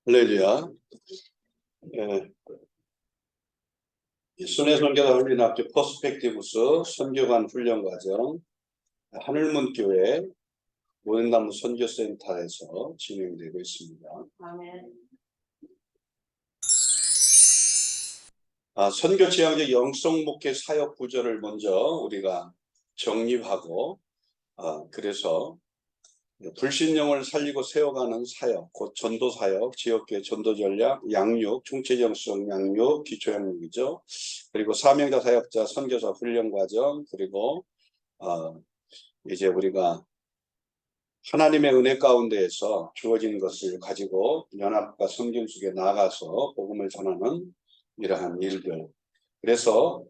할렐루야. 예, 순회 선교사 훈련학교 퍼스펙티브스 선교관 훈련 과정 하늘문교회 모현나무 선교센터에서 진행되고 있습니다. 아멘. 선교 지향적 영성 목회 사역 구조를 먼저 우리가 정립하고 그래서 불신령을 살리고 세워가는 사역, 곧 전도사역, 지역교회 전도전략, 양육, 총체정성 양육, 기초양육이죠. 그리고 사명자, 사역자, 선교사 훈련과정, 그리고 이제 우리가 하나님의 은혜 가운데에서 주어진 것을 가지고 연합과 성경 속에 나가서 복음을 전하는 이러한 일들. 그래서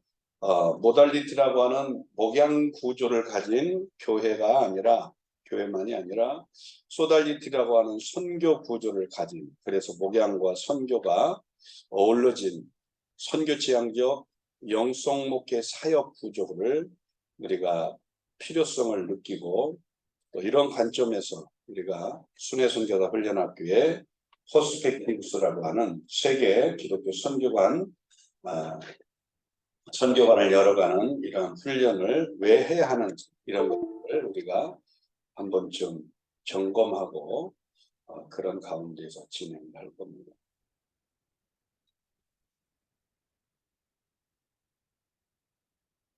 모달리티라고 하는 목양 구조를 가진 교회만이 아니라 소달리티라고 하는 선교 구조를 가진, 그래서 목양과 선교가 어우러진 선교 지향적 영성 목회 사역 구조를 우리가 필요성을 느끼고, 또 이런 관점에서 우리가 순회 선교사 훈련학교의 퍼스펙티브스라고 하는 세계 기독교 선교관을 열어가는 이런 훈련을 왜 해야 하는지, 이런 것들을 우리가 한 번쯤 점검하고 그런 가운데서 진행할 겁니다.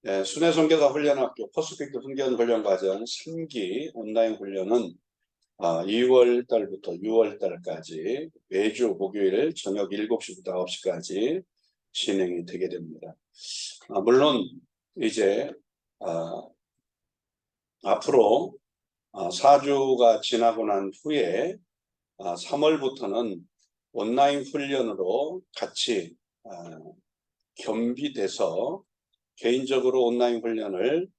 네, 순회 선교사 훈련학교 퍼스펙트 훈련 과정 3기 온라인 훈련은 2월 달부터 6월 달까지 매주 목요일 저녁 7시부터 9시까지 진행이 되게 됩니다. 물론 이제 앞으로 4주가 지나고 난 후에 3월부터는 온라인 훈련으로 같이 겸비돼서 개인적으로 온라인 훈련을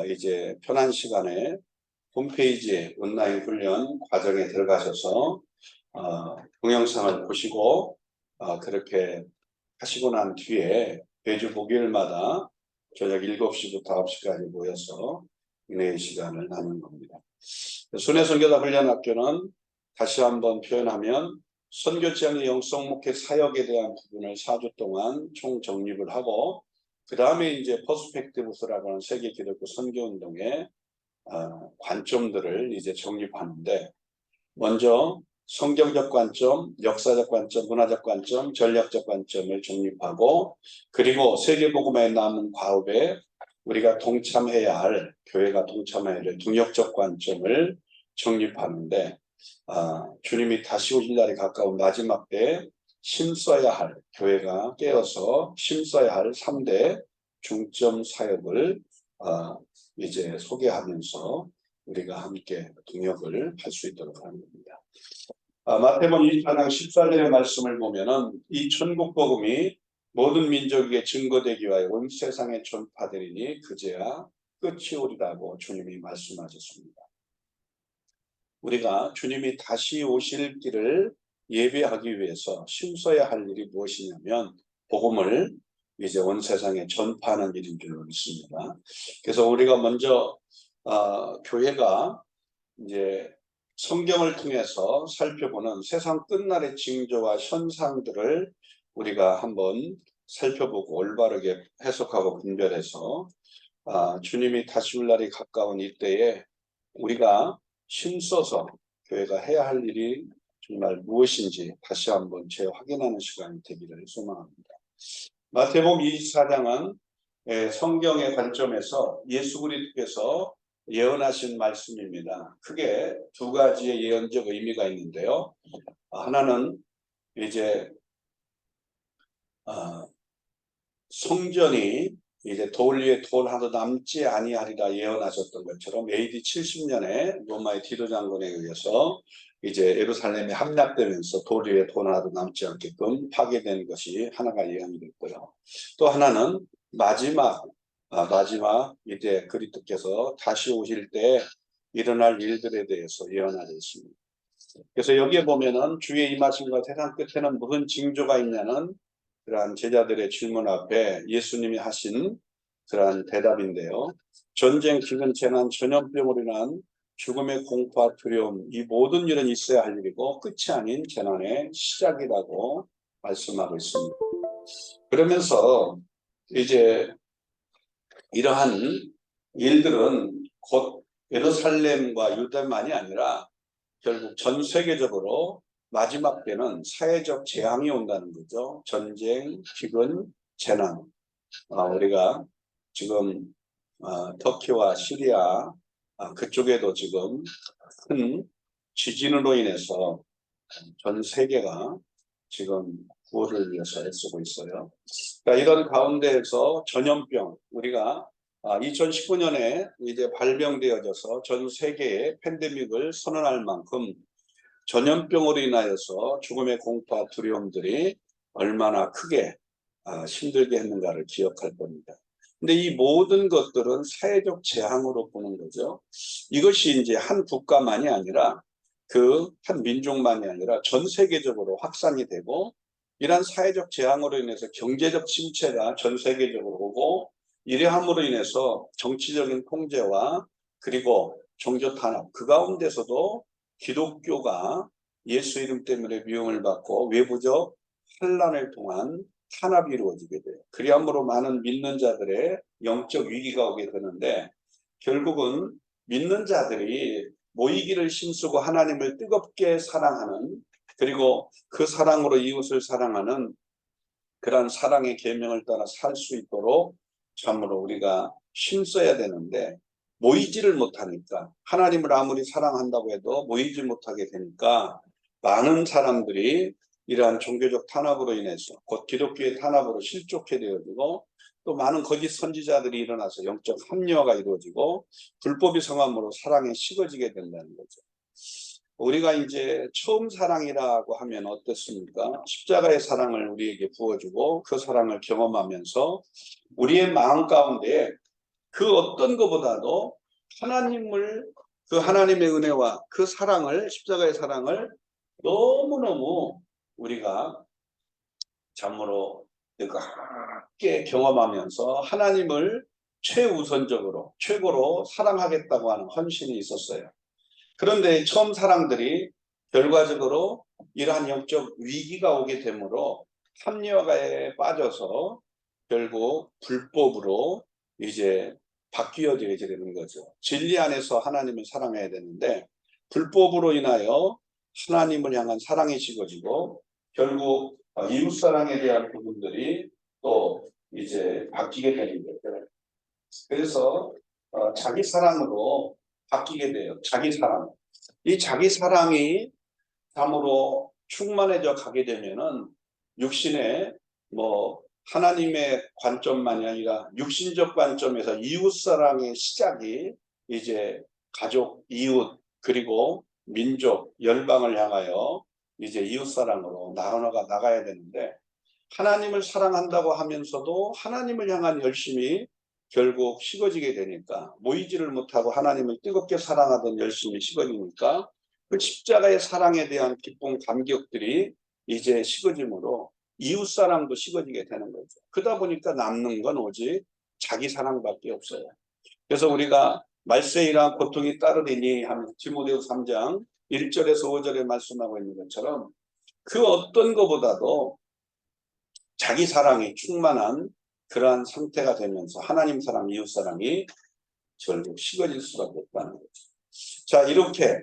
이제 편한 시간에 홈페이지에 온라인 훈련 과정에 들어가셔서 동영상을 보시고 그렇게 하시고 난 뒤에 매주 목요일마다 저녁 7시부터 9시까지 모여서 은혜의 시간을 나누는 겁니다. 순회 선교사 훈련학교는 다시 한번 표현하면 선교 지향의 영성 목회 사역에 대한 부분을 4주 동안 총 정립을 하고, 그 다음에 이제 퍼스펙티브스라고 하는 세계 기독교 선교운동의 관점들을 이제 정립하는데, 먼저 성경적 관점, 역사적 관점, 문화적 관점, 전략적 관점을 정립하고, 그리고 세계복음에 남은 과업에 우리가 동참해야 할, 교회가 동참해야 할 동역적 관점을 정립하는데, 주님이 다시 오실 날이 가까운 마지막 때에 힘써야 할, 교회가 깨어서 힘써야 할 3대 중점 사역을 이제 소개하면서 우리가 함께 동역을 할 수 있도록 하는 겁니다. 마태복음 24장 14절의 말씀을 보면은 이 천국 복음이 모든 민족에게 증거되기 위하여 온 세상에 전파되리니 그제야 끝이 오리라고 주님이 말씀하셨습니다. 우리가 주님이 다시 오실 길을 예배하기 위해서 힘써야 할 일이 무엇이냐면 복음을 이제 온 세상에 전파하는 일인 줄 믿습니다. 그래서 우리가 먼저 교회가 이제 성경을 통해서 살펴보는 세상 끝날의 징조와 현상들을 우리가 한번 살펴보고 올바르게 해석하고 분별해서 주님이 다시 올 날이 가까운 이때에 우리가 힘써서 교회가 해야 할 일이 정말 무엇인지 다시 한번 재확인하는 시간이 되기를 소망합니다. 마태복음 24장은 성경의 관점에서 예수 그리스도께서 예언하신 말씀입니다. 크게 두 가지의 예언적 의미가 있는데요. 하나는 이제 성전이 이제 돌 위에 돌 하나 남지 아니하리라 예언하셨던 것처럼 AD 70년에 로마의 디도 장군에 의해서 이제 예루살렘에 함락되면서 돌 위에 돌 하나도 남지 않게끔 파괴된 것이 하나가 예언이 됐고요. 또 하나는 마지막 이제 그리스도께서 다시 오실 때 일어날 일들에 대해서 예언하셨습니다. 그래서 여기에 보면은 주의 임하심과 세상 끝에는 무슨 징조가 있냐는 그러한 제자들의 질문 앞에 예수님이 하신 그러한 대답인데요. 전쟁, 기근, 재난, 전염병으로 인한 죽음의 공포와 두려움, 이 모든 일은 있어야 할 일이고 끝이 아닌 재난의 시작이라고 말씀하고 있습니다. 그러면서 이제 이러한 일들은 곧 예루살렘과 유다만이 아니라 결국 전 세계적으로 마지막 때는 사회적 재앙이 온다는 거죠. 전쟁, 기근, 재난. 우리가 지금 터키와 시리아 그쪽에도 지금 큰 지진으로 인해서 전 세계가 지금 구호를 위해서 애쓰고 있어요. 그러니까 이런 가운데에서 전염병, 우리가 2019년에 이제 발병되어져서 전 세계에 팬데믹을 선언할 만큼 전염병으로 인하여서 죽음의 공포와 두려움들이 얼마나 크게 힘들게 했는가를 기억할 겁니다. 근데 이 모든 것들은 사회적 재앙으로 보는 거죠. 이것이 이제 한 국가만이 아니라 그 한 민족만이 아니라 전 세계적으로 확산이 되고, 이러한 사회적 재앙으로 인해서 경제적 침체가 전 세계적으로 오고, 이러함으로 인해서 정치적인 통제와 그리고 종교 탄압, 그 가운데서도 기독교가 예수 이름 때문에 미움을 받고 외부적 환란을 통한 탄압이 이루어지게 돼요. 그리함으로 많은 믿는 자들의 영적 위기가 오게 되는데, 결국은 믿는 자들이 모이기를 힘쓰고 하나님을 뜨겁게 사랑하는, 그리고 그 사랑으로 이웃을 사랑하는 그러한 사랑의 계명을 따라 살 수 있도록 참으로 우리가 힘써야 되는데, 모이지를 못하니까, 하나님을 아무리 사랑한다고 해도 모이지 못하게 되니까 많은 사람들이 이러한 종교적 탄압으로 인해서 곧 기독교의 탄압으로 실족해 되어지고, 또 많은 거짓 선지자들이 일어나서 영적 합리화가 이루어지고 불법이 성함으로 사랑에 식어지게 된다는 거죠. 우리가 이제 처음 사랑이라고 하면 어떻습니까? 십자가의 사랑을 우리에게 부어주고 그 사랑을 경험하면서 우리의 마음 가운데 그 어떤 것보다도 하나님을, 그 하나님의 은혜와 그 사랑을, 십자가의 사랑을 너무너무 우리가 참으로 뜨겁게 경험하면서 하나님을 최우선적으로 최고로 사랑하겠다고 하는 헌신이 있었어요. 그런데 처음 사람들이 결과적으로 이러한 영적 위기가 오게 되므로 합리화에 빠져서 결국 불법으로 이제 바뀌어지게 되는 거죠. 진리 안에서 하나님을 사랑해야 되는데 불법으로 인하여 하나님을 향한 사랑이 식어지고 결국 이웃사랑에 대한 부분들이 또 이제 바뀌게 되는 거죠. 그래서 자기 사랑으로 바뀌게 돼요. 자기 사랑. 이 자기 사랑이 참으로 충만해져 가게 되면은 육신의 하나님의 관점만이 아니라 육신적 관점에서 이웃사랑의 시작이 이제 가족, 이웃, 그리고 민족, 열방을 향하여 이제 이웃사랑으로 나가야 되는데, 하나님을 사랑한다고 하면서도 하나님을 향한 열심이 결국 식어지게 되니까, 모이지를 못하고 하나님을 뜨겁게 사랑하던 열심이 식어지니까 그 십자가의 사랑에 대한 기쁨, 감격들이 이제 식어지므로 이웃사랑도 식어지게 되는 거죠. 그러다 보니까 남는 건 오직 자기 사랑밖에 없어요. 그래서 우리가 말세에 이러한 고통이 따르리니 하면 디모데후서 3장 1절에서 5절에 말씀하고 있는 것처럼 그 어떤 것보다도 자기 사랑이 충만한 그러한 상태가 되면서 하나님 사랑, 이웃 사랑이 결국 식어질 수밖에 없다는 거죠. 자, 이렇게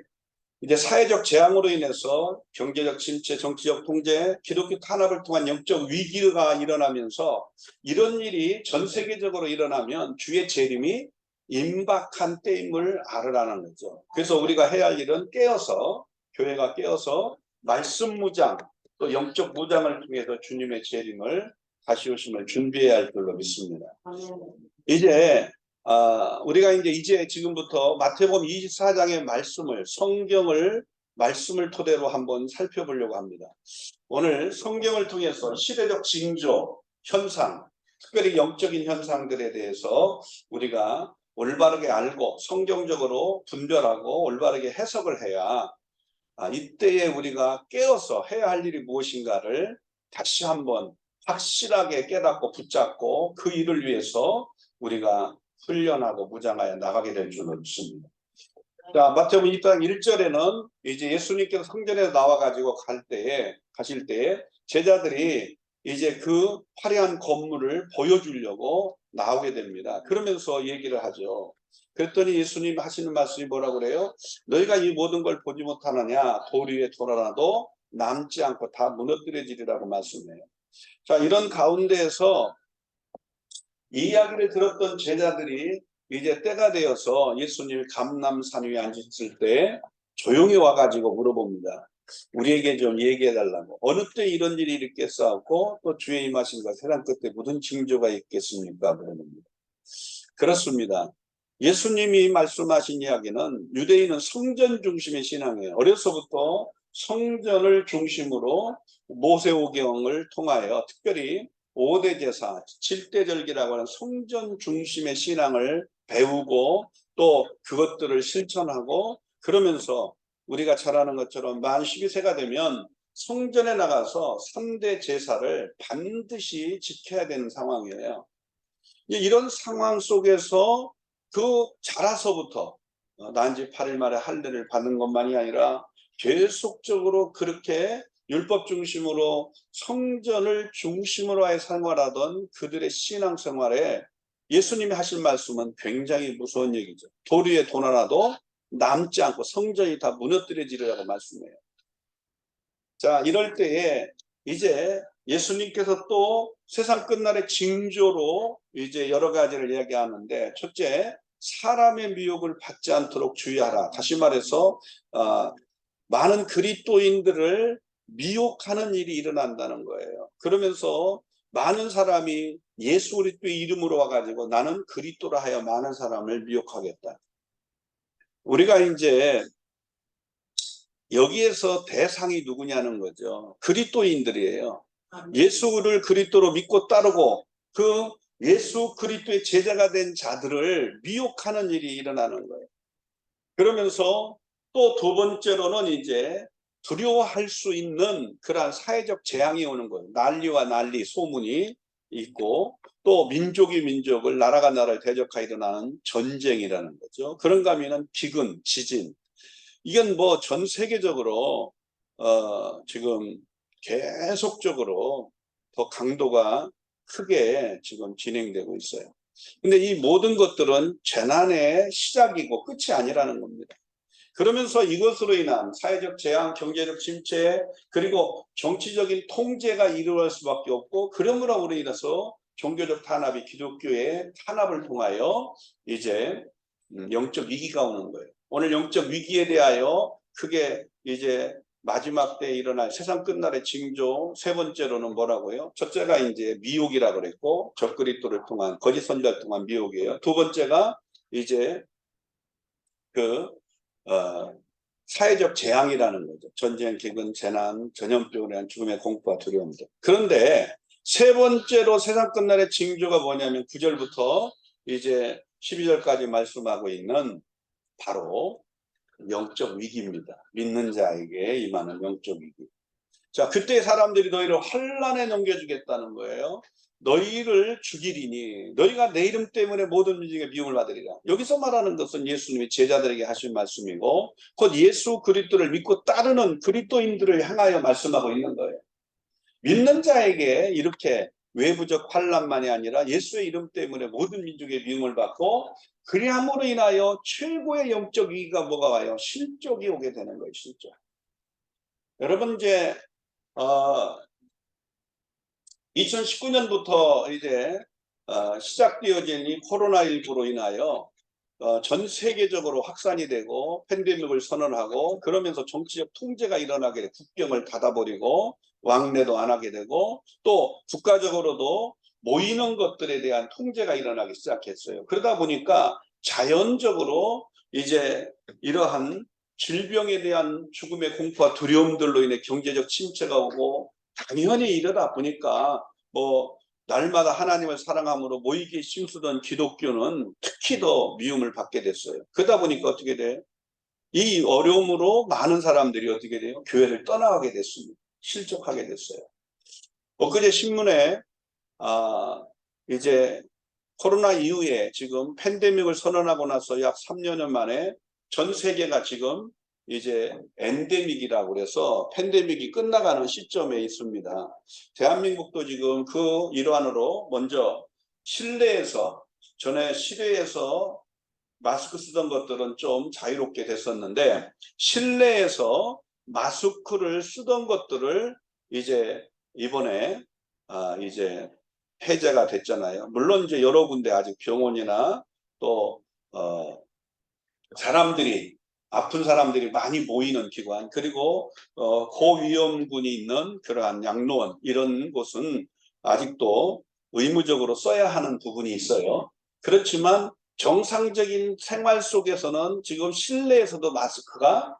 이제 사회적 재앙으로 인해서 경제적 침체, 정치적 통제, 기독교 탄압을 통한 영적 위기가 일어나면서 이런 일이 전 세계적으로 일어나면 주의 재림이 임박한 때임을 알으라는 거죠. 그래서 우리가 해야 할 일은 깨어서, 교회가 깨어서 말씀 무장, 또 영적 무장을 통해서 주님의 재림을 다시 오심을 준비해야 할 줄로 믿습니다. 이제 우리가 이제 지금부터 마태복음 24장의 말씀을 토대로 한번 살펴보려고 합니다. 오늘 성경을 통해서 시대적 징조, 현상, 특별히 영적인 현상들에 대해서 우리가 올바르게 알고 성경적으로 분별하고 올바르게 해석을 해야 이때에 우리가 깨어서 해야 할 일이 무엇인가를 다시 한번 확실하게 깨닫고 붙잡고 그 일을 위해서 우리가 훈련하고 무장하여 나가게 될 줄로 믿습니다. 자, 마태복음 2장 1절에는 이제 예수님께서 성전에 나와가지고 가실 때에 제자들이 이제 그 화려한 건물을 보여주려고 나오게 됩니다. 그러면서 얘기를 하죠. 그랬더니 예수님 하시는 말씀이 뭐라고 그래요? 너희가 이 모든 걸 보지 못하느냐? 돌 위에 돌아라도 남지 않고 다 무너뜨려지리라고 말씀해요. 자, 이런 가운데에서 이 이야기를 들었던 제자들이 이제 때가 되어서 예수님이 감람산 위에 앉으실 때 조용히 와가지고 물어봅니다. 우리에게 좀 얘기해달라고. 어느 때 이런 일이 있겠사옵고 또 주의 임하신과 세상 끝에 무슨 징조가 있겠습니까? 그러는데 그렇습니다. 예수님이 말씀하신 이야기는 유대인은 성전 중심의 신앙이에요. 어려서부터 성전을 중심으로 모세오경을 통하여 특별히 5대 제사, 7대 절기라고 하는 성전 중심의 신앙을 배우고 또 그것들을 실천하고 그러면서 우리가 잘 아는 것처럼 만 12세가 되면 성전에 나가서 3대 제사를 반드시 지켜야 되는 상황이에요. 이런 상황 속에서 그 자라서부터 난지 8일 만에 할례를 받는 것만이 아니라 계속적으로 그렇게 율법 중심으로 성전을 중심으로 해 생활하던 그들의 신앙생활에 예수님이 하신 말씀은 굉장히 무서운 얘기죠. 돌 위에 돈 하나도 남지 않고 성전이 다 무너뜨려지리라고 말씀해요. 자, 이럴 때에 이제 예수님께서 또 세상 끝날의 징조로 이제 여러 가지를 이야기하는데, 첫째, 사람의 미혹을 받지 않도록 주의하라. 다시 말해서 많은 그리스도인들을 미혹하는 일이 일어난다는 거예요. 그러면서 많은 사람이 예수 그리스도의 이름으로 와가지고 나는 그리스도라 하여 많은 사람을 미혹하겠다. 우리가 이제 여기에서 대상이 누구냐는 거죠. 그리스도인들이에요. 예수를 그리스도로 믿고 따르고 그 예수 그리스도의 제자가 된 자들을 미혹하는 일이 일어나는 거예요. 그러면서 또 두 번째로는 이제 두려워할 수 있는 그러한 사회적 재앙이 오는 거예요. 난리와 난리, 소문이 있고 또 민족이 민족을, 나라가 나라를 대적하여 일어나는 전쟁이라는 거죠. 그런가 하면 기근, 지진, 이건 뭐 전 세계적으로 지금 계속적으로 더 강도가 크게 지금 진행되고 있어요. 근데 이 모든 것들은 재난의 시작이고 끝이 아니라는 겁니다. 그러면서 이것으로 인한 사회적 재앙, 경제적 침체, 그리고 정치적인 통제가 이루어질 수밖에 없고, 그러므로 인해서 종교적 탄압이 기독교의 탄압을 통하여 이제 영적 위기가 오는 거예요. 오늘 영적 위기에 대하여 크게 이제 마지막 때에 일어날 세상 끝날의 징조 세 번째로는 뭐라고요? 첫째가 이제 미혹이라고 그랬고, 적그리스도를 통한 거짓 선지자를 통한 미혹이에요. 두 번째가 이제 사회적 재앙이라는 거죠. 전쟁, 기근, 재난, 전염병으로 인한 죽음의 공포와 두려움들. 그런데 세 번째로 세상 끝날의 징조가 뭐냐면 9절부터 이제 12절까지 말씀하고 있는 바로 영적 위기입니다. 믿는 자에게 임하는 영적 위기. 자, 그때 사람들이 너희를 환난에 넘겨주겠다는 거예요. 너희를 죽이리니 너희가 내 이름 때문에 모든 민족에 미움을 받으리라. 여기서 말하는 것은 예수님이 제자들에게 하신 말씀이고 곧 예수 그리스도를 믿고 따르는 그리스도인들을 향하여 말씀하고 있는 거예요. 믿는 자에게 이렇게 외부적 환난만이 아니라 예수의 이름 때문에 모든 민족의 미움을 받고 그리함으로 인하여 최고의 영적 위기가 뭐가 와요? 실족이 오게 되는 거예요. 실족. 여러분 이제 2019년부터 이제 시작되어진 이 코로나19로 인하여 전 세계적으로 확산이 되고 팬데믹을 선언하고 그러면서 정치적 통제가 일어나게 돼 국경을 닫아버리고 왕래도 안 하게 되고 또 국가적으로도 모이는 것들에 대한 통제가 일어나기 시작했어요. 그러다 보니까 자연적으로 이제 이러한 질병에 대한 죽음의 공포와 두려움들로 인해 경제적 침체가 오고 당연히 이러다 보니까 뭐 날마다 하나님을 사랑함으로 모이기 힘쓰던 기독교는 특히 더 미움을 받게 됐어요. 그러다 보니까 어떻게 돼요? 이 어려움으로 많은 사람들이 어떻게 돼요? 교회를 떠나가게 됐습니다. 실족하게 됐어요. 엊그제 신문에 이제 코로나 이후에 지금 팬데믹을 선언하고 나서 약 3년 만에 전 세계가 지금 이제 엔데믹이라고 그래서 팬데믹이 끝나가는 시점에 있습니다. 대한민국도 지금 그 일환으로 먼저 실내에서 전에 실외에서 마스크 쓰던 것들은 좀 자유롭게 됐었는데 실내에서 마스크를 쓰던 것들을 이제 이번에 이제 해제가 됐잖아요. 물론 이제 여러 군데 아직 병원이나 또 사람들이 아픈 사람들이 많이 모이는 기관 그리고 고위험군이 있는 그러한 양로원 이런 곳은 아직도 의무적으로 써야 하는 부분이 있어요. 그렇지만 정상적인 생활 속에서는 지금 실내에서도 마스크가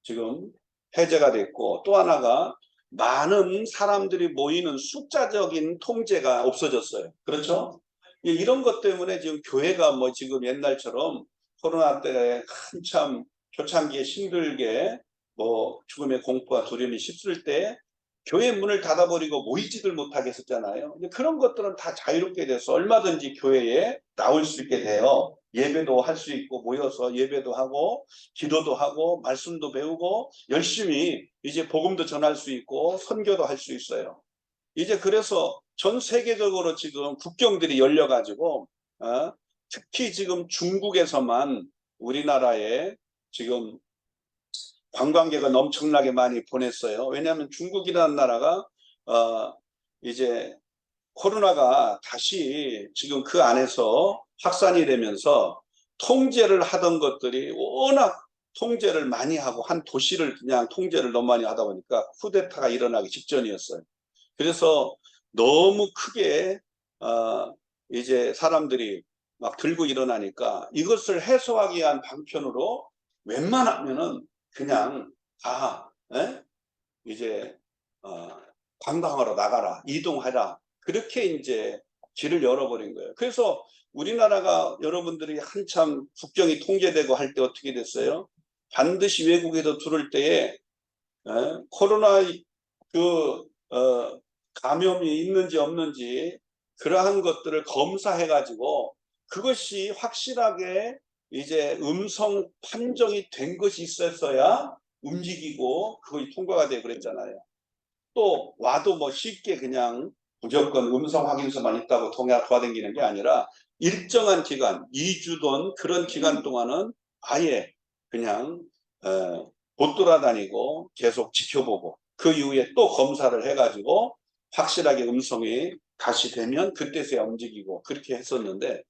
지금 해제가 됐고 또 하나가 많은 사람들이 모이는 숫자적인 통제가 없어졌어요. 그렇죠? 이런 것 때문에 지금 교회가 뭐 지금 옛날처럼 코로나 때 한참 초창기에 힘들게 뭐 죽음의 공포와 두려움이 휩쓸 때 교회 문을 닫아버리고 모이지들 못하게 했었잖아요. 그런 것들은 다 자유롭게 돼서 얼마든지 교회에 나올 수 있게 돼요. 예배도 할 수 있고 모여서 예배도 하고 기도도 하고 말씀도 배우고 열심히 이제 복음도 전할 수 있고 선교도 할 수 있어요. 이제 그래서 전 세계적으로 지금 국경들이 열려가지고 특히 지금 중국에서만 우리나라에 지금 관광객을 엄청나게 많이 보냈어요. 왜냐하면 중국이라는 나라가 이제 코로나가 다시 지금 그 안에서 확산이 되면서 통제를 하던 것들이 워낙 통제를 많이 하고 한 도시를 그냥 통제를 너무 많이 하다 보니까 쿠데타가 일어나기 직전이었어요. 그래서 너무 크게 이제 사람들이 막 들고 일어나니까 이것을 해소하기 위한 방편으로 웬만하면은 그냥 다 이제 관광하러 나가라 이동하라 그렇게 이제 길을 열어버린 거예요. 그래서 우리나라가 여러분들이 한참 국경이 통제되고 할 때 어떻게 됐어요? 반드시 외국에도 들을 때에 코로나 그 감염이 있는지 없는지 그러한 것들을 검사해 가지고 그것이 확실하게 이제 음성 판정이 된 것이 있었어야 움직이고 그것이 통과가 되고 그랬잖아요. 또 와도 뭐 쉽게 그냥 무조건 음성 확인서만 있다고 돌아다니는 게 아니라 일정한 기간 2주던 그런 기간 동안은 아예 그냥 못 돌아다니고 계속 지켜보고 그 이후에 또 검사를 해가지고 확실하게 음성이 다시 되면 그때서야 움직이고 그렇게 했었는데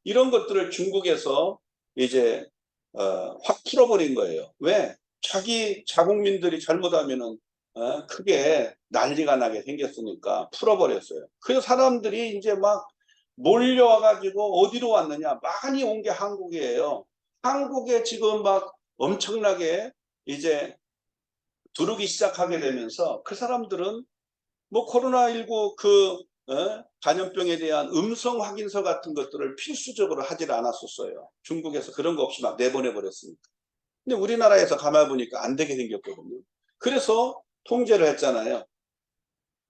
이런 것들을 중국에서 이제 확 풀어버린 거예요. 왜? 자기 자국민들이 잘못하면은 크게 난리가 나게 생겼으니까 풀어버렸어요. 그래서 사람들이 이제 막 몰려와가지고 어디로 왔느냐? 많이 온 게 한국이에요. 한국에 지금 막 엄청나게 이제 두르기 시작하게 되면서 그 사람들은 뭐 코로나19 감염병에 대한 음성 확인서 같은 것들을 필수적으로 하질 않았었어요. 중국에서 그런 거 없이 막 내보내 버렸으니까. 근데 우리나라에서 가만 보니까 안 되게 생겼거든요. 그래서 통제를 했잖아요.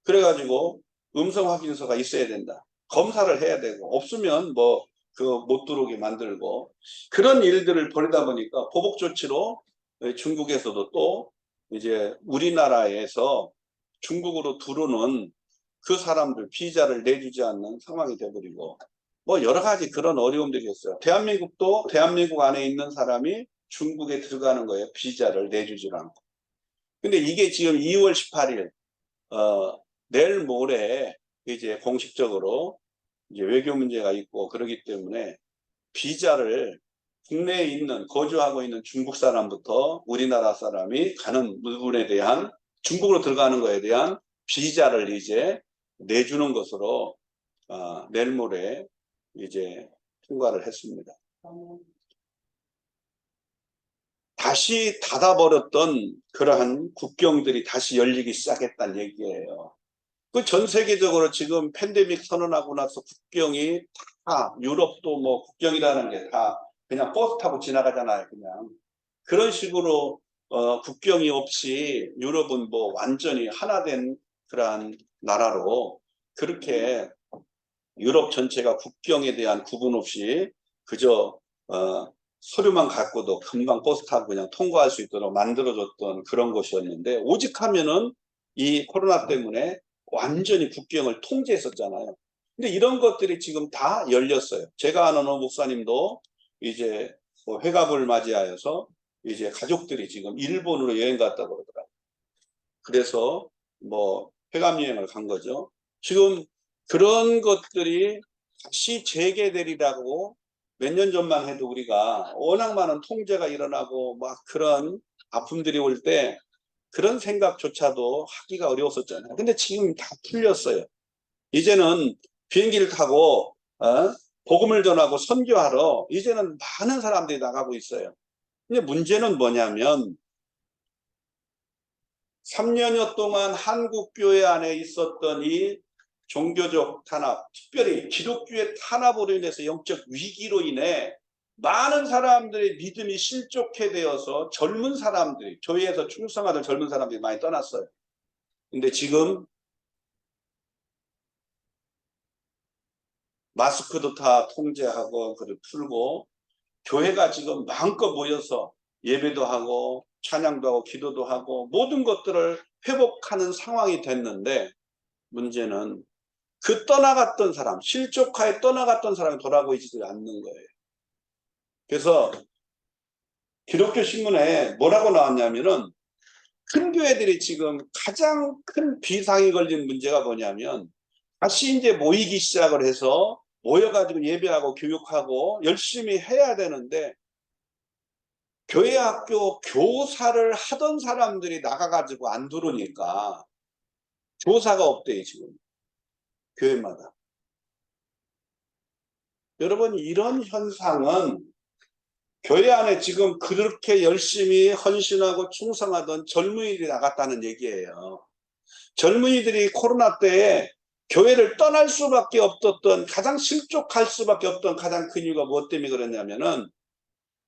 그래가지고 음성 확인서가 있어야 된다. 검사를 해야 되고 없으면 뭐 못 들어오게 만들고 그런 일들을 벌이다 보니까 보복 조치로 중국에서도 또 이제 우리나라에서 중국으로 들어오는 그 사람들 비자를 내주지 않는 상황이 돼버리고 뭐 여러 가지 그런 어려움들이 있어요. 대한민국도 대한민국 안에 있는 사람이 중국에 들어가는 거예요. 비자를 내주지 않고. 근데 이게 지금 2월 18일 내일 모레 이제 공식적으로 이제 외교 문제가 있고 그러기 때문에 비자를 국내에 있는 거주하고 있는 중국 사람부터 우리나라 사람이 가는 부분에 대한 중국으로 들어가는 거에 대한 비자를 이제 내주는 것으로 내일 모레 이제 통과를 했습니다. 다시 닫아버렸던 그러한 국경들이 다시 열리기 시작했다는 얘기예요. 그 전 세계적으로 지금 팬데믹 선언하고 나서 국경이 다 유럽도 뭐 국경이라는 게 다 그냥 버스 타고 지나가잖아요. 그냥 그런 식으로 국경이 없이 유럽은 뭐 완전히 하나 된 그러한 나라로 그렇게 유럽 전체가 국경에 대한 구분 없이 그저 서류만 갖고도 금방 버스 타고 그냥 통과할 수 있도록 만들어줬던 그런 곳이었는데, 오직 하면은 이 코로나 때문에 완전히 국경을 통제했었잖아요. 근데 이런 것들이 지금 다 열렸어요. 제가 아는 목사님도 이제 뭐 회갑을 맞이하여서 이제 가족들이 지금 일본으로 여행 갔다고 그러더라고요. 그래서 뭐 회갑 여행을 간 거죠. 지금 그런 것들이 다시 재개되리라고 몇 년 전만 해도 우리가 워낙 많은 통제가 일어나고 막 그런 아픔들이 올 때 그런 생각조차도 하기가 어려웠었잖아요. 근데 지금 다 풀렸어요. 이제는 비행기를 타고 복음을 전하고 선교하러 이제는 많은 사람들이 나가고 있어요. 근데 문제는 뭐냐면 3년여 동안 한국 교회 안에 있었던 이 종교적 탄압, 특별히 기독교의 탄압으로 인해서 영적 위기로 인해 많은 사람들의 믿음이 실족해 되어서 젊은 사람들이, 교회에서 충성하던 젊은 사람들이 많이 떠났어요. 근데 지금 마스크도 다 통제하고 그걸 풀고 교회가 지금 마음껏 모여서 예배도 하고 찬양도 하고 기도도 하고 모든 것들을 회복하는 상황이 됐는데, 문제는 그 떠나갔던 사람, 실족하에 떠나갔던 사람이 돌아보이지 않는 거예요. 그래서 기독교 신문에 뭐라고 나왔냐면은, 큰 교회들이 지금 가장 큰 비상이 걸린 문제가 뭐냐면, 다시 이제 모이기 시작을 해서 모여가지고 예배하고 교육하고 열심히 해야 되는데, 교회 학교 교사를 하던 사람들이 나가가지고 안 들어오니까 교사가 없대요, 지금. 교회마다. 여러분, 이런 현상은 교회 안에 지금 그렇게 열심히 헌신하고 충성하던 젊은이들이 나갔다는 얘기예요. 젊은이들이 코로나 때에 교회를 떠날 수밖에 없었던, 가장 실족할 수밖에 없던 가장 큰 이유가 무엇 때문에 그랬냐면은,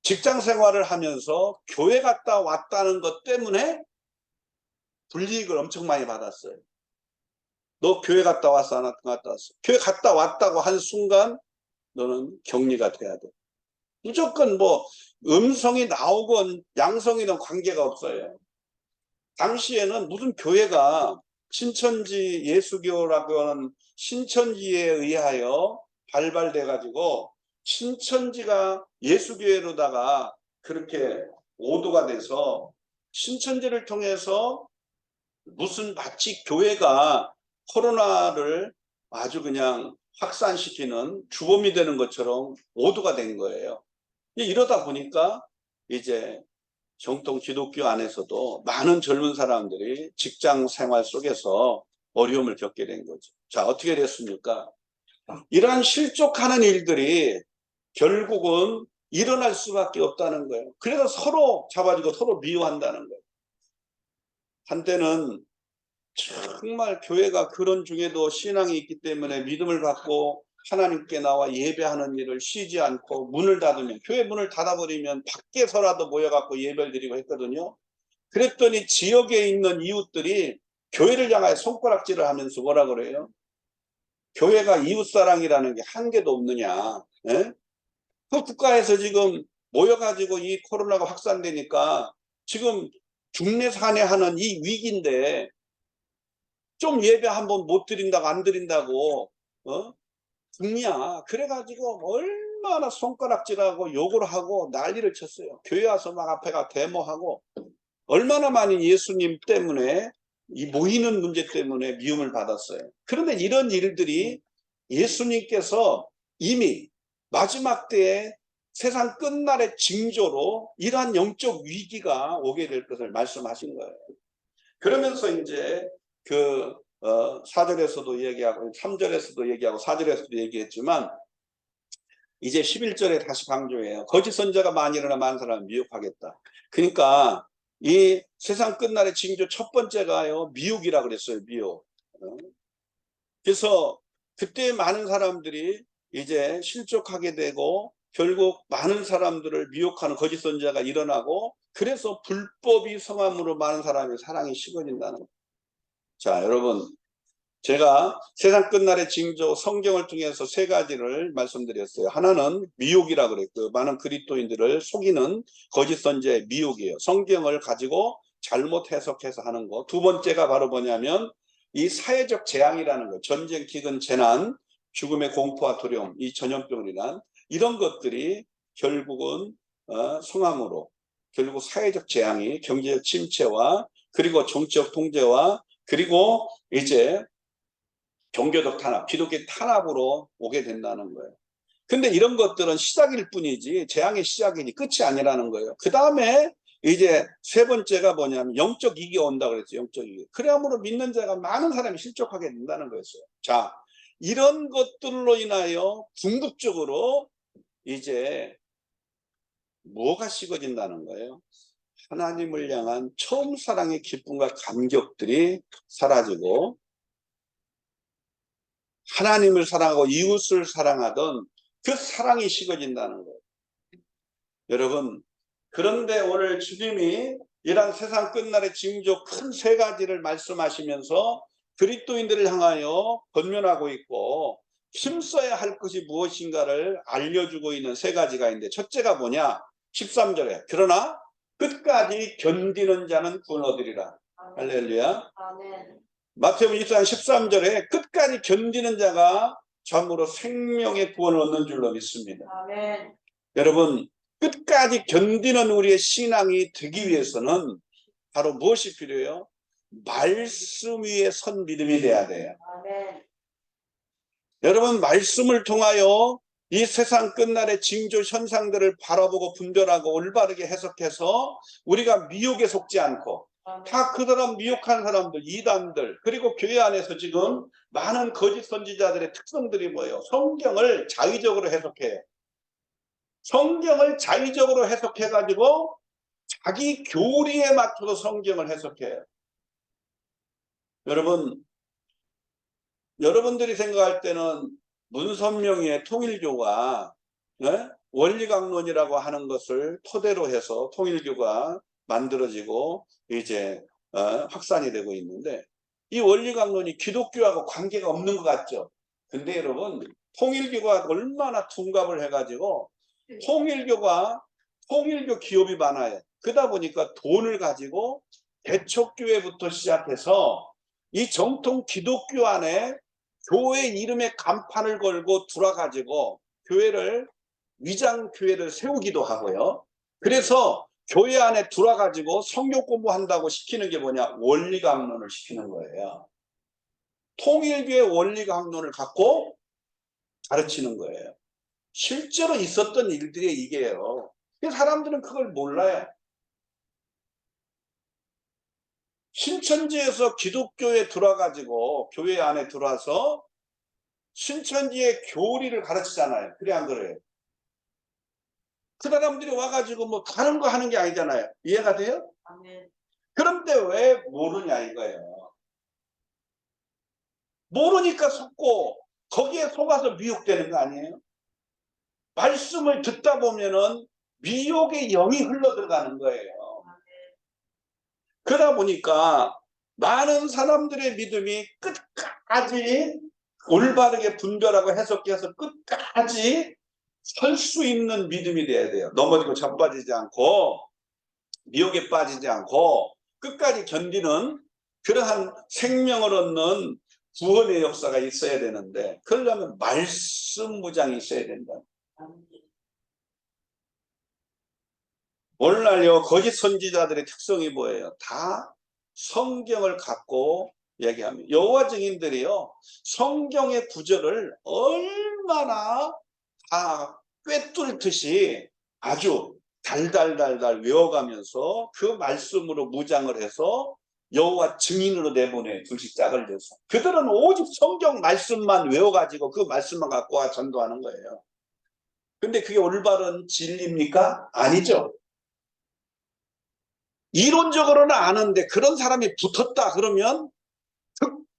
직장 생활을 하면서 교회 갔다 왔다는 것 때문에 불이익을 엄청 많이 받았어요. 너 교회 갔다 왔어? 안 갔다 왔어? 교회 갔다 왔다고 한 순간 너는 격리가 돼야 돼. 무조건 뭐 음성이 나오건 양성이든 관계가 없어요. 당시에는 무슨 교회가 신천지 예수교라고 하는 신천지에 의하여 발발돼 가지고 신천지가 예수교회로다가 그렇게 오도가 돼서 신천지를 통해서 무슨 마치 교회가 코로나를 아주 그냥 확산시키는 주범이 되는 것처럼 오도가 된 거예요. 이러다 보니까 이제 정통 기독교 안에서도 많은 젊은 사람들이 직장 생활 속에서 어려움을 겪게 된 거죠. 자, 어떻게 됐습니까? 이러한 실족하는 일들이 결국은 일어날 수밖에 없다는 거예요. 그래서 서로 잡아주고 서로 미워한다는 거예요. 한때는 정말 교회가 그런 중에도 신앙이 있기 때문에 믿음을 갖고 하나님께 나와 예배하는 일을 쉬지 않고 문을 닫으면, 교회 문을 닫아버리면 밖에서라도 모여갖고 예배를 드리고 했거든요. 그랬더니 지역에 있는 이웃들이 교회를 향하여 손가락질을 하면서 뭐라 그래요? 교회가 이웃사랑이라는 게 한 개도 없느냐. 예? 그 국가에서 지금 모여가지고 이 코로나가 확산되니까 지금 중내산해하는 이 위기인데, 좀 예배 한번 못 드린다고 안 드린다고 죽냐. 그래가지고 얼마나 손가락질하고 욕을 하고 난리를 쳤어요. 교회 와서 막 앞에가 데모하고, 얼마나 많이 예수님 때문에, 이 모이는 문제 때문에 미움을 받았어요. 그런데 이런 일들이 예수님께서 이미 마지막 때에 세상 끝날의 징조로 이러한 영적 위기가 오게 될 것을 말씀하신 거예요. 그러면서 이제 그 4절에서도 얘기하고 3절에서도 얘기하고 4절에서도 얘기했지만, 이제 11절에 다시 강조해요. 거짓 선자가 많이 일어나 많은 사람을 미혹하겠다. 그러니까 이 세상 끝날의 징조 첫 번째가요, 미혹이라 그랬어요. 미혹. 그래서 그때 많은 사람들이 이제 실족하게 되고 결국 많은 사람들을 미혹하는 거짓 선자가 일어나고, 그래서 불법이 성함으로 많은 사람의 사랑이 식어진다는 거예요. 자, 여러분, 제가 세상 끝날의 징조 성경을 통해서 세 가지를 말씀드렸어요. 하나는 미혹이라고 그랬고요. 많은 그리스도인들을 속이는 거짓 선지의 미혹이에요. 성경을 가지고 잘못 해석해서 하는 거. 두 번째가 바로 뭐냐면 이 사회적 재앙이라는 거. 전쟁, 기근, 재난, 죽음의 공포와 두려움, 이 전염병이란 이런 것들이 결국은 성함으로 결국 사회적 재앙이 경제적 침체와 그리고 정치적 통제와 그리고 이제 종교적 탄압, 기독교 탄압으로 오게 된다는 거예요. 근데 이런 것들은 시작일 뿐이지 재앙의 시작이니 끝이 아니라는 거예요. 그 다음에 이제 세 번째가 뭐냐면 영적 이기가 온다 그랬죠. 영적 이기. 그래야므로 믿는 자가 많은 사람이 실족하게 된다는 거였어요. 자, 이런 것들로 인하여 궁극적으로 이제 뭐가 식어진다는 거예요? 하나님을 향한 처음 사랑의 기쁨과 감격들이 사라지고 하나님을 사랑하고 이웃을 사랑하던 그 사랑이 식어진다는 거예요. 여러분, 그런데 오늘 주님이 이런 세상 끝날의 징조 큰 세 가지를 말씀하시면서 그리스도인들을 향하여 권면하고 있고 힘써야 할 것이 무엇인가를 알려주고 있는 세 가지가 있는데 첫째가 뭐냐? 13절에 그러나 끝까지 견디는 자는 구원 얻으리라. 할렐루야. 아멘. 마태복음 24장 13절에 끝까지 견디는 자가 참으로 생명의 구원을 얻는 줄로 믿습니다. 아멘. 여러분, 끝까지 견디는 우리의 신앙이 되기 위해서는 바로 무엇이 필요해요? 말씀 위에 선 믿음이 돼야 돼요. 아멘. 여러분, 말씀을 통하여 이 세상 끝날의 징조 현상들을 바라보고 분별하고 올바르게 해석해서 우리가 미혹에 속지 않고 다 그 사람 미혹한 사람들, 이단들, 그리고 교회 안에서 지금 많은 거짓 선지자들의 특성들이 뭐예요? 성경을 자의적으로 해석해요. 성경을 자의적으로 해석해가지고 자기 교리에 맞춰서 성경을 해석해요. 여러분들이 생각할 때는 문선명의 통일교가 원리강론이라고 하는 것을 토대로 해서 통일교가 만들어지고 이제 확산이 되고 있는데 이 원리강론이 기독교하고 관계가 없는 것 같죠. 근데 여러분 통일교가 얼마나 둔갑을 해가지고 통일교 기업이 많아요. 그러다 보니까 돈을 가지고 개척교회부터 시작해서 이 정통 기독교 안에 교회 이름에 간판을 걸고 들어가지고 교회를 위장교회를 세우기도 하고요. 그래서 교회 안에 들어가지고 성경 공부한다고 시키는 게 뭐냐? 원리강론을 시키는 거예요. 통일교의 원리강론을 갖고 가르치는 거예요. 실제로 있었던 일들이 이게요. 사람들은 그걸 몰라요. 신천지에서 기독교에 들어가지고 교회 안에 들어와서 신천지의 교리를 가르치잖아요. 그래 안 그래요? 그 사람들이 와가지고 뭐 다른 거 하는 게 아니잖아요. 이해가 돼요? 아멘. 그런데 왜 모르냐 이거예요. 모르니까 속고 거기에 속아서 미혹되는 거 아니에요? 말씀을 듣다 보면은 미혹의 영이 흘러 들어가는 거예요. 그러다 보니까 많은 사람들의 믿음이 끝까지 올바르게 분별하고 해석해서 끝까지 설 수 있는 믿음이 돼야 돼요. 넘어지고 자빠지지 않고 미혹에 빠지지 않고 끝까지 견디는 그러한 생명을 얻는 구원의 역사가 있어야 되는데 그러려면 말씀 무장이 있어야 된다. 오늘날요 거짓 선지자들의 특성이 뭐예요? 다 성경을 갖고 얘기합니다. 여호와 증인들이요 성경의 구절을 얼마나 다 꿰뚫듯이 아주 달달달달 외워가면서 그 말씀으로 무장을 해서 여호와 증인으로 내보내 둘씩 짝을 져서 그들은 오직 성경 말씀만 외워가지고 그 말씀만 갖고 와 전도하는 거예요. 근데 그게 올바른 진리입니까? 아니죠. 이론적으로는 아는데 그런 사람이 붙었다 그러면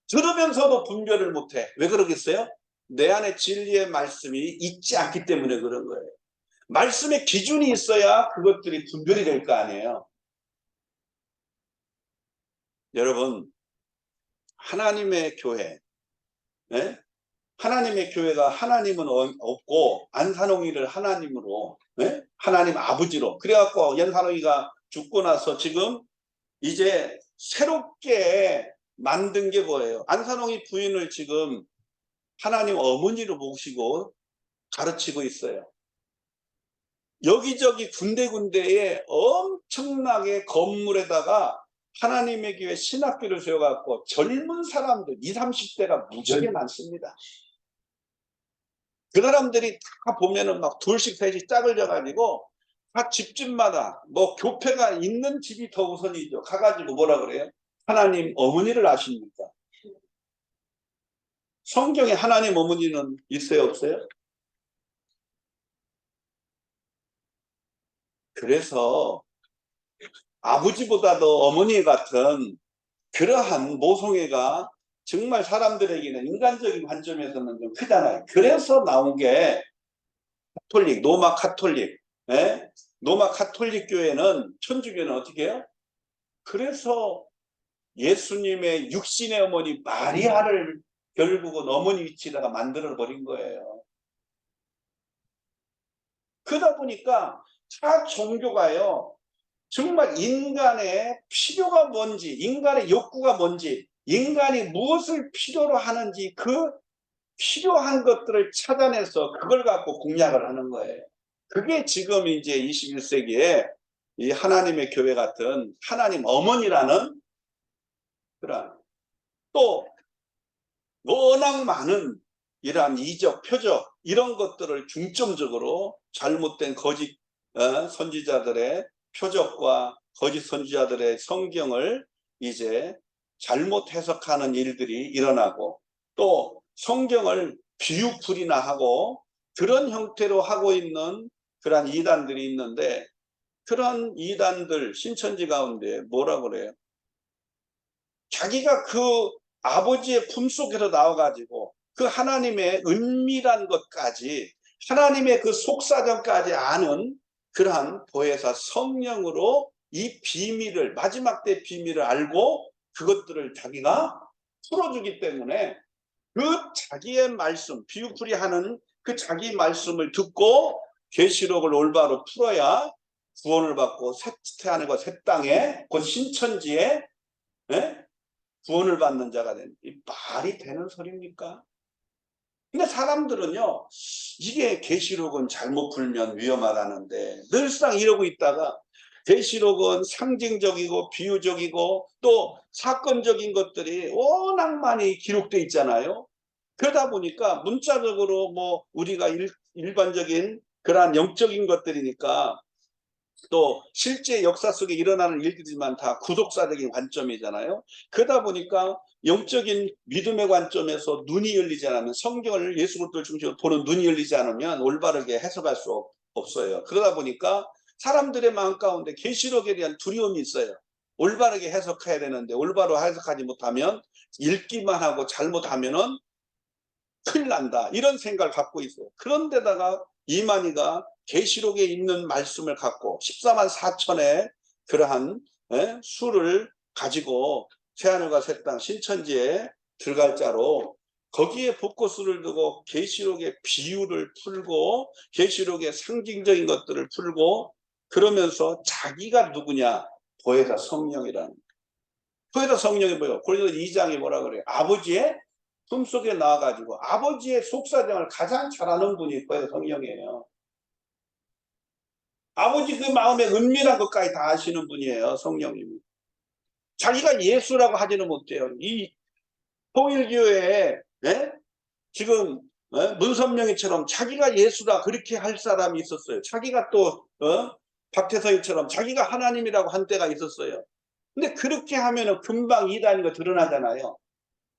들으면서도 분별을 못해. 왜 그러겠어요? 내 안에 진리의 말씀이 있지 않기 때문에 그런 거예요. 말씀의 기준이 있어야 그것들이 분별이 될 거 아니에요. 여러분 하나님의 교회 예? 하나님의 교회가 하나님은 없고 안산홍이를 하나님으로, 예? 하나님 아버지로 그래갖고 연산홍이가 죽고 나서 지금 이제 새롭게 만든 게 뭐예요? 안산홍이 부인을 지금 하나님 어머니로 모시고 가르치고 있어요. 여기저기 군데군데에 엄청나게 건물에다가 하나님의 교회 신학교를 세워갖고 젊은 사람들 20, 30대가 무지하게 많습니다. 그 사람들이 다 보면은 막 둘씩 셋씩 짝을 져가지고 다 집집마다 뭐 교회가 있는 집이 더 우선이죠. 가가지고 뭐라 그래요? 하나님 어머니를 아십니까? 성경에 하나님 어머니는 있어요, 없어요? 그래서 아버지보다도 어머니 같은 그러한 모성애가 정말 사람들에게는 인간적인 관점에서는 좀 크잖아요. 그래서 나온 게 카톨릭, 로마 카톨릭, 예? 로마 카톨릭 교회는, 천주교는 어떻게 해요? 그래서 예수님의 육신의 어머니 마리아를 결국은 어머니 위치에다가 만들어 버린 거예요. 그러다 보니까 다 종교가요, 정말 인간의 필요가 뭔지, 인간의 욕구가 뭔지, 인간이 무엇을 필요로 하는지 그 필요한 것들을 찾아내서 그걸 갖고 공략을 하는 거예요. 그게 지금 이제 21세기에 이 하나님의 교회 같은 하나님 어머니라는 그런, 또 워낙 많은 이러한 이적, 표적 이런 것들을 중점적으로 잘못된 거짓 선지자들의 표적과 거짓 선지자들의 성경을 이제 잘못 해석하는 일들이 일어나고, 또 성경을 비유풀이나 하고 그런 형태로 하고 있는 그러한 이단들이 있는데, 그런 이단들 신천지 가운데 뭐라 그래요? 자기가 그 아버지의 품속에서 나와가지고 그 하나님의 은밀한 것까지, 하나님의 그 속사정까지 아는 그러한 보혜사 성령으로 이 비밀을, 마지막 때 비밀을 알고 그것들을 자기가 풀어주기 때문에 그 자기의 말씀, 비유풀이 하는 그 자기 말씀을 듣고 계시록을 올바로 풀어야 구원을 받고 새 태안과 새 땅에, 곧 신천지에, 예? 구원을 받는 자가 되는, 이 말이 되는 소리입니까? 근데 사람들은요, 이게 계시록은 잘못 풀면 위험하다는데 늘상 이러고 있다가, 계시록은 상징적이고 비유적이고 또 사건적인 것들이 워낙 많이 기록돼 있잖아요. 그러다 보니까 문자적으로 뭐 우리가 일반적인 그러한 영적인 것들이니까, 또 실제 역사 속에 일어나는 일들이지만 다 구속사적인 관점이잖아요. 그러다 보니까 영적인 믿음의 관점에서 눈이 열리지 않으면, 성경을 예수 그리스도를 중심으로 보는 눈이 열리지 않으면 올바르게 해석할 수 없어요. 그러다 보니까 사람들의 마음 가운데 계시록에 대한 두려움이 있어요. 올바르게 해석해야 되는데 올바로 해석하지 못하면, 읽기만 하고 잘못하면은 큰일 난다, 이런 생각을 갖고 있어요. 그런데다가 이만희가 계시록에 있는 말씀을 갖고 14만 4천의 그러한 수를 가지고 새하늘과 새 땅 신천지에 들어갈 자로 거기에 벚꽃을 두고 계시록의 비유를 풀고 계시록의 상징적인 것들을 풀고, 그러면서 자기가 누구냐? 보혜사 성령이라는. 보혜사 성령이 뭐예요? 고린도서 2장에 뭐라 그래요? 아버지의 품속에 나와가지고 아버지의 속사정을 가장 잘 아는 분이 보혜사 성령이에요. 아버지 그 마음의 은밀한 것까지 다 아시는 분이에요, 성령님이. 자기가 예수라고 하지는 못해요. 이 통일교회에 지금 문선명이처럼 자기가 예수다 그렇게 할 사람이 있었어요. 자기가 또 박태성이처럼 자기가 하나님이라고 한 때가 있었어요. 근데 그렇게 하면은 금방 이단인 거 드러나잖아요.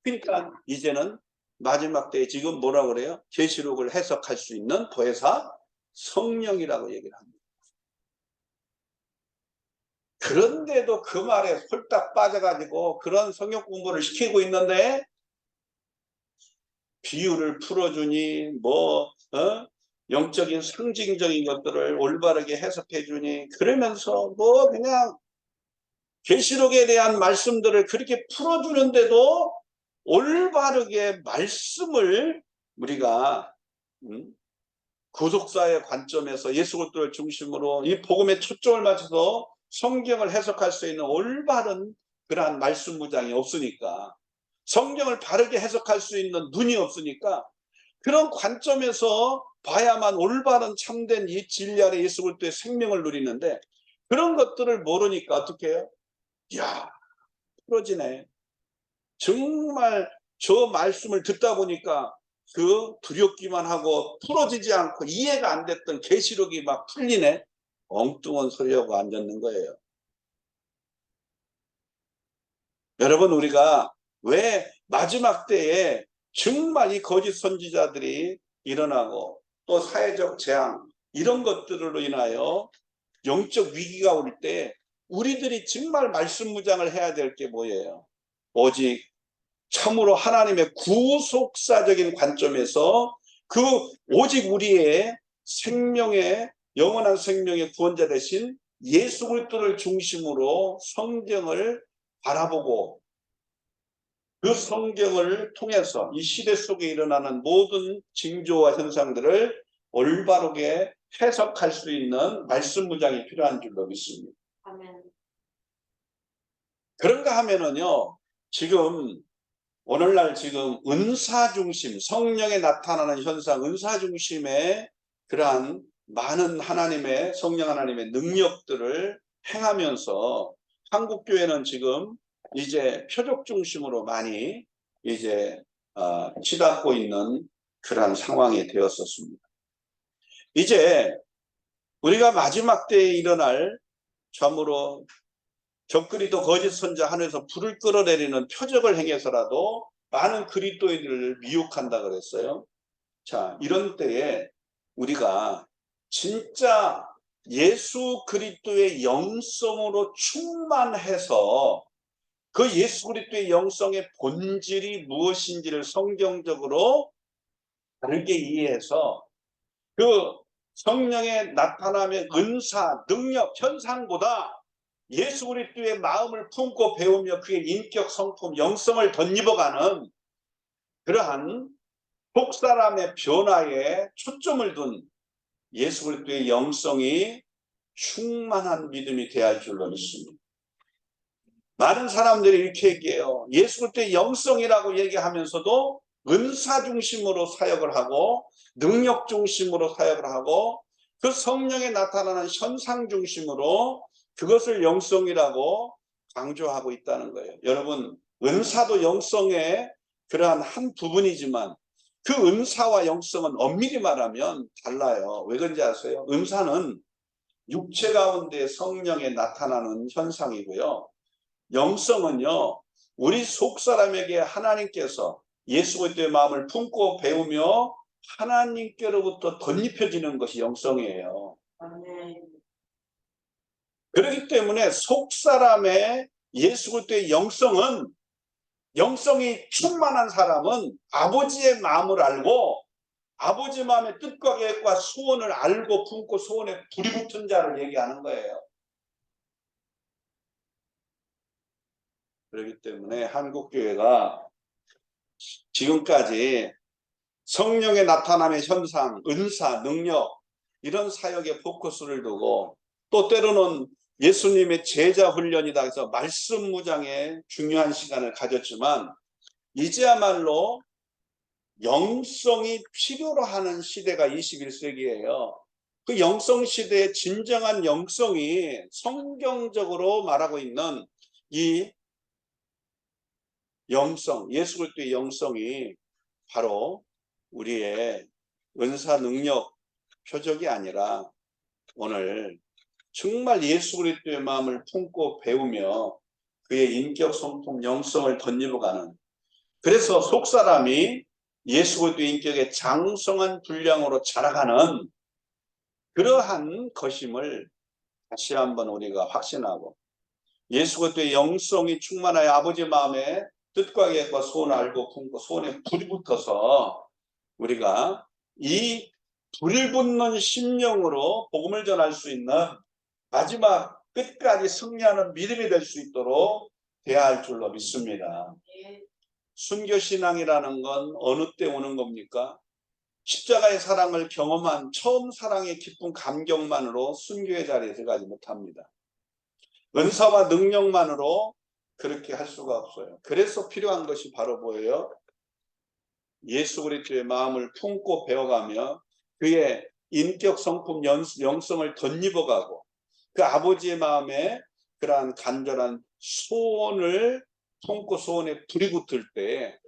그러니까 이제는 마지막 때에 지금 뭐라고 그래요? 계시록을 해석할 수 있는 보혜사 성령이라고 얘기를 합니다. 그런데도 그 말에 홀딱 빠져가지고 그런 성경 공부를 시키고 있는데, 비유를 풀어주니 영적인 상징적인 것들을 올바르게 해석해 주니, 그러면서 뭐 그냥 계시록에 대한 말씀들을 그렇게 풀어주는데도 올바르게 말씀을 우리가 구속사의 관점에서 예수 그리스도를 중심으로 이 복음에 초점을 맞춰서 성경을 해석할 수 있는 올바른 그러한 말씀 무장이 없으니까, 성경을 바르게 해석할 수 있는 눈이 없으니까, 그런 관점에서 봐야만 올바른 참된 이 진리 아래 예수 그리스도의 생명을 누리는데, 그런 것들을 모르니까 어떻게 해요? 이야, 부러지네. 정말 저 말씀을 듣다 보니까 그 두렵기만 하고 풀어지지 않고 이해가 안 됐던 계시록이 막 풀리네. 엉뚱한 소리하고 앉았는 거예요. 여러분, 우리가 왜 마지막 때에 정말 이 거짓 선지자들이 일어나고 또 사회적 재앙 이런 것들로 인하여 영적 위기가 올 때 우리들이 정말 말씀 무장을 해야 될 게 뭐예요? 오직 참으로 하나님의 구속사적인 관점에서 그 오직 우리의 생명의 영원한 생명의 구원자 되신 예수 그리스도를 중심으로 성경을 바라보고 그 성경을 통해서 이 시대 속에 일어나는 모든 징조와 현상들을 올바르게 해석할 수 있는 말씀 무장이 필요한 줄로 믿습니다. 아멘. 그런가 하면은요, 지금 오늘날 지금 은사 중심, 성령에 나타나는 현상, 은사 중심의 그러한 많은 하나님의, 성령 하나님의 능력들을 행하면서 한국 교회는 지금 이제 표적 중심으로 많이 이제 치닫고 있는 그러한 상황이 되었었습니다. 이제 우리가 마지막 때에 일어날 참으로 적그리스도 거짓 선자 하늘에서 불을 끌어내리는 표적을 행해서라도 많은 그리스도인들을 미혹한다 그랬어요. 자, 이런 때에 우리가 진짜 예수 그리스도의 영성으로 충만해서 그 예수 그리스도의 영성의 본질이 무엇인지를 성경적으로 다르게 이해해서 그 성령의 나타남의 은사, 능력, 현상보다 예수 그리스도의 마음을 품고 배우며 그의 인격, 성품, 영성을 덧입어가는 그러한 속사람의 변화에 초점을 둔 예수 그리스도의 영성이 충만한 믿음이 되어야 할 줄로 믿습니다. 많은 사람들이 이렇게 얘기해요. 예수 그리스도의 영성이라고 얘기하면서도 은사 중심으로 사역을 하고 능력 중심으로 사역을 하고 그 성령에 나타나는 현상 중심으로 그것을 영성이라고 강조하고 있다는 거예요. 여러분, 은사도 영성의 그러한 한 부분이지만 그 은사와 영성은 엄밀히 말하면 달라요. 왜 그런지 아세요? 은사는 육체 가운데 성령에 나타나는 현상이고요. 영성은요, 우리 속사람에게 하나님께서 예수 그리스도의 마음을 품고 배우며 하나님께로부터 덧입혀지는 것이 영성이에요. 그렇기 때문에 속사람의 예수 그리스도의 영성이 충만한 사람은 아버지의 마음을 알고 아버지 마음의 뜻과 계획과 소원을 알고 품고 소원에 불이 붙은 자를 얘기하는 거예요. 그렇기 때문에 한국교회가 지금까지 성령의 나타남의 현상, 은사, 능력 이런 사역에 포커스를 두고 또 때로는 예수님의 제자 훈련이다 해서 말씀 무장에 중요한 시간을 가졌지만 이제야말로 영성이 필요로 하는 시대가 21세기예요. 그 영성 시대의 진정한 영성이 성경적으로 말하고 있는 이 영성, 예수 그리스도의 영성이 바로 우리의 은사 능력 표적이 아니라 오늘 정말 예수 그리스도의 마음을 품고 배우며 그의 인격, 성품, 영성을 덧입어가는, 그래서 속사람이 예수 그리스도의 인격의 장성한 분량으로 자라가는 그러한 것임을 다시 한번 우리가 확신하고 예수 그리스도의 영성이 충만하여 아버지 마음에 뜻과 계획과 소원을 알고 품고 소원에 불이 붙어서 우리가 이 불을 붙는 심령으로 복음을 전할 수 있는 마지막 끝까지 승리하는 믿음이 될 수 있도록 되어야 할 줄로 믿습니다. 순교신앙이라는 건 어느 때 오는 겁니까? 십자가의 사랑을 경험한 처음 사랑의 기쁜 감격만으로 순교의 자리에 들어가지 못합니다. 은사와 능력만으로 그렇게 할 수가 없어요. 그래서 필요한 것이 바로 뭐예요? 예수 그리스도의 마음을 품고 배워가며 그의 인격 성품 영성을 덧입어가고 그 아버지의 마음에 그러한 간절한 소원을 품고 소원에 불이 붙을 때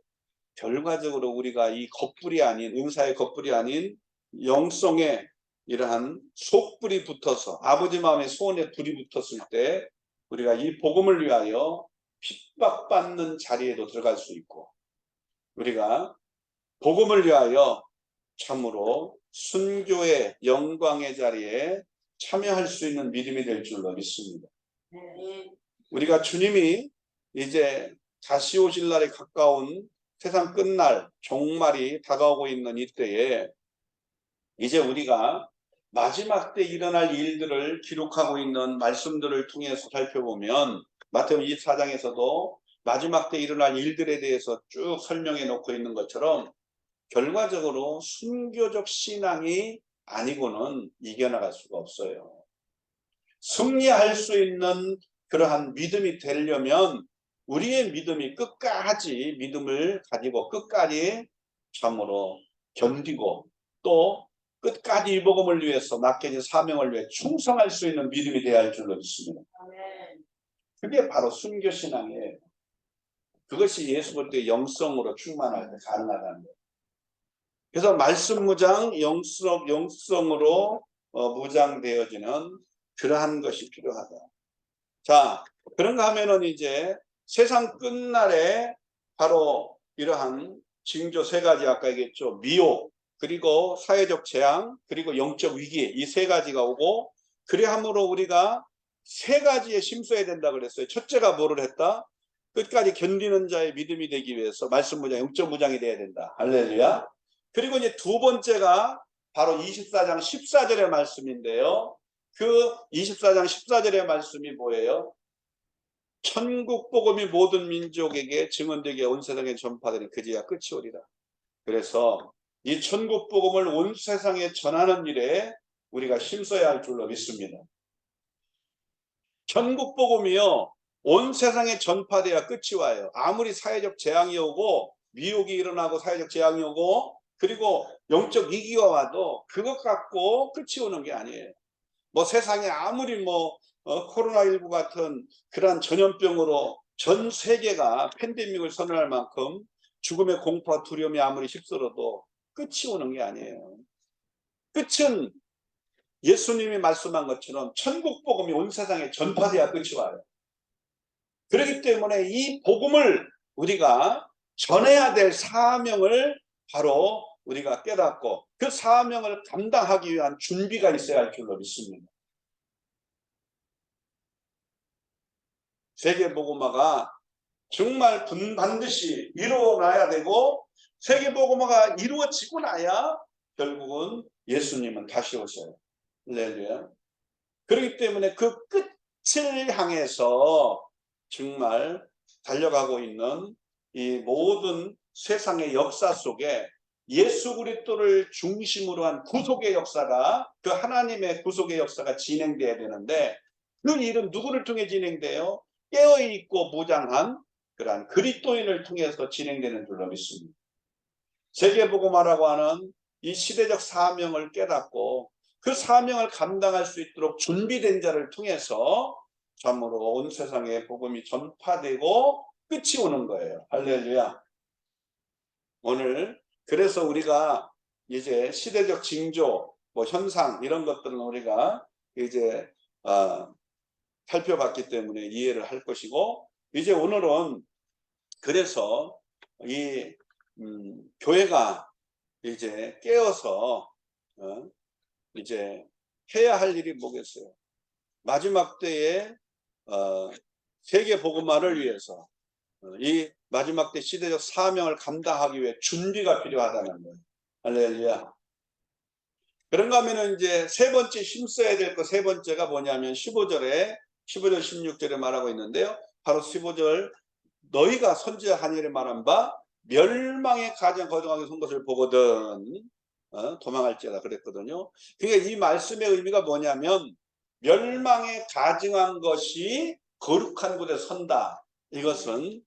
결과적으로 우리가 이 겉불이 아닌 은사의 겉불이 아닌 영성에 이러한 속불이 붙어서 아버지 마음에 소원에 불이 붙었을 때 우리가 이 복음을 위하여 핍박받는 자리에도 들어갈 수 있고 우리가 복음을 위하여 참으로 순교의 영광의 자리에 참여할 수 있는 믿음이 될 줄로 믿습니다. 우리가 주님이 이제 다시 오실 날에 가까운 세상 끝날 종말이 다가오고 있는 이때에 이제 우리가 마지막 때 일어날 일들을 기록하고 있는 말씀들을 통해서 살펴보면 마태복음 24장에서도 마지막 때 일어날 일들에 대해서 쭉 설명해 놓고 있는 것처럼 결과적으로 순교적 신앙이 아니고는 이겨나갈 수가 없어요. 승리할 수 있는 그러한 믿음이 되려면 우리의 믿음이 끝까지 믿음을 가지고 끝까지 참으로 견디고 또 끝까지 이 복음을 위해서 맡겨진 사명을 위해 충성할 수 있는 믿음이 되어야 할 줄로 믿습니다. 그게 바로 순교신앙이에요. 그것이 예수 그리스도의 영성으로 충만할 때 가능하다는 거예요. 그래서 말씀 무장, 영성으로 무장되어지는 그러한 것이 필요하다. 자, 그런가 하면은 이제 세상 끝날에 바로 이러한 징조 세 가지 아까 얘기했죠. 미혹, 그리고 사회적 재앙, 그리고 영적 위기 이 세 가지가 오고 그래함으로 우리가 세 가지에 심써야 된다 그랬어요. 첫째가 뭐를 했다? 끝까지 견디는 자의 믿음이 되기 위해서 말씀 무장, 영적 무장이 돼야 된다. 할렐루야. 그리고 이제 두 번째가 바로 24장 14절의 말씀인데요. 그 24장 14절의 말씀이 뭐예요? 천국 복음이 모든 민족에게 증언되게 온 세상에 전파되는 그제야 끝이 오리라. 그래서 이 천국 복음을 온 세상에 전하는 일에 우리가 힘써야 할 줄로 믿습니다. 천국 복음이요. 온 세상에 전파돼야 끝이 와요. 아무리 사회적 재앙이 오고 미혹이 일어나고 사회적 재앙이 오고 그리고 영적 위기가 와도 그것 갖고 끝이 오는 게 아니에요. 뭐 세상에 아무리 코로나19 같은 그러한 전염병으로 전 세계가 팬데믹을 선언할 만큼 죽음의 공포와 두려움이 아무리 휩쓸어도 끝이 오는 게 아니에요. 끝은 예수님이 말씀한 것처럼 천국 복음이 온 세상에 전파돼야 끝이 와요. 그렇기 때문에 이 복음을 우리가 전해야 될 사명을 바로 우리가 깨닫고 그 사명을 감당하기 위한 준비가 있어야 할 줄로 믿습니다. 세계복음화가 정말 반드시 이루어나야 되고 세계복음화가 이루어지고 나야 결국은 예수님은 다시 오셔요. 할렐루야. 그렇기 때문에 그 끝을 향해서 정말 달려가고 있는 이 모든 세상의 역사 속에 예수 그리스도를 중심으로 한 구속의 역사가 그 하나님의 구속의 역사가 진행돼야 되는데 그 일은 누구를 통해 진행돼요? 깨어있고 무장한 그러한 그리스도인을 통해서 진행되는 줄로 믿습니다. 세계복음화라고 하는 이 시대적 사명을 깨닫고 그 사명을 감당할 수 있도록 준비된 자를 통해서 참으로 온 세상에 복음이 전파되고 끝이 오는 거예요. 할렐루야. 오늘 그래서 우리가 이제 시대적 징조, 현상 이런 것들은 우리가 이제 살펴봤기 때문에 이해를 할 것이고 이제 오늘은 그래서 이 교회가 이제 깨어서 이제 해야 할 일이 뭐겠어요? 마지막 때에 세계 복음화를 위해서 이 마지막 때 시대적 사명을 감당하기 위해 준비가 필요하다는 거예요. 할렐루야. 그런가 하면 이제 세 번째 힘써야 될 거 세 번째가 뭐냐면 15절 16절에 말하고 있는데요. 바로 15절 너희가 선지자 다니엘이 말한 바 멸망의 가장 거듭하게 선 것을 보거든 도망할지어다 그랬거든요. 그러니까 이 말씀의 의미가 뭐냐면 멸망에 가증한 것이 거룩한 곳에 선다. 이것은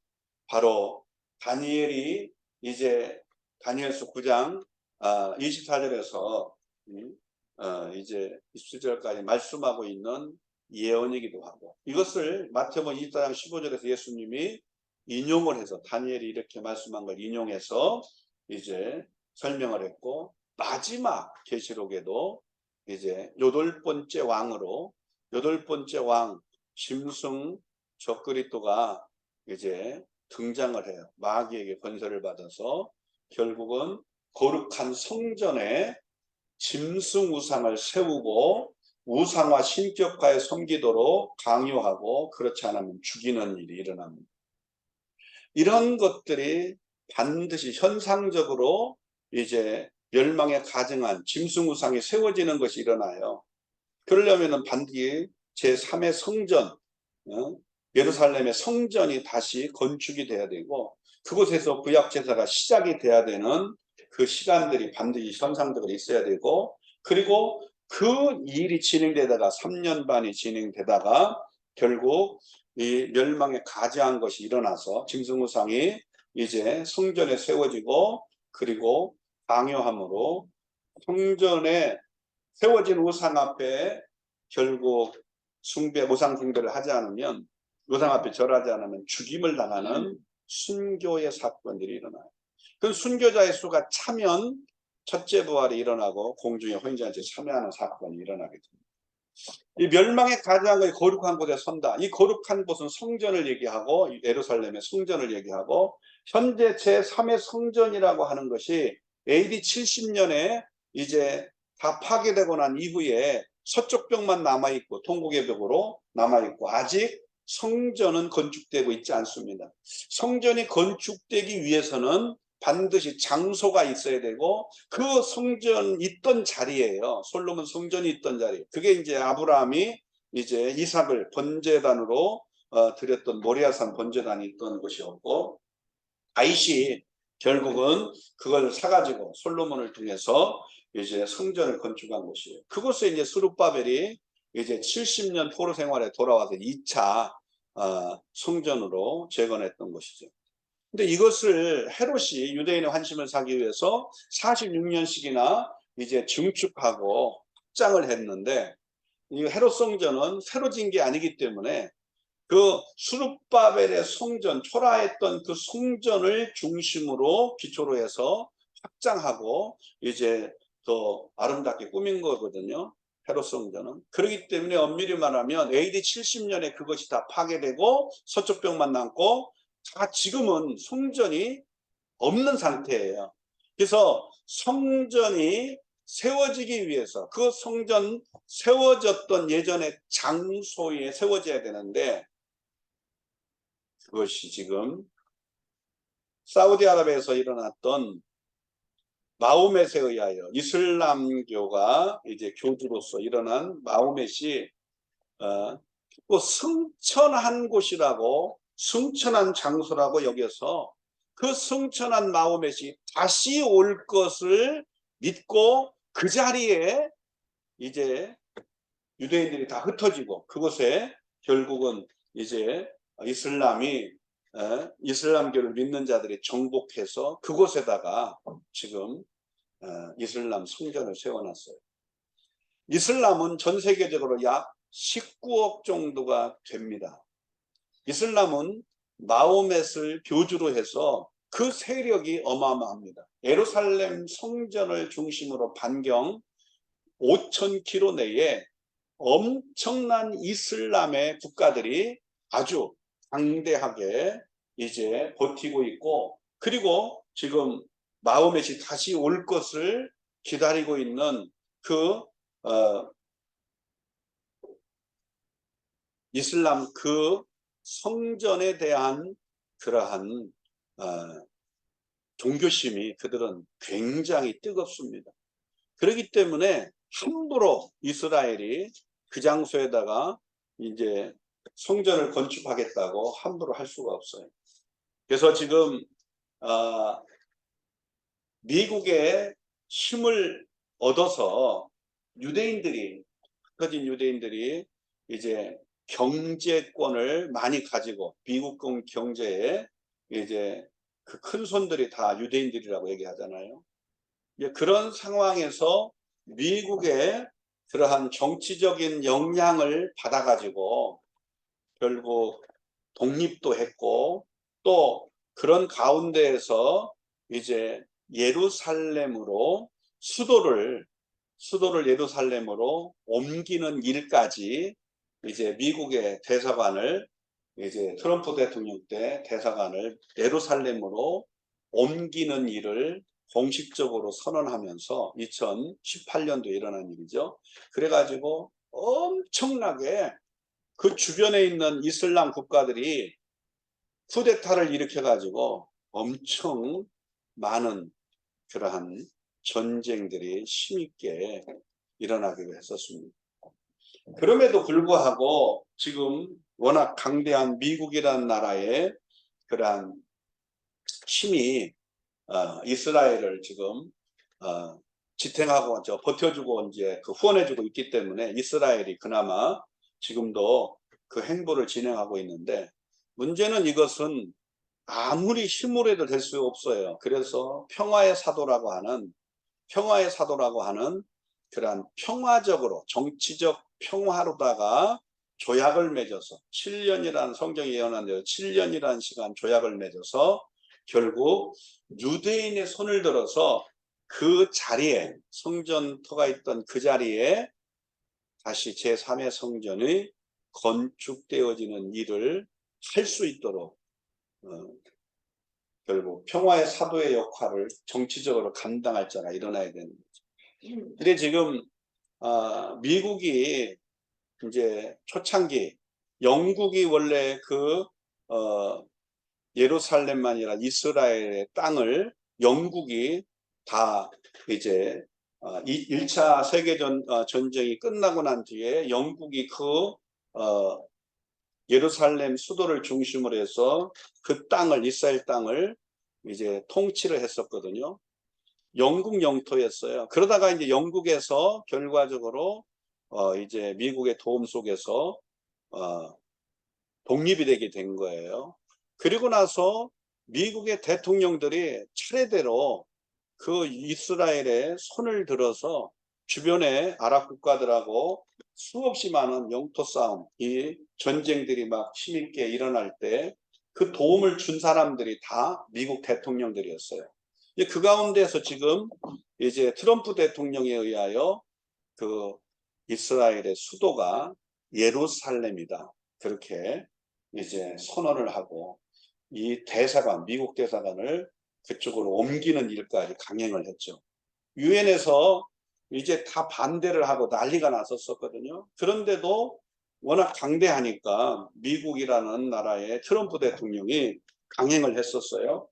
바로 다니엘이 이제 다니엘서 9장 24절에서 이제 27절까지 말씀하고 있는 예언이기도 하고, 이것을 마태복음 24장 15절에서 예수님이 인용을 해서 다니엘이 이렇게 말씀한 걸 인용해서 이제 설명을 했고, 마지막 계시록에도 이제 8번째 왕으로 8번째 왕 짐승 적그리스도가 이제 등장을 해요. 마귀에게 권세를 받아서 결국은 거룩한 성전에 짐승 우상을 세우고 우상화 신격화에 섬기도록 강요하고, 그렇지 않으면 죽이는 일이 일어납니다. 이런 것들이 반드시 현상적으로 이제 멸망에 가증한 짐승 우상이 세워지는 것이 일어나요. 그러려면 반드시 제3의 성전, 예루살렘의 성전이 다시 건축이 돼야 되고, 그곳에서 구약 제사가 시작이 돼야 되는 그 시간들이 반드시 현상적으로 있어야 되고, 그리고 그 일이 진행되다가 3년 반이 진행되다가 결국 이 멸망에 가증한 것이 일어나서 짐승우상이 이제 성전에 세워지고, 그리고 강요함으로 성전에 세워진 우상 앞에 결국 우상 숭배를 하지 않으면, 우상 앞에 절하지 않으면 죽임을 당하는 순교의 사건들이 일어나요. 그 순교자의 수가 차면 첫째 부활이 일어나고 공중의 혼인잔치에 참여하는 사건이 일어나게 됩니다. 이 멸망에 가증한 것이 거룩한 곳에 선다. 이 거룩한 곳은 성전을 얘기하고, 예루살렘의 성전을 얘기하고, 현재 제3의 성전이라고 하는 것이 AD 70년에 이제 다 파괴되고 난 이후에 서쪽 벽만 남아있고, 동국의 벽으로 남아있고, 아직 성전은 건축되고 있지 않습니다. 성전이 건축되기 위해서는 반드시 장소가 있어야 되고, 그 성전 있던 자리예요. 솔로몬 성전이 있던 자리. 그게 이제 아브라함이 이제 이삭을 번제단으로 드렸던 모리아산 번제단이 있던 곳이었고, 다윗이 결국은 그걸 사가지고 솔로몬을 통해서 이제 성전을 건축한 곳이에요. 그곳에 이제 스룹바벨이 이제 70년 포로 생활에 돌아와서 2차 성전으로 재건했던 것이죠. 근데 이것을 헤롯이 유대인의 환심을 사기 위해서 46년씩이나 이제 증축하고 확장을 했는데, 이 헤롯 성전은 새로 진 게 아니기 때문에 그 수룹바벨의 성전, 초라했던 그 성전을 중심으로 기초로 해서 확장하고 이제 더 아름답게 꾸민 거거든요. 헤롯 성전은. 그렇기 때문에 엄밀히 말하면 AD 70년에 그것이 다 파괴되고 서쪽 벽만 남고, 다 지금은 성전이 없는 상태예요. 그래서 성전이 세워지기 위해서 그 성전 세워졌던 예전의 장소에 세워져야 되는데, 그것이 지금 사우디아라비아에서 일어났던 마호멧에 의하여 이슬람교가 이제 교주로서 일어난 마호멧이 또 승천한 곳이라고, 승천한 장소라고 여겨서 그 승천한 마호멧이 다시 올 것을 믿고 그 자리에 이제 유대인들이 다 흩어지고, 그곳에 결국은 이제 이슬람교를 믿는 자들이 정복해서 그곳에다가 지금 이슬람 성전을 세워놨어요. 이슬람은 전 세계적으로 약 19억 정도가 됩니다. 이슬람은 마호멧을 교주로 해서 그 세력이 어마어마합니다. 예루살렘 성전을 중심으로 반경 5,000km 내에 엄청난 이슬람의 국가들이 아주 강대하게 이제 버티고 있고, 그리고 지금 마호멧이 다시 올 것을 기다리고 있는 그 이슬람 그 성전에 대한 그러한 종교심이 그들은 굉장히 뜨겁습니다. 그렇기 때문에 함부로 이스라엘이 그 장소에다가 이제 성전을 건축하겠다고 함부로 할 수가 없어요. 그래서 지금 미국의 힘을 얻어서 유대인들이, 흩어진 유대인들이 이제 경제권을 많이 가지고 미국 경제에 이제 그 큰 손들이 다 유대인들이라고 얘기하잖아요. 그런 상황에서 미국의 그러한 정치적인 영향을 받아가지고 결국 독립도 했고, 또 그런 가운데에서 이제 예루살렘으로 수도를 예루살렘으로 옮기는 일까지 이제 미국의 대사관을, 이제 트럼프 대통령 때 대사관을 예루살렘으로 옮기는 일을 공식적으로 선언하면서 2018년도에 일어난 일이죠. 그래가지고 엄청나게 그 주변에 있는 이슬람 국가들이 쿠데타를 일으켜가지고 엄청 많은 그러한 전쟁들이 힘있게 일어나기도 했었습니다. 그럼에도 불구하고 지금 워낙 강대한 미국이라는 나라의 그러한 힘이 이스라엘을 지금 지탱하고 버텨주고 이제 그 후원해주고 있기 때문에 이스라엘이 그나마 지금도 그 행보를 진행하고 있는데, 문제는 이것은 아무리 힘으로 해도 될 수 없어요. 그래서 평화의 사도라고 하는 그러한 평화적으로 정치적 평화로다가 조약을 맺어서 7년이라는, 성경이 예언한 대로 7년이라는 시간 조약을 맺어서 결국 유대인의 손을 들어서 그 자리에, 성전터가 있던 그 자리에 다시 제3의 성전이 건축되어지는 일을 할 수 있도록 결국 평화의 사도의 역할을 정치적으로 감당할 자가 일어나야 되는 거죠. 근데 지금 미국이 이제 초창기, 영국이 원래 그 예루살렘만 아니라 이스라엘의 땅을 영국이 다 이제 1차 세계전쟁이 끝나고 난 뒤에 영국이 그 예루살렘 수도를 중심으로 해서 그 땅을, 이스라엘 땅을 이제 통치를 했었거든요. 영국 영토였어요. 그러다가 이제 영국에서 결과적으로 이제 미국의 도움 속에서 독립이 되게 된 거예요. 그리고 나서 미국의 대통령들이 차례대로 그 이스라엘에 손을 들어서 주변의 아랍 국가들하고 수없이 많은 영토 싸움, 이 전쟁들이 막 힘있게 일어날 때 그 도움을 준 사람들이 다 미국 대통령들이었어요. 그 가운데서 지금 이제 트럼프 대통령에 의하여 그 이스라엘의 수도가 예루살렘이다, 그렇게 이제 선언을 하고 이 대사관, 미국 대사관을 그쪽으로 옮기는 일까지 강행을 했죠. 유엔에서 이제 다 반대를 하고 난리가 났었거든요. 그런데도 워낙 강대하니까 미국이라는 나라의 트럼프 대통령이 강행을 했었어요.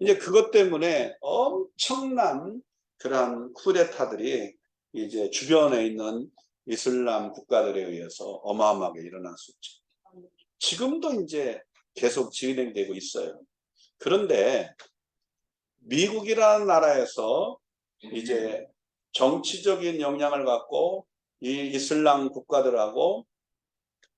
이제 그것 때문에 엄청난 그러한 쿠데타들이 이제 주변에 있는 이슬람 국가들에 의해서 어마어마하게 일어났었죠. 지금도 이제 계속 진행되고 있어요. 그런데 미국이라는 나라에서 이제 정치적인 영향을 갖고 이 이슬람 국가들하고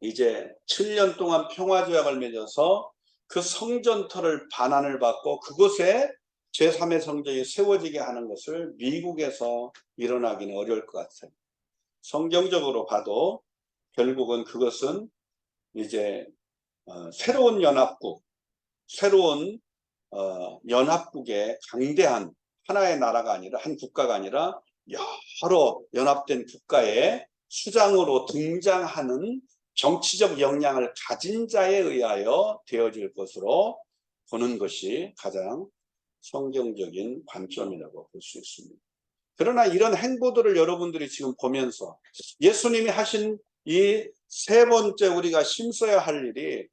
이제 7년 동안 평화조약을 맺어서 그 성전터를 반환을 받고 그곳에 제3의 성전이 세워지게 하는 것을 미국에서 일어나기는 어려울 것 같아요. 성경적으로 봐도 결국은 그것은 이제 새로운 연합국, 새로운 연합국의 강대한 하나의 나라가 아니라, 한 국가가 아니라 여러 연합된 국가의 수장으로 등장하는 정치적 역량을 가진 자에 의하여 되어질 것으로 보는 것이 가장 성경적인 관점이라고 볼 수 있습니다. 그러나 이런 행보들을 여러분들이 지금 보면서 예수님이 하신 이 세 번째 우리가 심어야 할 일이,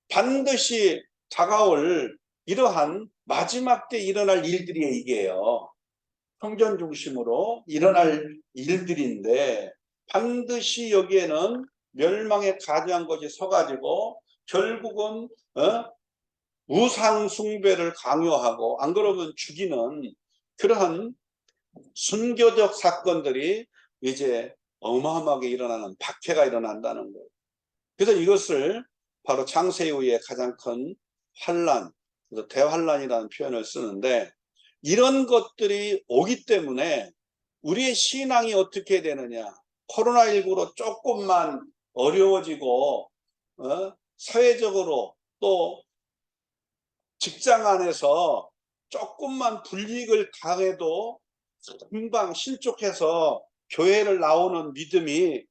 반드시 다가올 이러한 마지막 때 일어날 일들이에요. 이게요, 성전 중심으로 일어날 일들인데 반드시 여기에는 멸망에 가증한 것이 서가지고 결국은 우상 숭배를 강요하고 안 그러면 죽이는 그러한 순교적 사건들이 이제 어마어마하게 일어나는 박해가 일어난다는 거예요. 그래서 이것을 바로 창세 이후에 가장 큰 환란, 그래서 대환란이라는 표현을 쓰는데 이런 것들이 오기 때문에 우리의 신앙이 어떻게 되느냐. 코로나19로 조금만 어려워지고 사회적으로 또 직장 안에서 조금만 불이익을 당해도 금방 실족해서 교회를 나오는 믿음이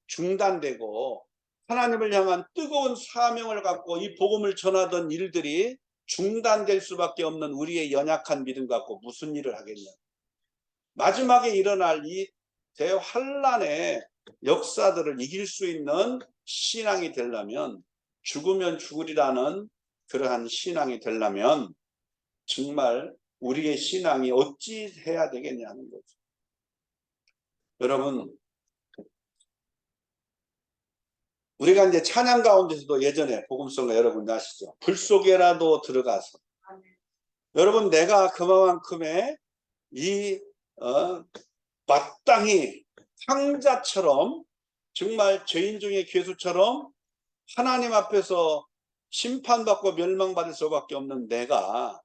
중단되고 하나님을 향한 뜨거운 사명을 갖고 이 복음을 전하던 일들이 중단될 수밖에 없는 우리의 연약한 믿음 갖고 무슨 일을 하겠냐. 마지막에 일어날 이 대환란의 역사들을 이길 수 있는 신앙이 되려면 죽으면 죽으리라는 그러한 신앙이 되려면 정말 우리의 신앙이 어찌 해야 되겠냐는 거죠. 여러분, 우리가 이제 찬양 가운데서도 예전에 복음성가 여러분 아시죠? 불 속에라도 들어가서 여러분 내가 그만큼의 이 마땅히 상자처럼 정말 죄인 중에 괴수처럼 하나님 앞에서 심판받고 멸망받을 수밖에 없는 내가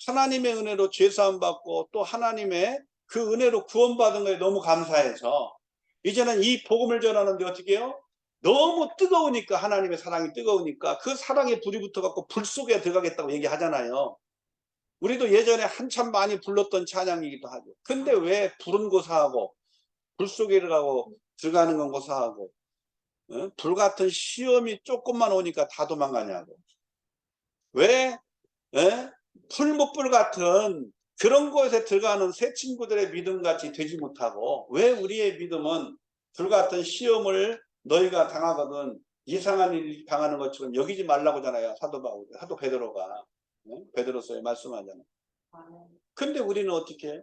하나님의 은혜로 죄사함 받고 또 하나님의 그 은혜로 구원받은 거에 너무 감사해서 이제는 이 복음을 전하는데 어떻게 해요? 너무 뜨거우니까 하나님의 사랑이 뜨거우니까 그 사랑에 불이 붙어갖고 불 속에 들어가겠다고 얘기하잖아요. 우리도 예전에 한참 많이 불렀던 찬양이기도 하죠. 근데 왜 불은 고사하고 불 속에 들어가는 건 고사하고 불같은 시험이 조금만 오니까 다 도망가냐고. 왜 풀무불 같은 그런 곳에 들어가는 새 친구들의 믿음같이 되지 못하고 왜 우리의 믿음은 불같은 시험을 너희가 당하거든 이상한 일 당하는 것처럼 여기지 말라고 하잖아요. 사도 베드로가 베드로서에 말씀하잖아요. 근데 우리는 어떻게 해?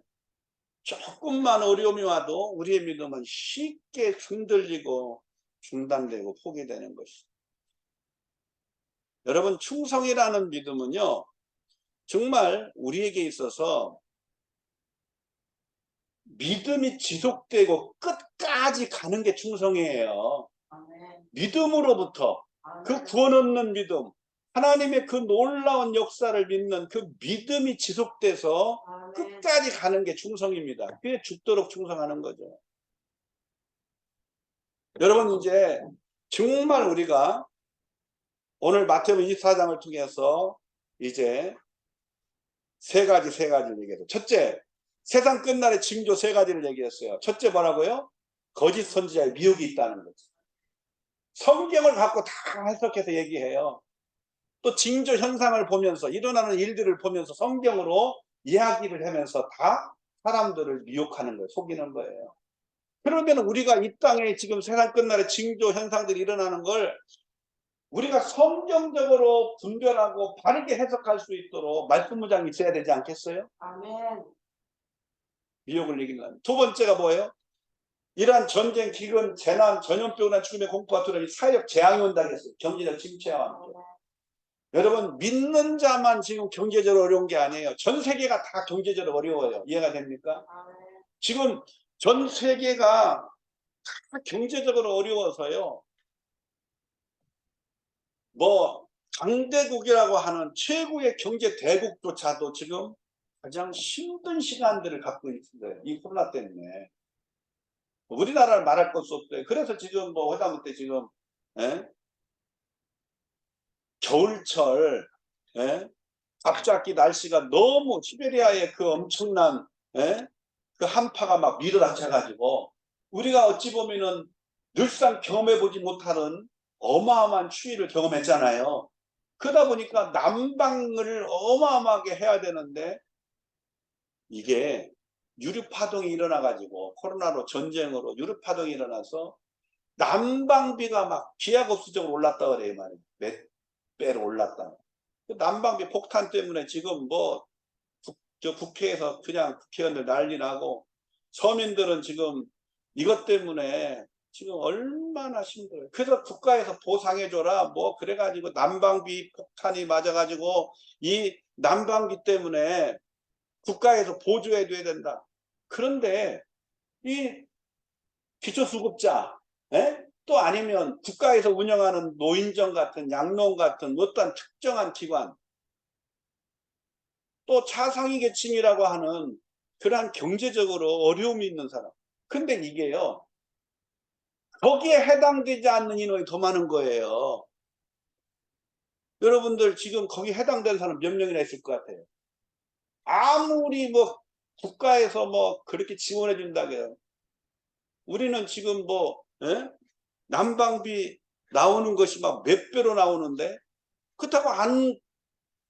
조금만 어려움이 와도 우리의 믿음은 쉽게 흔들리고 중단되고 포기되는 것이죠. 여러분 충성이라는 믿음은요 정말 우리에게 있어서 믿음이 지속되고 끝까지 가는 게 충성이에요. 믿음으로부터 그 구원 얻는 믿음 하나님의 그 놀라운 역사를 믿는 그 믿음이 지속돼서 끝까지 가는 게 충성입니다. 그게 죽도록 충성하는 거죠. 여러분 이제 정말 우리가 오늘 마태복음 24장을 통해서 이제 세 가지를 얘기해요. 첫째, 세상 끝날의 징조 세 가지를 얘기했어요. 첫째 뭐라고요? 거짓 선지자의 미혹이 있다는 거죠. 성경을 갖고 다 해석해서 얘기해요. 또 징조 현상을 보면서 일어나는 일들을 보면서 성경으로 이야기를 하면서 다 사람들을 미혹하는 거예요. 속이는 거예요. 그러면 우리가 이 땅에 지금 세상 끝날의 징조 현상들이 일어나는 걸 우리가 성경적으로 분별하고 바르게 해석할 수 있도록 말씀 무장이 있어야 되지 않겠어요? 아멘. 미혹을 이기려면. 두 번째가 뭐예요? 이러한 전쟁, 기근, 재난, 전염병이나 죽음의 공포가 두려워 사회적 재앙이 온다고 했어요. 경제적 침체와 함께. 여러분 믿는 자만 지금 경제적으로 어려운 게 아니에요. 전 세계가 다 경제적으로 어려워요. 이해가 됩니까? 지금 전 세계가 다 경제적으로 어려워서요. 뭐 강대국이라고 하는 최고의 경제 대국조차도 지금 가장 힘든 시간들을 갖고 있어요. 이 코로나 때문에. 우리나라를 말할 것도 없어요. 그래서 지금 뭐 하다못해 지금 겨울철 갑자기 날씨가 너무 시베리아의 그 엄청난 그 한파가 막 밀어닥쳐가지고 우리가 어찌 보면은 늘상 경험해보지 못하는 어마어마한 추위를 경험했잖아요. 그러다 보니까 난방을 어마어마하게 해야 되는데 이게 유류파동이 일어나가지고 코로나로 전쟁으로 유류파동이 일어나서 난방비가 막 기하급수적으로 올랐다 그래요. 몇 배로 올랐다. 난방비 폭탄 때문에 지금 뭐 국회에서 그냥 국회의원들 난리 나고 서민들은 지금 이것 때문에 지금 얼마나 힘들어요. 그래서 국가에서 보상해줘라 뭐 그래가지고 난방비 폭탄이 맞아가지고 이 난방비 때문에 국가에서 보조해줘야 된다. 그런데 이 기초수급자, 또 아니면 국가에서 운영하는 노인정 같은 양로원 같은 어떠한 특정한 기관, 또 차상위 계층이라고 하는 그러한 경제적으로 어려움이 있는 사람. 근데 이게요, 거기에 해당되지 않는 인원이 더 많은 거예요. 여러분들 지금 거기 해당되는 사람 몇 명이나 있을 것 같아요? 아무리 뭐 국가에서 뭐 그렇게 지원해 준다고 해요. 우리는 지금 뭐 난방비 나오는 것이 막 몇 배로 나오는데 그렇다고 안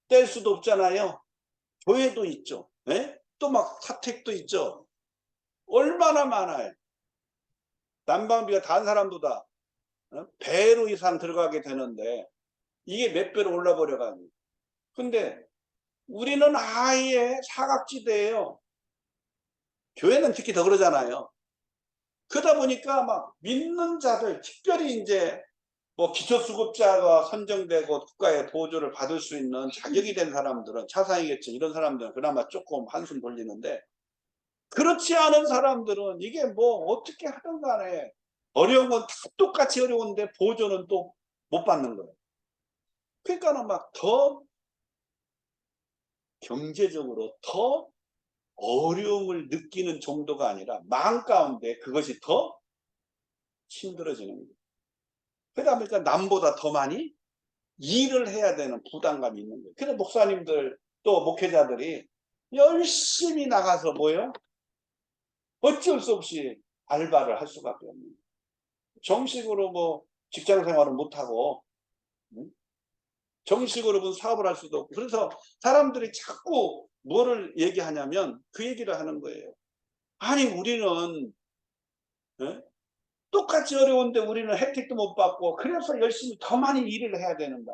뗄 수도 없잖아요. 교회도 있죠. 또 막 사택도 있죠. 얼마나 많아요. 난방비가 다른 사람보다 배로 이상 들어가게 되는데 이게 몇 배로 올라 버려가지고. 근데 우리는 아예 사각지대예요. 교회는 특히 더 그러잖아요. 그러다 보니까 막 믿는 자들, 특별히 이제 뭐 기초수급자가 선정되고 국가의 보조를 받을 수 있는 자격이 된 사람들은 차상위계층 이런 사람들은 그나마 조금 한숨 돌리는데, 그렇지 않은 사람들은 이게 뭐 어떻게 하든 간에 어려운 건 다 똑같이 어려운데 보조는 또 못 받는 거예요. 그러니까는 막 더 경제적으로 더 어려움을 느끼는 정도가 아니라 마음 가운데 그것이 더 힘들어지는 거예요. 그러다 보니까 남보다 더 많이 일을 해야 되는 부담감이 있는 거예요. 그래서 목사님들 또 목회자들이 열심히 나가서 뭐요? 어쩔 수 없이 알바를 할 수밖에 없는 거예요. 정식으로 뭐 직장 생활을 못하고 정식으로 뭐 사업을 할 수도 없고. 그래서 사람들이 자꾸 뭐를 얘기하냐면 그 얘기를 하는 거예요. 아니 우리는 똑같이 어려운데 우리는 혜택도 못 받고 그래서 열심히 더 많이 일을 해야 되는다.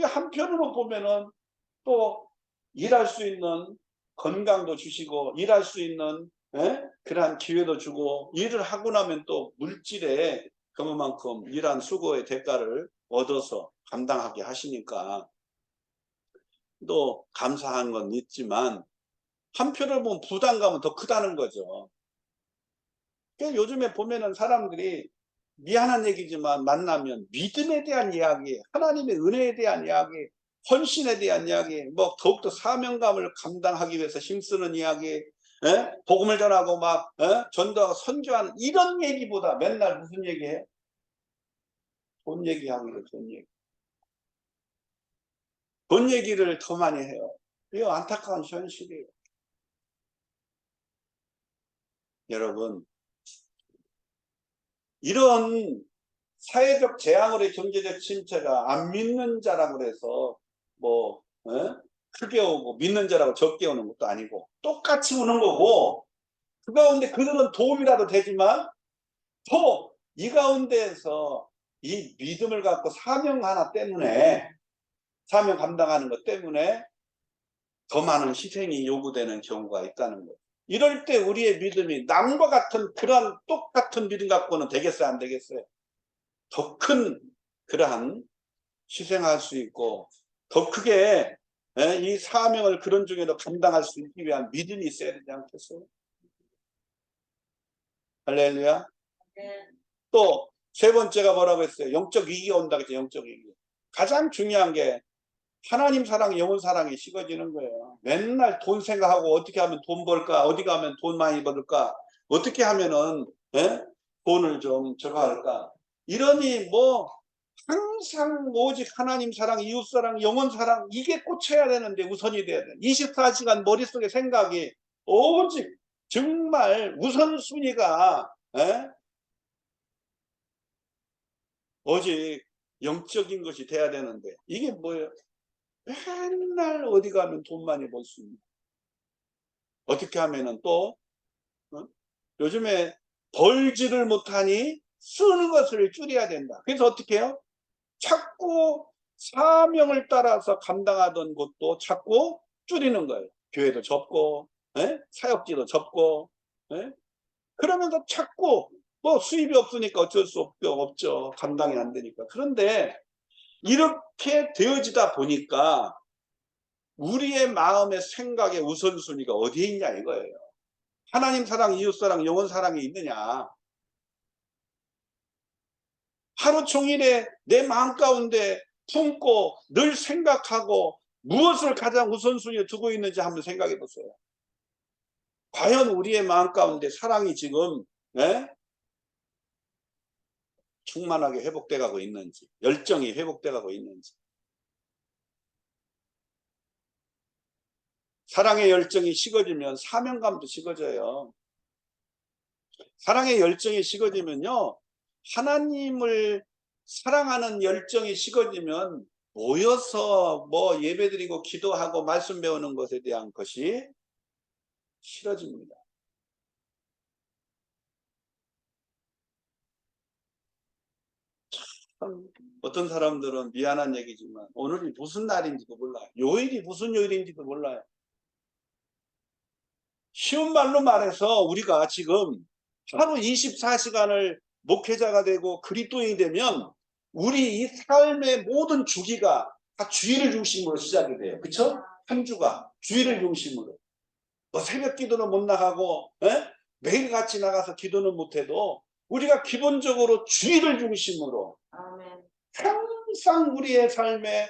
한편으로 보면은 또 일할 수 있는 건강도 주시고 일할 수 있는 그러한 기회도 주고, 일을 하고 나면 또 물질에 그만큼 일한 수고의 대가를 얻어서 감당하게 하시니까 또 감사한 건 있지만 한편으로 보면 부담감은 더 크다는 거죠. 요즘에 보면은 사람들이 미안한 얘기지만 만나면 믿음에 대한 이야기, 하나님의 은혜에 대한 이야기, 헌신에 대한 이야기, 뭐 더욱더 사명감을 감당하기 위해서 힘쓰는 이야기, 복음을 전하고 막 전도하고 선교하는 이런 얘기보다 맨날 무슨 얘기해요? 돈 얘기하는 거예요. 돈 얘기. 돈 얘기를 더 많이 해요. 이거 안타까운 현실이에요. 여러분, 이런 사회적 재앙으로의 경제적 침체가 안 믿는 자라고 해서 뭐 크게 오고 믿는 자라고 적게 오는 것도 아니고 똑같이 오는 거고, 그 가운데 그들은 도움이라도 되지만 더 이 가운데에서 이 믿음을 갖고 사명 하나 때문에, 사명 감당하는 것 때문에 더 많은 희생이 요구되는 경우가 있다는 거예요. 이럴 때 우리의 믿음이 남과 같은 그러한 똑같은 믿음 갖고는 되겠어요, 안 되겠어요? 더 큰 그러한 희생할 수 있고 더 크게 이 사명을 그런 중에도 감당할 수 있기 위한 믿음이 있어야 되지 않겠어요? 할렐루야. 네. 또 세 번째가 뭐라고 했어요? 영적 위기가 온다 그랬죠. 영적 위기. 가장 중요한 게 하나님 사랑, 영혼 사랑이 식어지는 거예요. 맨날 돈 생각하고 어떻게 하면 돈 벌까, 어디 가면 돈 많이 벌까, 어떻게 하면은 돈을 좀 저거 할까, 이러니 뭐 항상 오직 하나님 사랑, 이웃 사랑, 영혼 사랑, 이게 꽂혀야 되는데 우선이 돼야 돼. 24시간 머릿속에 생각이 오직 정말 우선순위가 오직 영적인 것이 돼야 되는데 이게 뭐예요? 맨날 어디 가면 돈 많이 벌 수 있는, 어떻게 하면은 또 요즘에 벌지를 못하니 쓰는 것을 줄여야 된다. 그래서 어떻게 해요? 자꾸 사명을 따라서 감당하던 것도 자꾸 줄이는 거예요. 교회도 접고 사역지도 접고 그러면서 자꾸 뭐 수입이 없으니까 어쩔 수 없죠. 감당이 안 되니까. 그런데 이렇게 되어지다 보니까 우리의 마음의 생각의 우선순위가 어디에 있냐 이거예요. 하나님 사랑, 이웃 사랑, 영혼 사랑이 있느냐. 하루 종일에 내 마음 가운데 품고 늘 생각하고 무엇을 가장 우선순위에 두고 있는지 한번 생각해 보세요. 과연 우리의 마음 가운데 사랑이 지금 충만하게 회복돼 가고 있는지, 열정이 회복돼 가고 있는지. 사랑의 열정이 식어지면 사명감도 식어져요. 사랑의 열정이 식어지면요, 하나님을 사랑하는 열정이 식어지면 모여서 뭐 예배드리고 기도하고 말씀 배우는 것에 대한 것이 싫어집니다. 참 어떤 사람들은 미안한 얘기지만 오늘이 무슨 날인지도 몰라요. 요일이 무슨 요일인지도 몰라요. 쉬운 말로 말해서 우리가 지금 하루 24시간을 목회자가 되고 그리스도인이 되면 우리 이 삶의 모든 주기가 다 주일을 중심으로 시작이 돼요. 그렇죠? 한 주가 주일을 중심으로. 뭐 새벽 기도는 못 나가고 매일같이 나가서 기도는 못해도 우리가 기본적으로 주일을 중심으로 항상 우리의 삶의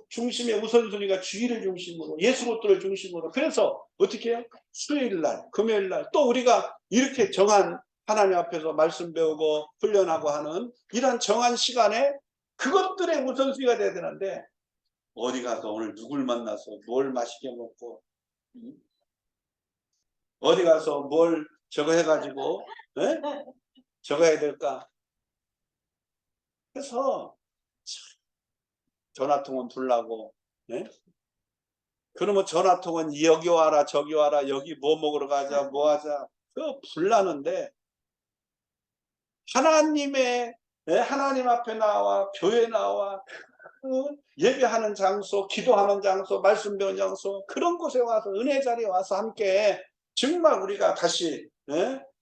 중심의 우선순위가 주일을 중심으로 예수것들을 중심으로. 그래서 어떻게 해요? 수요일날 금요일날 또 우리가 이렇게 정한 하나님 앞에서 말씀 배우고 훈련하고 하는 이런 정한 시간에 그것들의 우선순위가 돼야 되는데 어디 가서 오늘 누굴 만나서 뭘 맛있게 먹고 어디 가서 뭘 저거 해가지고 저거 해야 될까. 그래서 전화통은 불나고 그러면 전화통은 여기 와라 저기 와라 여기 뭐 먹으러 가자 뭐 하자 그거 불나는데 하나님 앞에 나와 교회 나와 예배하는 장소 기도하는 장소 말씀 배우는 장소 그런 곳에 와서 은혜 자리에 와서 함께 정말 우리가 다시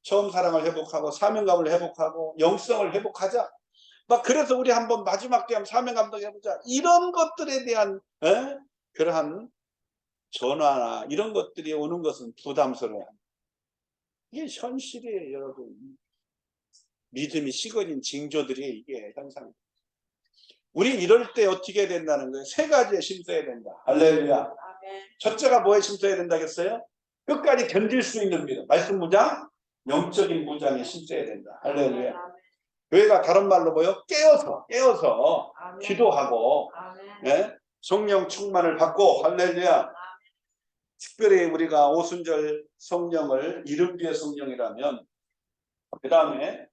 처음 사랑을 회복하고 사명감을 회복하고 영성을 회복하자. 막 그래서 우리 한번 마지막 때 한번 사명감도 해보자. 이런 것들에 대한 그러한 전화나 이런 것들이 오는 것은 부담스러워요. 이게 현실이에요, 여러분. 믿음이 식어진 징조들이 이게 현상입니다. 우리 이럴 때 어떻게 된다는 거예요? 세 가지에 힘써야 된다. 할렐루야. 첫째가 뭐에 힘써야 된다겠어요? 끝까지 견딜 수 있는 믿음. 말씀 무장, 영적인 무장에 힘써야 된다. 할렐루야. 교회가 다른 말로 뭐요? 깨어서 기도하고 성령 충만을 받고 할렐루야. 특별히 우리가 오순절 성령을 이름비의 성령이라면 그 다음에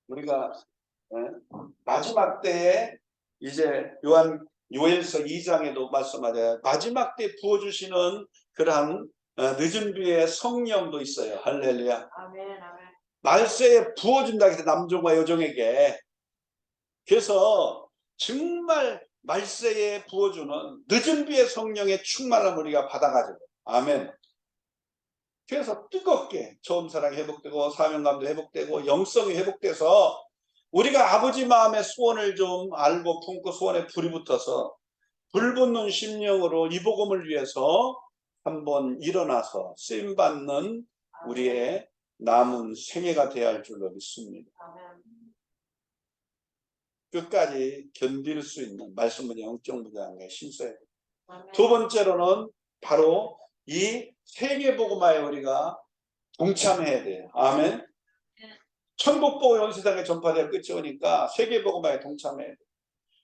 우리가 마지막 때에 이제 요엘서 2장에도 말씀하잖아요. 마지막 때 부어주시는 그러한 늦은 비의 성령도 있어요. 할렐루야. 아멘. 말세에 부어준다 해서 남종과 여종에게. 그래서 정말 말세에 부어주는 늦은 비의 성령의 충만함을 우리가 받아가지고 아멘. 그래서 뜨겁게 처음 사랑이 회복되고 사명감도 회복되고 영성이 회복돼서 우리가 아버지 마음의 소원을 좀 알고 품고 소원에 불이 붙어서 불붙는 심령으로 이 복음을 위해서 한번 일어나서 쓰임받는 우리의 남은 생애가 되어야 할 줄로 믿습니다. 끝까지 견딜 수 있는 말씀은 영적 무장에 힘써야 됩니다. 두 번째로는 바로 이 세계복음화에 우리가 동참해야 돼요. 아멘. 천국복음이 온 세상에 전파되어 끝이 오니까 세계복음화에 동참해야 돼요.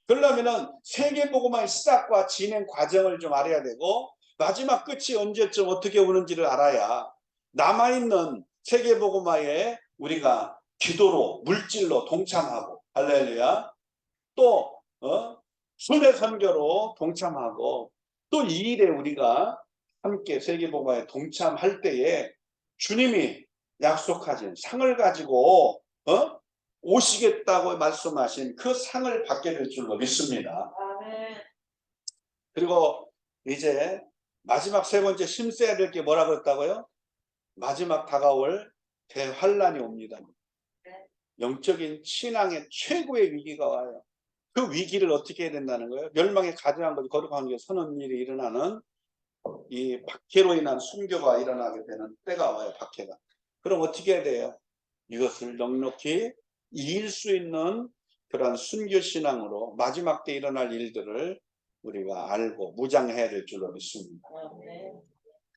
그러려면은 세계복음화의 시작과 진행 과정을 좀 알아야 되고 마지막 끝이 언제쯤 어떻게 오는지를 알아야 남아있는 세계복음화에 우리가 기도로 물질로 동참하고 할렐루야. 또 순회 선교로 동참하고 또 이 일에 우리가 함께 세계복음화에 동참할 때에 주님이 약속하신 상을 가지고 오시겠다고 말씀하신 그 상을 받게 될 줄로 믿습니다. 그리고 이제 마지막 세 번째 힘써야 될 게 뭐라 그랬다고요? 마지막 다가올 대환란이 옵니다. 영적인 신앙의 최고의 위기가 와요. 그 위기를 어떻게 해야 된다는 거예요? 멸망에 가증한 것이 거룩한 게 선한 일이 일어나는 이 박해로 인한 순교가 일어나게 되는 때가 와요. 박해가. 그럼 어떻게 해야 돼요? 이것을 넉넉히 이길 수 있는 그러한 순교신앙으로 마지막 때 일어날 일들을 우리가 알고 무장해야 될 줄로 믿습니다.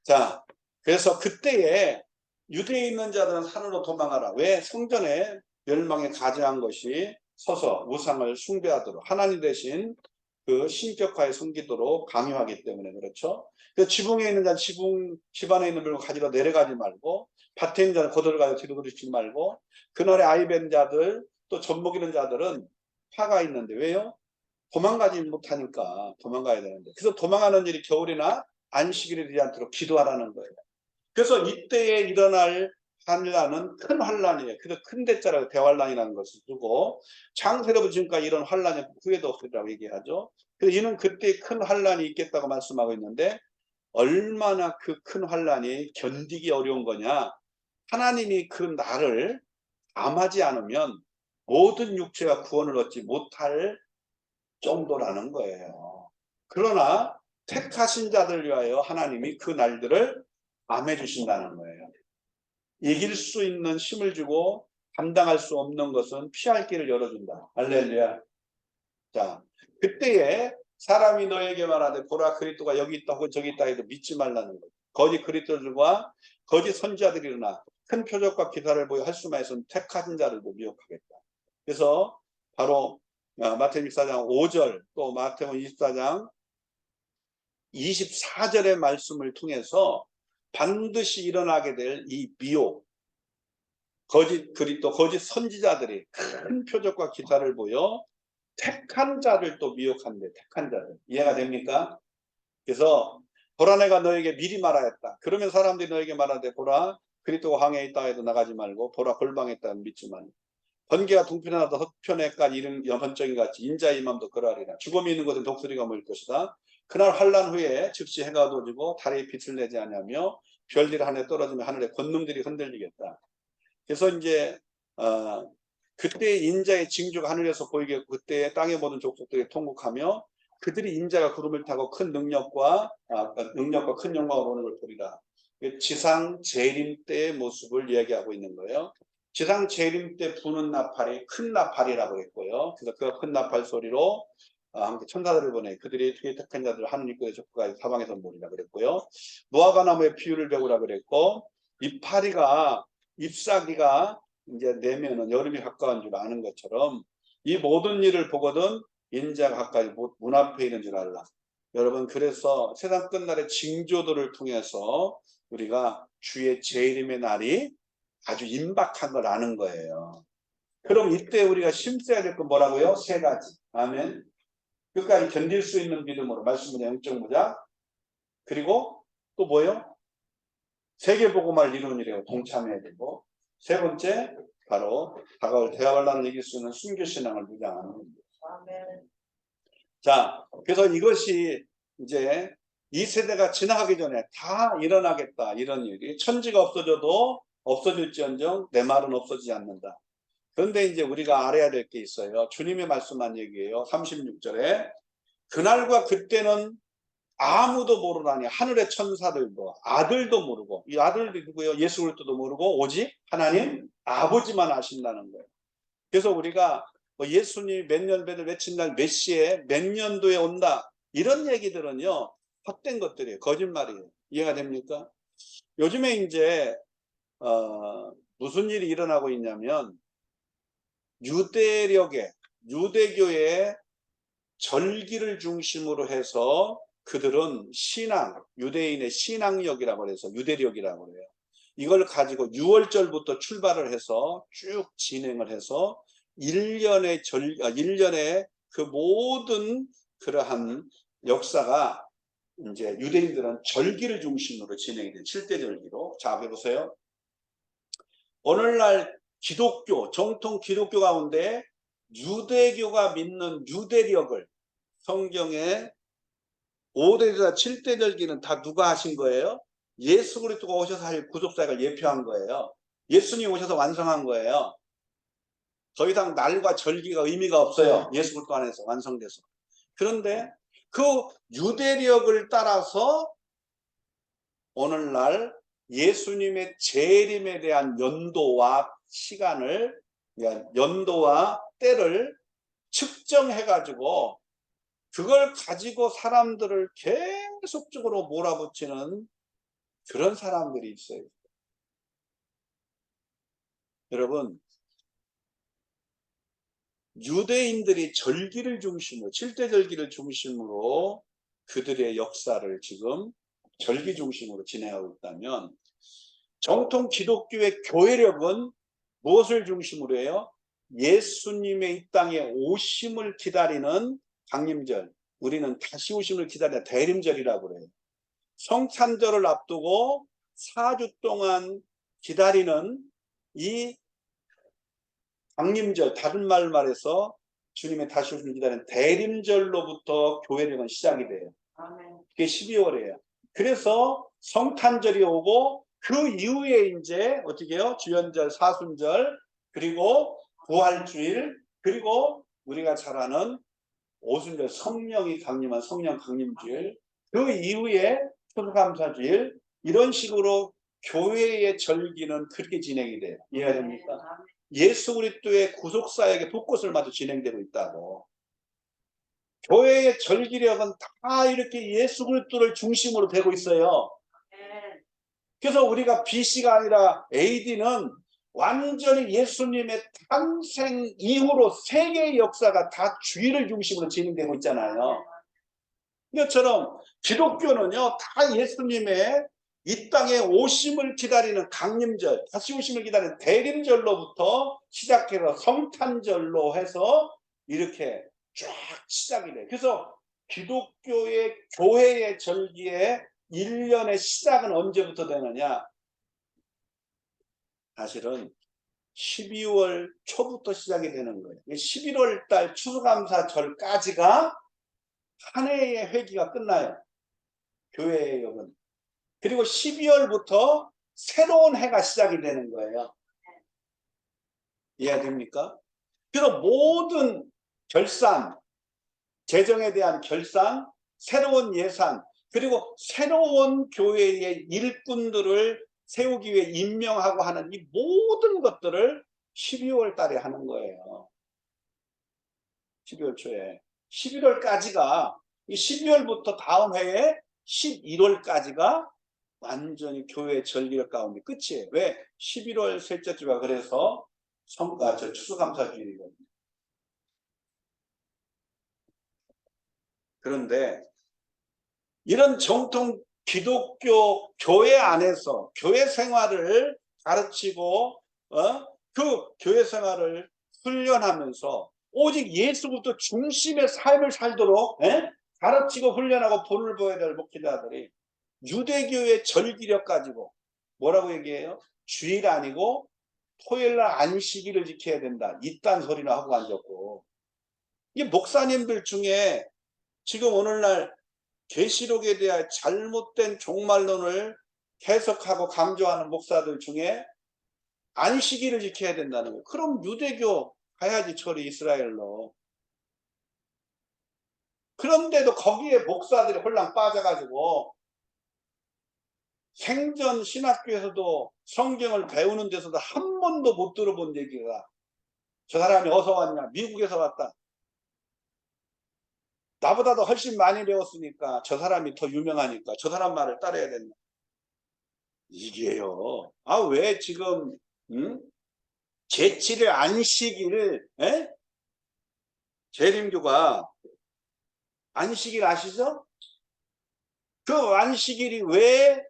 자, 그래서 그때에 유대에 있는 자들은 산으로 도망하라. 왜? 성전에 멸망에 가증한 것이 서서 우상을 숭배하도록 하나님 대신 그 신격화에 섬기도록 강요하기 때문에 그렇죠. 그 지붕에 있는 자는 집안에 있는 물건 가지러 내려가지 말고 밭에 있는 자는 거들어가서 뒤로 그러지 말고 그날에 아이 뵌 자들 또 젖먹이는 자들은 화가 있는데 왜요? 도망가지 못하니까 도망가야 되는데 그래서 도망하는 일이 겨울이나 안식일이 되지 않도록 기도하라는 거예요. 그래서 이때에 일어날 환란은 큰 환란이에요. 그래서 큰 대자라고 대환란이라는 것을 두고 창세로부터 지금까지 이런 환란이 후회도 없으리라고 얘기하죠. 그래서 이는 그때 큰 환란이 있겠다고 말씀하고 있는데 얼마나 그 큰 환란이 견디기 어려운 거냐. 하나님이 그 날을 암하지 않으면 모든 육체가 구원을 얻지 못할 정도라는 거예요. 그러나 택하신 자들 위하여 하나님이 그 날들을 암해 주신다는 거예요. 이길 수 있는 힘을 주고 감당할 수 없는 것은 피할 길을 열어준다. 할렐루야. 자, 그때에 사람이 너에게 말하되 보라 그리스도가 여기 있다 혹은 저기 있다 해도 믿지 말라는 거예요. 거짓 그리스도들과 거짓 선지자들이 일어나 큰 표적과 기사를 보여 할 수만 있으면 택하신 자들도 미혹하겠다. 그래서 바로 마태복음 24장 5절 또 마태복음 24장 24절의 말씀을 통해서 반드시 일어나게 될 이 미혹, 거짓 그리스도 거짓 선지자들이 큰 표적과 기사를 보여 택한 자를 또 미혹한대. 택한 자들. 이해가 됩니까? 그래서 보라 내가 너에게 미리 말하였다. 그러면 사람들이 너에게 말하되 보라 그리스도가 황해에 있다 해도 나가지 말고 보라 골방에 있다 해도 믿지 말고 번개가 동편에 나도 헛편에까지 이른 번쩍이 같이 인자의 임함도 그러하리라. 죽음이 있는 곳은 독수리가 모일 것이다. 그날 환란 후에 즉시 해가 어두워지고 달이 빛을 내지 않으며 별들이 하늘에 떨어지며 하늘의 권능들이 흔들리겠다. 그래서 이제 그때 인자의 징조가 하늘에서 보이겠고 그때 땅의 모든 족속들이 통곡하며 그들이 인자가 구름을 타고 큰 능력과 큰 영광으로 오는 걸 보리라. 지상 재림 때의 모습을 이야기하고 있는 거예요. 지상 재림 때 부는 나팔이 큰 나팔이라고 했고요. 그래서 그 큰 나팔 소리로 함께 천사들을 보내 그들이 택한 자들 하느님께 접근하여 사방에서 모리라 그랬고요. 무화과 나무에 피유를 배우라 그랬고 이파리가 잎사귀가 이제 내면은 여름이 가까운 줄 아는 것처럼 이 모든 일을 보거든 인자가 가까이 문 앞에 있는 줄 알라. 여러분 그래서 세상 끝날의 징조들을 통해서 우리가 주의 재림의 날이 아주 임박한 걸 아는 거예요. 그럼 이때 우리가 심써야 될 건 뭐라고요? 세 가지. 아멘. 끝까지 견딜 수 있는 믿음으로 말씀의 영적 무장. 그리고 또 뭐예요? 세계복음화를 이루는 일에 동참해야 되고 세 번째 바로 다가올 대환란을 이길 수 있는 순교신앙을 무장하는 겁니다. 자, 그래서 이것이 이제 이 세대가 지나가기 전에 다 일어나겠다 이런 일이 천지가 없어져도 없어질지언정 내 말은 없어지지 않는다. 그런데 이제 우리가 알아야 될 게 있어요. 주님이 말씀한 얘기예요. 36절에 그날과 그때는 아무도 모르나니 하늘의 천사들도 아들도 모르고 이 아들도 누구예요? 예수 그리스도도 모르고 오직 하나님 아버지만 아신다는 거예요. 그래서 우리가 예수님이 몇 년 배를 외친 날 몇 시에 몇 년도에 온다 이런 얘기들은요 헛된 것들이에요. 거짓말이에요. 이해가 됩니까? 요즘에 이제 무슨 일이 일어나고 있냐면 유대교의 절기를 중심으로 해서 그들은 유대인의 신앙력이라고 해서 유대력이라고 해요. 이걸 가지고 6월절부터 출발을 해서 쭉 진행을 해서 1년의 그 모든 그러한 역사가 이제 유대인들은 절기를 중심으로 진행이 돼요. 7대 절기로. 자, 해보세요. 오늘날 정통 기독교 가운데 유대교가 믿는 유대력을 성경에 5대주자 7대 절기는 다 누가 하신 거예요? 예수 그리스도가 오셔서 할 구속사역을 예표한 거예요. 예수님이 오셔서 완성한 거예요. 더 이상 날과 절기가 의미가 없어요. 예수 그리스도 안에서 완성돼서. 그런데 그 유대력을 따라서 오늘날 예수님의 재림에 대한 연도와 시간을, 연도와 때를 측정해 가지고 그걸 가지고 사람들을 계속적으로 몰아붙이는 그런 사람들이 있어요. 여러분, 유대인들이 절기를 중심으로, 7대 절기를 중심으로 그들의 역사를 지금 절기 중심으로 진행하고 있다면, 정통 기독교의 교회력은 무엇을 중심으로 해요? 예수님의 이 땅에 오심을 기다리는 강림절, 우리는 다시 오심을 기다리는 대림절이라고 그래요. 성탄절을 앞두고 4주 동안 기다리는 이 강림절, 다른 말 말해서 주님의 다시 오심을 기다리는 대림절로부터 교회력은 시작이 돼요. 그게 12월이에요. 그래서 성탄절이 오고 그 이후에 이제 어떻게 해요? 주연절, 사순절, 그리고 부활주일, 그리고 우리가 잘 아는 오순절, 성령이 강림한 성령 강림주일, 그 이후에 추수감사주일, 이런 식으로 교회의 절기는 그렇게 진행이 돼요. 이해가 됩니까? 예수 그리스도의 구속사역의 붓꽃을 마저 진행되고 있다고. 교회의 절기력은 다 이렇게 예수 그리스도를 중심으로 되고 있어요. 그래서 우리가 BC가 아니라 AD는 완전히 예수님의 탄생 이후로 세계의 역사가 다 주일을 중심으로 진행되고 있잖아요. 이것처럼 기독교는요, 다 예수님의 이 땅에 오심을 기다리는 강림절, 다시 오심을 기다리는 대림절로부터 시작해서 성탄절로 해서 이렇게 쫙 시작이 돼요. 그래서 기독교의 교회의 절기의 1년의 시작은 언제부터 되느냐? 사실은 12월 초부터 시작이 되는 거예요. 11월 달 추수감사절까지가 한 해의 회기가 끝나요. 교회의 역은. 그리고 12월부터 새로운 해가 시작이 되는 거예요. 이해됩니까? 그래서 모든 결산, 재정에 대한 결산, 새로운 예산, 그리고 새로운 교회의 일꾼들을 세우기 위해 임명하고 하는 이 모든 것들을 12월 달에 하는 거예요. 12월 초에. 11월까지가, 이 12월부터 다음 해에 11월까지가 완전히 교회 절기력 가운데 끝이에요. 왜? 11월 셋째 주가 그래서 추수감사주일이거든요. 그런데 이런 정통 기독교 교회 안에서 교회 생활을 가르치고 그 교회 생활을 훈련하면서 오직 예수부터 중심의 삶을 살도록 가르치고 훈련하고 본을 보여야 될 목회자들이 유대교의 절기력 가지고 뭐라고 얘기해요? 주일 아니고 토요일날 안식일을 지켜야 된다. 이딴 소리나 하고 앉았고, 이 목사님들 중에 지금 오늘날 계시록에 대한 잘못된 종말론을 해석하고 강조하는 목사들 중에 안식일을 지켜야 된다는 거예요. 그럼 유대교 가야지 처리 이스라엘로. 그런데도 거기에 목사들이 홀랑 빠져가지고 생전 신학교에서도 성경을 배우는 데서도 한 번도 못 들어본 얘기가 저 사람이 어디서 왔냐? 미국에서 왔다. 나보다도 훨씬 많이 배웠으니까 저 사람이 더 유명하니까 저 사람 말을 따라야 된다. 이게요. 아, 왜 지금 제7일 안식일 재림교가 안식일 아시죠? 그 안식일이 왜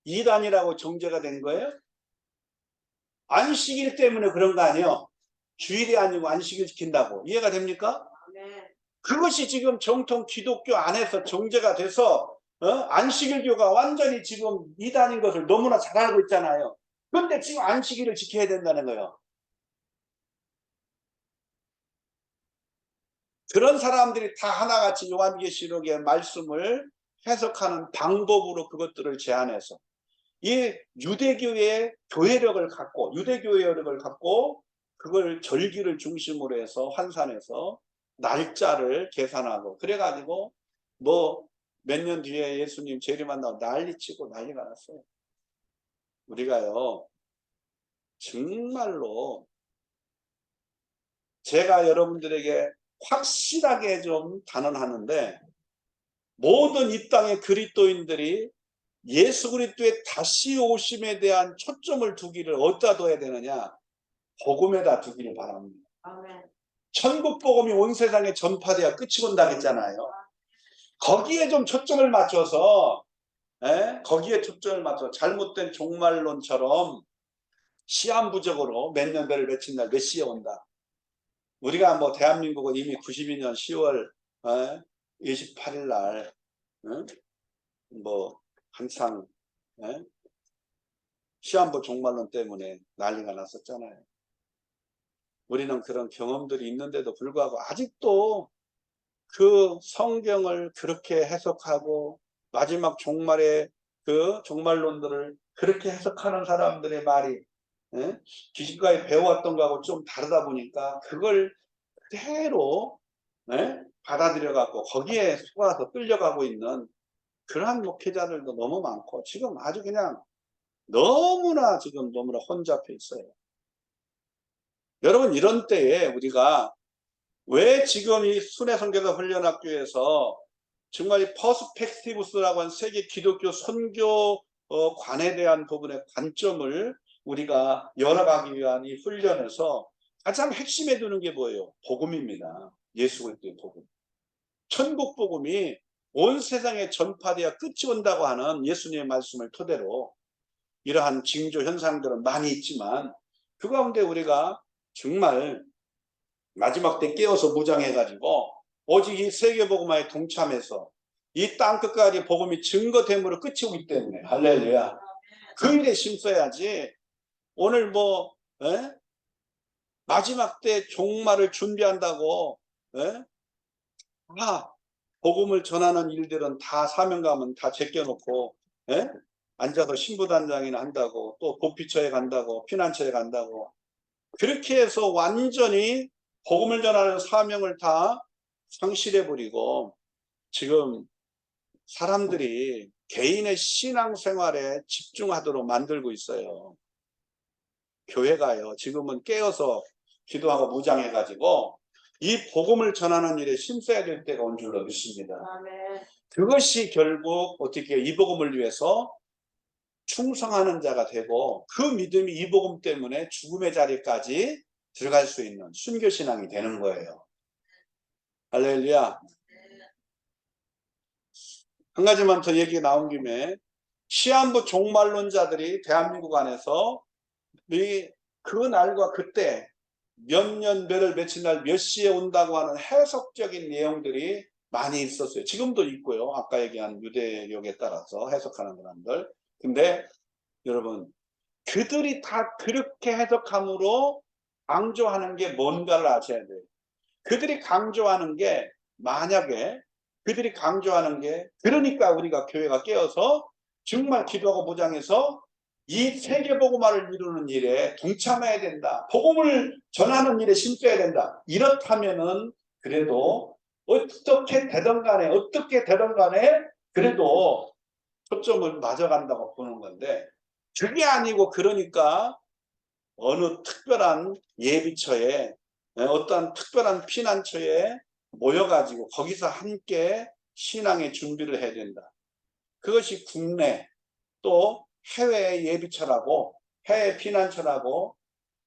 이단이라고 정죄가 된 거예요? 안식일 때문에 그런 거 아니에요. 주일이 아니고 안식일 지킨다고. 이해가 됩니까? 네. 그것이 지금 정통 기독교 안에서 정죄가 돼서 안식일교가 완전히 지금 이단인 것을 너무나 잘 알고 있잖아요. 그런데 지금 안식일을 지켜야 된다는 거예요. 그런 사람들이 다 하나같이 요한계시록의 말씀을 해석하는 방법으로 그것들을 제안해서 이 유대교의 교회력을 갖고 유대교회력을 갖고 그걸 절기를 중심으로 해서 환산해서 날짜를 계산하고 그래가지고 뭐 몇 년 뒤에 예수님 재림한다고 난리치고 난리가 났어요. 우리가요 정말로 제가 여러분들에게 확실하게 좀 단언하는데 모든 이 땅의 그리스도인들이 예수 그리스도의 다시 오심에 대한 초점을 두기를 어디다 둬야 되느냐? 복음에다 두기를 바랍니다. 아멘. 천국 복음이 온 세상에 전파돼야 끝이 온다고 했잖아요. 거기에 좀 초점을 맞춰서 거기에 초점을 맞춰서 잘못된 종말론처럼 시한부적으로 몇 년별 며칠 날 몇 시에 온다. 우리가 뭐 대한민국은 이미 92년 10월 28일 날 뭐 한창 시한부 종말론 때문에 난리가 났었잖아요. 우리는 그런 경험들이 있는데도 불구하고 아직도 그 성경을 그렇게 해석하고 마지막 종말의 그 종말론들을 그렇게 해석하는 사람들의 말이 기식과에 배워왔던 거하고 좀 다르다 보니까 그걸 그대로 받아들여 갖고 거기에 속아서 끌려가고 있는 그러한 목회자들도 너무 많고 지금 아주 그냥 너무나 혼잡해 있어요. 여러분 이런 때에 우리가 왜 지금 이 순회선교사 훈련학교에서 정말 이 퍼스펙티브스라고 하는 세계 기독교 선교관에 대한 부분의 관점을 우리가 열어가기 위한 이 훈련에서 가장 핵심에 두는 게 뭐예요? 복음입니다. 예수 그리스도의 복음. 천국 복음이 온 세상에 전파되어 끝이 온다고 하는 예수님의 말씀을 토대로 이러한 징조 현상들은 많이 있지만 그 가운데 우리가 정말 마지막 때 깨어서 무장해가지고 오직 이 세계복음화에 동참해서 이 땅끝까지 복음이 증거됨으로 끝이 오기 때문에 할렐루야 그 일에 힘써야지 오늘 마지막 때 종말을 준비한다고 다 복음을 전하는 일들은 다 사명감은 다 제껴놓고 앉아서 신부단장이나 한다고 또 도피처에 간다고 피난처에 간다고 그렇게 해서 완전히 복음을 전하는 사명을 다 상실해버리고 지금 사람들이 개인의 신앙생활에 집중하도록 만들고 있어요. 교회가요 지금은 깨어서 기도하고 무장해가지고 이 복음을 전하는 일에 힘써야 될 때가 온 줄로 믿습니다. 아멘. 그것이 결국 어떻게 이 복음을 위해서 충성하는 자가 되고 그 믿음이 이 복음 때문에 죽음의 자리까지 들어갈 수 있는 순교신앙이 되는 거예요. 할렐루야. 한 가지만 더 얘기 나온 김에 시한부 종말론자들이 대한민국 안에서 그 날과 그때 몇 년, 몇 월, 며칠 날 몇 시에 온다고 하는 해석적인 내용들이 많이 있었어요. 지금도 있고요. 아까 얘기한 유대력에 따라서 해석하는 사람들. 근데 여러분 그들이 다 그렇게 해석함으로 강조하는 게 뭔가를 아셔야 돼요. 그들이 강조하는 게 만약에 그들이 강조하는 게 그러니까 우리가 교회가 깨어서 정말 기도하고 무장해서 이 세계복음화를 이루는 일에 동참해야 된다. 복음을 전하는 일에 힘써야 된다. 이렇다면은 그래도 어떻게 되든 간에 그래도 초점을 맞아간다고 보는 건데 그게 아니고 그러니까 어느 특별한 예비처에 어떠한 특별한 피난처에 모여가지고 거기서 함께 신앙의 준비를 해야 된다. 그것이 국내 또 해외 예비처라고 해외 피난처라고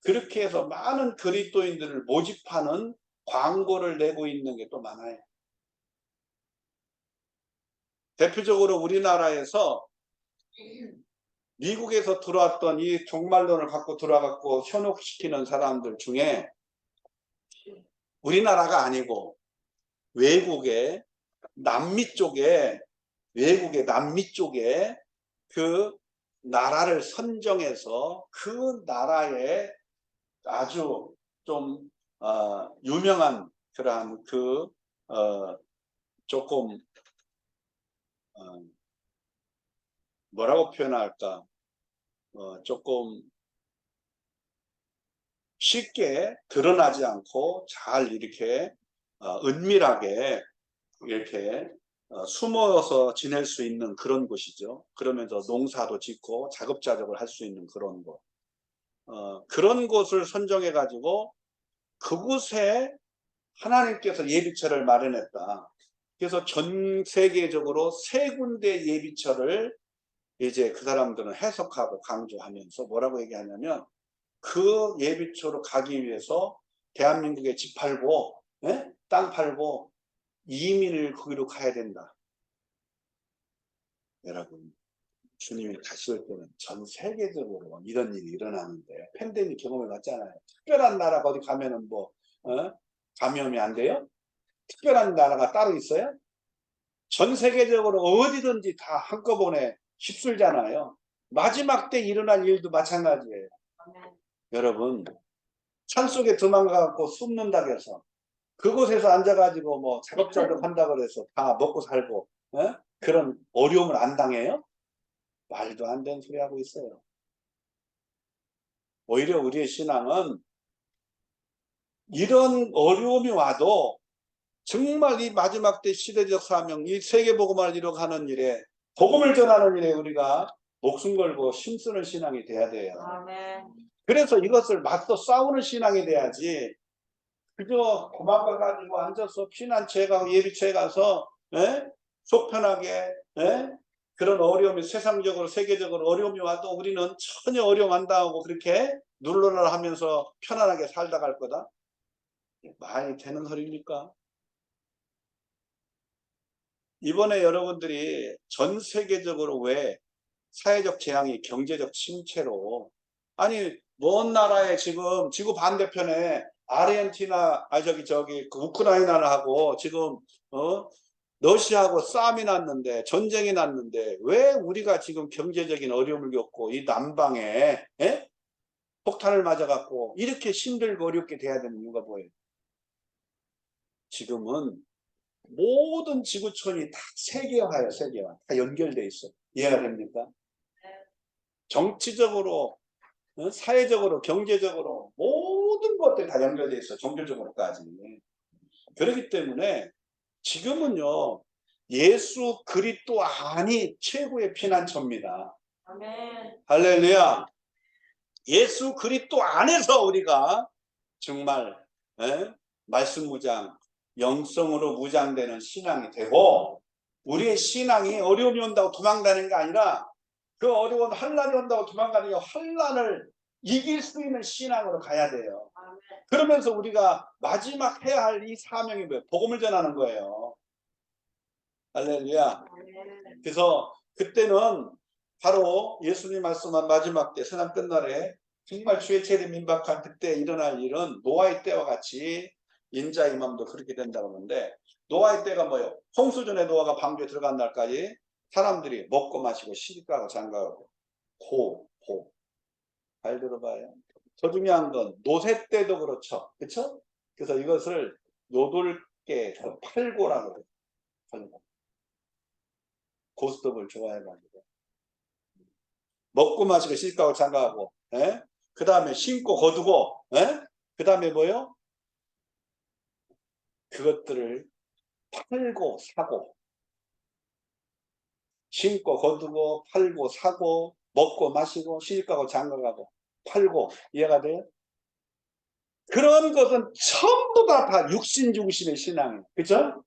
그렇게 해서 많은 그리스도인들을 모집하는 광고를 내고 있는 게 또 많아요. 대표적으로 우리나라에서 미국에서 들어왔던 이 종말론을 갖고 들어와갖고 현혹시키는 사람들 중에 우리나라가 아니고 외국의 남미 쪽에 그 나라를 선정해서 그 나라에 아주 좀 유명한 그러한 조금 뭐라고 표현할까 조금 쉽게 드러나지 않고 잘 이렇게 은밀하게 이렇게 숨어서 지낼 수 있는 그런 곳이죠. 그러면서 농사도 짓고 자급자족을 할 수 있는 그런 곳. 그런 곳을 선정해 가지고 그곳에 하나님께서 예비처를 마련했다. 그래서 전 세계적으로 세 군데 예비처를 이제 그 사람들은 해석하고 강조하면서 뭐라고 얘기하냐면, 그 예비처로 가기 위해서 대한민국에 집 팔고, 예? 땅 팔고 이민을 거기로 가야 된다. 여러분, 주님이 가실 때는 전 세계적으로 이런 일이 일어나는데, 팬데믹 경험을 봤잖아요. 특별한 나라 어디 가면은 감염이 안 돼요? 특별한 나라가 따로 있어요? 전 세계적으로 어디든지 다 한꺼번에 휩쓸잖아요. 마지막 때 일어날 일도 마찬가지예요. 여러분, 산속에 도망가고 숨는다고 해서 그곳에서 앉아가지고 뭐 작업자도 한다고 해서 다 먹고 살고 그런 어려움을 안 당해요? 말도 안 되는 소리 하고 있어요. 오히려 우리의 신앙은 이런 어려움이 와도 정말 이 마지막 때 시대적 사명, 이 세계복음을 이루어가는 일에, 복음을 전하는 일에 우리가 목숨 걸고 힘쓰는 신앙이 돼야 돼요. 아멘. 그래서 이것을 맞서 싸우는 신앙이 돼야지, 그저 도망가가지고 앉아서 피난처에 가고 예비처에 가서 속 편하게 그런 어려움이 세상적으로 세계적으로 어려움이 와도 우리는 전혀 어려움 안 당하고 그렇게 눌러라 하면서 편안하게 살다 갈 거다. 말이 되는 소리입니까? 이번에 여러분들이 전 세계적으로 왜 사회적 재앙이 경제적 침체로, 아니 먼 나라에 지금 지구 반대편에 아르헨티나 저기 그 우크라이나하고 지금 러시아하고 싸움이 났는데, 전쟁이 났는데, 왜 우리가 지금 경제적인 어려움을 겪고 이 남방에 폭탄을 맞아갖고 이렇게 힘들고 어렵게 돼야 되는 이유가 뭐예요? 지금은 모든 지구촌이 다 세계화예요. 세계화. 다 연결돼 있어. 이해가 됩니까? 정치적으로, 사회적으로, 경제적으로 모든 것들이 다 연결돼 있어. 종교적으로까지. 그렇기 때문에 지금은요, 예수 그리스도 안이 최고의 피난처입니다. 아멘. 할렐루야. 예수 그리스도 안에서 우리가 정말 말씀 무장, 영성으로 무장되는 신앙이 되고, 우리의 신앙이 어려움이 온다고 도망가는 게 아니라 그 어려운 환난이 온다고 도망가는 게 환난을 이길 수 있는 신앙으로 가야 돼요. 그러면서 우리가 마지막 해야 할 이 사명이 뭐예요? 복음을 전하는 거예요. 할렐루야. 그래서 그때는 바로 예수님 말씀한 마지막 때 세상 끝날에 정말 주의 재림 임박한 그때 일어날 일은 노아의 때와 같이 인자의 마음도 그렇게 된다고 하는데, 노아의 때가 뭐예요? 홍수전에 노아가 방주에 들어간 날까지 사람들이 먹고 마시고 시집가고 장가가고 잘 들어봐요. 더 중요한 건 노세 때도 그렇죠. 그렇죠? 그래서 이것을 요돌게 팔고라고 해요. 팔고. 고스톱을 좋아해가지고 먹고 마시고 시집가고 장가가고, 그 다음에 심고 거두고, 그 다음에 뭐요? 그것들을 팔고 사고, 심고 거두고 팔고 사고 먹고 마시고 시집가고 장가가고 팔고, 이해가 돼요? 그런 것은 전부 다 육신 중심의 신앙이에요. 그렇죠?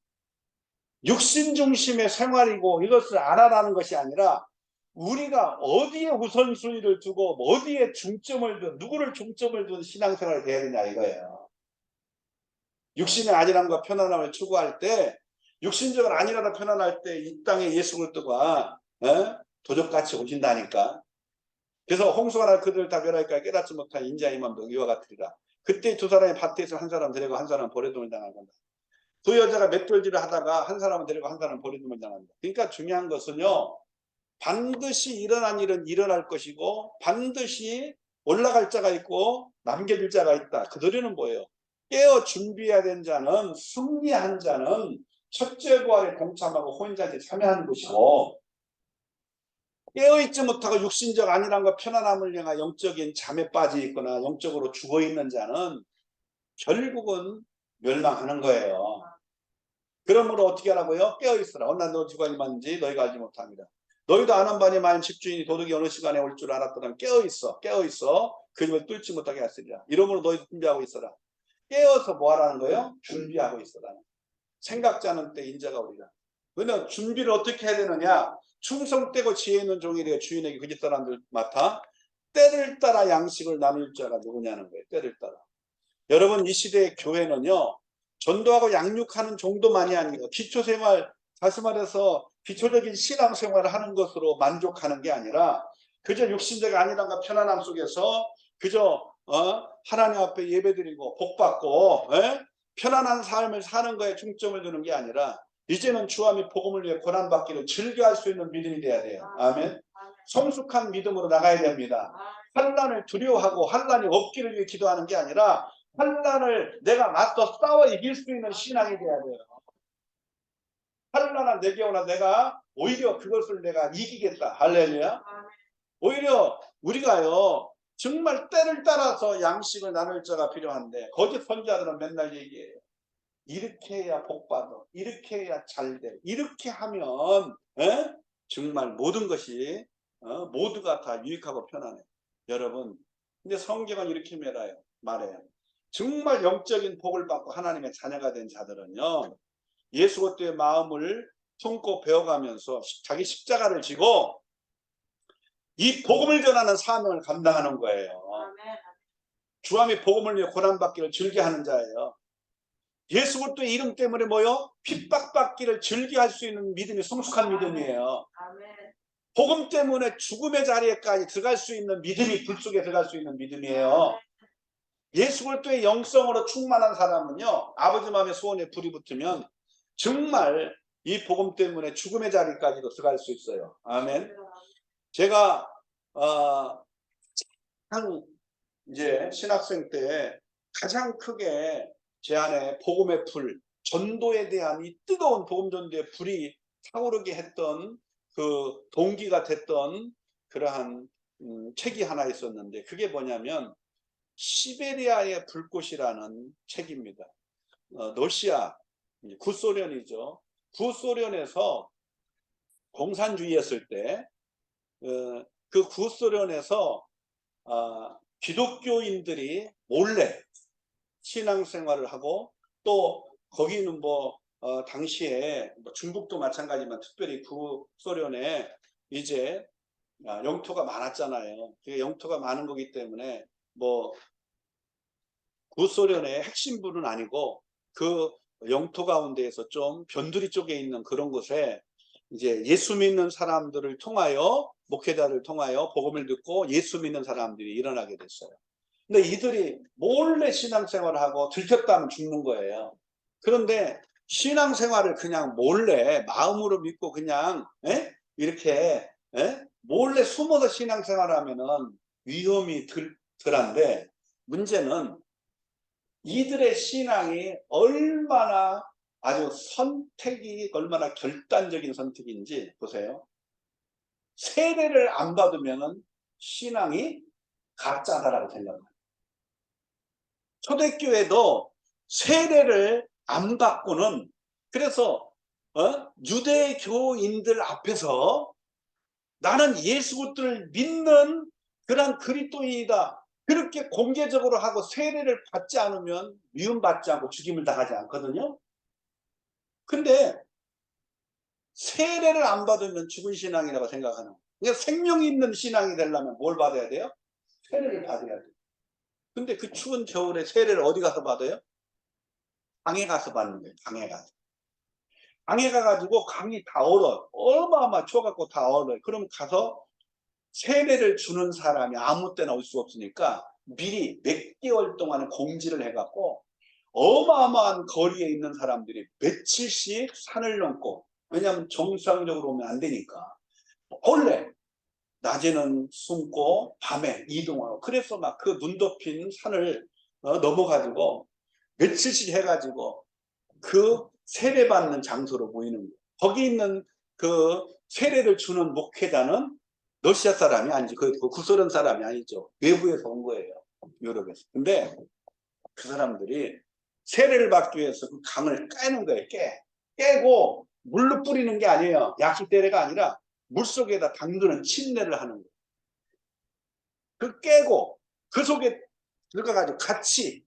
육신 중심의 생활이고, 이것을 알아라는 것이 아니라 우리가 어디에 우선순위를 두고 어디에 중점을 둔, 누구를 중점을 둔 신앙생활이 돼야 되냐 이거예요. 육신의 안일함과 편안함을 추구할 때, 육신적으로 안일하다 편안할 때 이 땅에 예수 그리스도가 도적같이 오신다니까. 그래서 홍수가 날 그들을 다 멸하니까 깨닫지 못한 인자의 마음도 이와 같으리라. 그때 두 사람이 밭에서 한 사람 데리고 한 사람 버려둠을 당한다. 두 여자가 맷돌질을 하다가 한 사람은 데리고 한 사람은 버려둠을 당한다. 그러니까 중요한 것은요, 반드시 일어난 일은 일어날 것이고 반드시 올라갈 자가 있고 남겨질 자가 있다. 그 노래는 뭐예요? 깨어 준비해야 된 자는, 승리한 자는 첫째 부활에 동참하고 혼인잔치에 참여하는 것이고, 깨어있지 못하고 육신적 안일함과 편안함을 향한 영적인 잠에 빠져 있거나 영적으로 죽어있는 자는 결국은 멸망하는 거예요. 그러므로 어떻게 하라고요? 깨어있으라. 어느 너 주관이 맞는지 너희가 알지 못합니다. 너희도 아는 바니 만일 집주인이 도둑이 어느 시간에 올 줄 알았더라면 깨어있어. 그 집을 뚫지 못하게 하시리라. 이러므로 너희도 준비하고 있어라. 깨어서 뭐 하라는 거예요? 준비하고 있어라. 생각지 않은 때 인자가 오리라. 그러면 준비를 어떻게 해야 되느냐? 충성되고 지혜 있는 종이 되어 주인에게 그 집 사람들 맡아 때를 따라 양식을 나눌 자가 누구냐는 거예요. 때를 따라. 여러분, 이 시대의 교회는요, 전도하고 양육하는 정도만이 아니고 기초생활, 다시 말해서 기초적인 신앙생활을 하는 것으로 만족하는 게 아니라 그저 육신적 안일함과 편안함 속에서 그저 하나님 앞에 예배드리고 복받고 편안한 삶을 사는 거에 중점을 두는 게 아니라 이제는 주와 및 복음을 위해 고난받기를 즐겨할 수 있는 믿음이 돼야 돼요. 아멘. 성숙한 믿음으로 나가야 됩니다. 환난을 두려워하고 환난이 없기를 위해 기도하는 게 아니라 환난을 내가 맞서 싸워 이길 수 있는 신앙이 돼야 돼요. 환난한 내게 오나 내가 오히려 그것을 내가 이기겠다. 할렐루야. 오히려 우리가요 정말 때를 따라서 양식을 나눌 자가 필요한데 거짓 선지자들은 맨날 얘기해요. 이렇게 해야 복받아. 이렇게 해야 잘돼. 이렇게 하면 정말 모든 것이 모두가 다 유익하고 편안해. 여러분, 근데 성경은 이렇게 말해요. 정말 영적인 복을 받고 하나님의 자녀가 된 자들은요, 예수 그리스도의 마음을 품고 배워가면서 자기 십자가를 지고 이 복음을 전하는 사명을 감당하는 거예요. 주와 및 복음을 위해 고난받기를 즐겨하는 자예요. 예수 그리스도의 이름 때문에 뭐요? 핍박받기를 즐겨할 수 있는 믿음이 성숙한 믿음이에요. 복음 때문에 죽음의 자리에까지 들어갈 수 있는 믿음이, 불 속에 들어갈 수 있는 믿음이에요. 예수 그리스도의 영성으로 충만한 사람은요, 아버지 마음의 소원에 불이 붙으면 정말 이 복음 때문에 죽음의 자리까지도 들어갈 수 있어요. 아멘. 제가 이제 신학생 때 가장 크게 제 안에 복음의 불, 전도에 대한 이 뜨거운 복음 전도의 불이 타오르게 했던 그 동기가 됐던 그러한 책이 하나 있었는데, 그게 뭐냐면 시베리아의 불꽃이라는 책입니다. 러시아, 구소련이죠. 구소련에서 공산주의였을 때 그 구소련에서 기독교인들이 몰래 신앙생활을 하고, 또 거기는 당시에 중국도 마찬가지지만 특별히 구소련에 이제 영토가 많았잖아요. 영토가 많은 거기 때문에 구소련의 핵심부는 아니고 그 영토 가운데에서 좀 변두리 쪽에 있는 그런 곳에 이제 예수 믿는 사람들을 통하여, 목회자를 통하여 복음을 듣고 예수 믿는 사람들이 일어나게 됐어요. 근데 이들이 몰래 신앙생활을 하고 들켰다 하면 죽는 거예요. 그런데 신앙생활을 그냥 몰래 마음으로 믿고 그냥 이렇게 몰래 숨어서 신앙생활을 하면은 위험이 덜한데, 문제는 이들의 신앙이 얼마나 아주 선택이 얼마나 결단적인 선택인지 보세요. 세례를 안 받으면 신앙이 가짜다라고 생각합니다. 초대교회도 세례를 안 받고는, 그래서 유대교인들 앞에서 나는 예수 그리스도를 믿는 그런 그리스도인이다, 그렇게 공개적으로 하고 세례를 받지 않으면 미움받지 않고 죽임을 당하지 않거든요. 근데 세례를 안 받으면 죽은 신앙이라고 생각하는, 그러니까 생명이 있는 신앙이 되려면 뭘 받아야 돼요? 세례를 받아야 돼요. 근데 그 추운 겨울에 세례를 어디 가서 받아요? 강에 가서 받는 거예요. 강에 가서. 강에 가가지고 강이 다 얼어요. 어마어마 추워갖고 다 얼어요. 그럼 가서 세례를 주는 사람이 아무 때나 올 수 없으니까 미리 몇 개월 동안 공지를 해갖고 어마어마한 거리에 있는 사람들이 며칠씩 산을 넘고, 왜냐하면 정상적으로 오면 안 되니까 원래 낮에는 숨고 밤에 이동하고, 그래서 막 그 눈 덮인 산을 넘어가지고 며칠씩 해가지고 그 세례받는 장소로 모이는 거예요. 거기 있는 그 세례를 주는 목회자는 러시아 사람이 아니죠. 그 구소련 사람이 아니죠. 외부에서 온 거예요. 유럽에서. 근데 그 사람들이 세례를 받기 위해서 그 강을 깨는 거예요. 깨고 물로 뿌리는 게 아니에요. 약식 세례가 아니라 물속에다 담그는 침례를 하는 거예요. 그 깨고 그 속에 들어가가지고 같이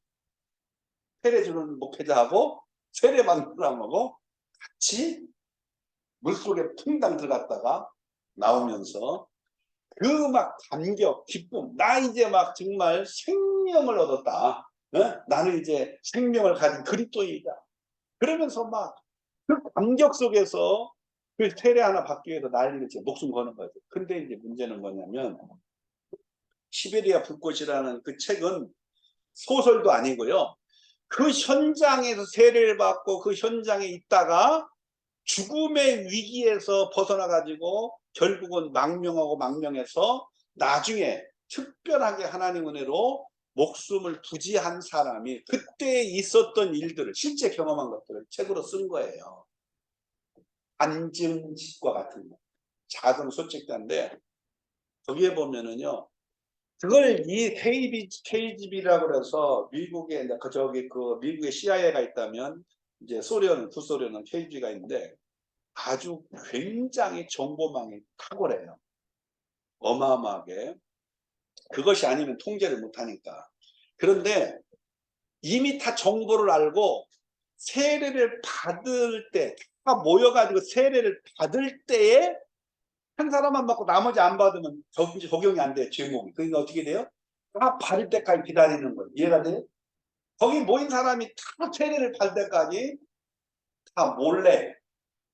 세례 주는 목회자하고 세례 받는 사람하고 같이 물속에 퐁당 들어갔다가 나오면서 그 막 감격, 기쁨, 나 이제 막 정말 생명을 얻었다. 나는 이제 생명을 가진 그리스도인이다. 그러면서 막 그 감격 속에서 그 세례 하나 받기 위해서 난리를 쳐 목숨 거는 거죠. 근데 이제 문제는 뭐냐면 시베리아 불꽃이라는 그 책은 소설도 아니고요. 그 현장에서 세례를 받고 그 현장에 있다가 죽음의 위기에서 벗어나 가지고 결국은 망명해서 나중에 특별하게 하나님 은혜로 목숨을 부지한 사람이 그때 있었던 일들을 실제 경험한 것들을 책으로 쓴 거예요. 안증식과 같은 거. 작은 소책자인데 거기에 보면은요. 그걸 이 KGB라고 그래서 미국의 그 미국의 CIA가 있다면 이제 구소련은 KGB가 있는데 아주 굉장히 정보망이 탁월해요. 어마어마하게. 그것이 아니면 통제를 못하니까. 그런데 이미 다 정보를 알고 세례를 받을 때, 다 모여가지고 세례를 받을 때에 한 사람만 받고 나머지 안 받으면 적용이 안 돼요. 제목이. 그러니까 어떻게 돼요? 다 받을 때까지 기다리는 거예요. 이해가 돼요? 거기 모인 사람이 다 세례를 받을 때까지 다 몰래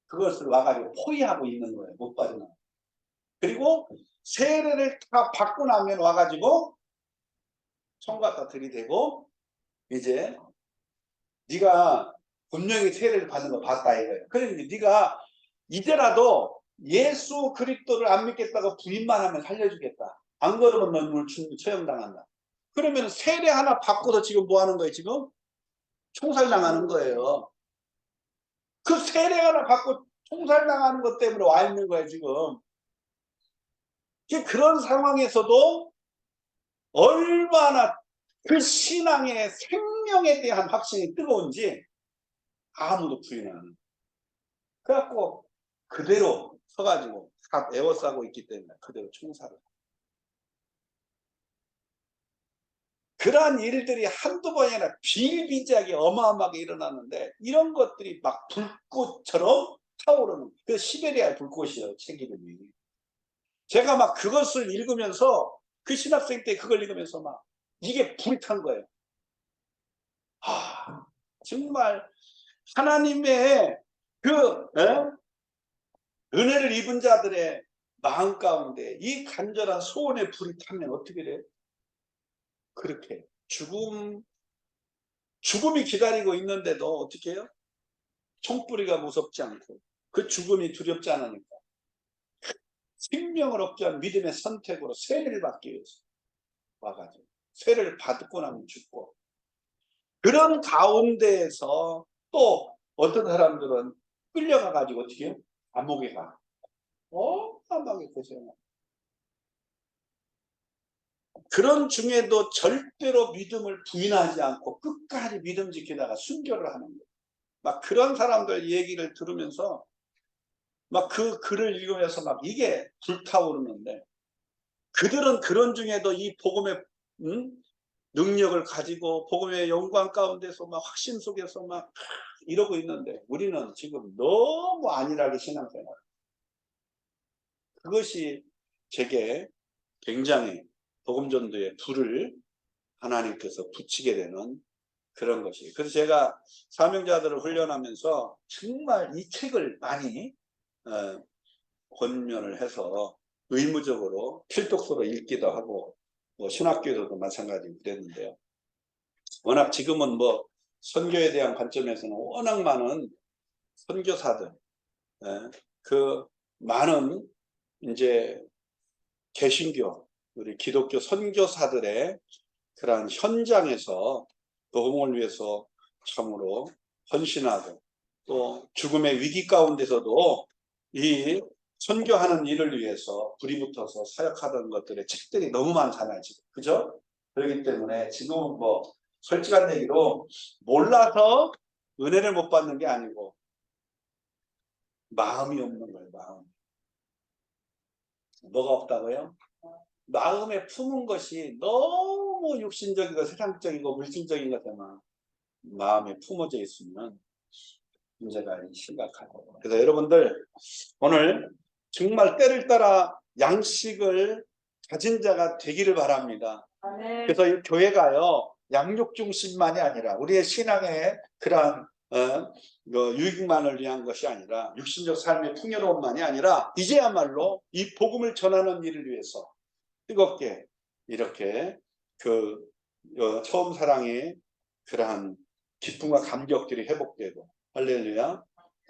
그것을 와가지고 포위하고 있는 거예요. 못 받으면. 그리고 세례를 다 받고 나면 와가지고 총 갖다 들이대고 이제 네가 분명히 세례를 받는 거 봤다 이거예요. 그러니까 네가 이제라도 예수 그리스도를 안 믿겠다고 부인만 하면 살려주겠다. 안 그러면 넌 오늘 처형당한다. 그러면 세례 하나 받고서 지금 뭐 하는 거예요? 지금 총살당하는 거예요. 그 세례 하나 받고 총살당하는 것 때문에 와 있는 거예요 지금. 그런 상황에서도 얼마나 그 신앙의 생명에 대한 확신이 뜨거운지 아무도 부인 안 하는. 그래갖고 그대로 서가지고 다 에워싸고 있기 때문에 그대로 총살을. 그러한 일들이 한두 번이 아니라 비일비재하게 어마어마하게 일어나는데 이런 것들이 막 불꽃처럼 타오르는 그 시베리아의 불꽃이에요. 책 이름이. 제가 막 그것을 읽으면서 그 신학생 때 그걸 읽으면서 막 이게 불이 탄 거예요. 아, 정말 하나님의 그 은혜를 입은 자들의 마음 가운데 이 간절한 소원의 불이 타면 어떻게 돼요? 그렇게 죽음이 기다리고 있는데도 어떻게 해요? 총뿌리가 무섭지 않고 그 죽음이 두렵지 않으니까 생명을 얻기 위한 믿음의 선택으로 세례를 받기 위해서 와가지고 세례를 받고 나면 죽고 그런 가운데에서 또 어떤 사람들은 끌려가가지고 어떻게 해요? 감옥에 가. 어마어마하게 고생해요. 그런 중에도 절대로 믿음을 부인하지 않고 끝까지 믿음 지키다가 순교를 하는 거예요. 막 그런 사람들 얘기를 들으면서 막 그 글을 읽으면서 막 이게 불타오르는데 그들은 그런 중에도 이 복음의 능력을 가지고 복음의 영광 가운데서 막 확신 속에서 막 이러고 있는데 우리는 지금 너무 안일하게 신앙생활. 그것이 제게 굉장히 복음전도의 불을 하나님께서 붙이게 되는 그런 것이. 그래서 제가 사명자들을 훈련하면서 정말 이 책을 많이 권면을 해서 의무적으로 필독서로 읽기도 하고 뭐 신학교에서도 마찬가지로 그랬는데요. 워낙 지금은 뭐 선교에 대한 관점에서는 워낙 많은 선교사들, 그 많은 이제 개신교 우리 기독교 선교사들의 그러한 현장에서 복음을 위해서 참으로 헌신하고 또 죽음의 위기 가운데서도 이 선교하는 일을 위해서 불이 붙어서 사역하던 것들의 책들이 너무 많잖아요, 지금. 그죠? 그렇기 때문에 지금은 뭐 솔직한 얘기로 몰라서 은혜를 못 받는 게 아니고 마음이 없는 거예요, 마음. 뭐가 없다고요? 마음에 품은 것이 너무 육신적이고 세상적이고 물질적인 것에만 마음에 품어져 있으면 문제가 심각하고. 그래서 여러분들 오늘 정말 때를 따라 양식을 가진 자가 되기를 바랍니다. 그래서 이 교회가요 양육 중심만이 아니라 우리의 신앙의 그러한 유익만을 위한 것이 아니라 육신적 삶의 풍요로움만이 아니라 이제야말로 이 복음을 전하는 일을 위해서 뜨겁게 이렇게 처음 사랑의 그러한 기쁨과 감격들이 회복되고 할렐루야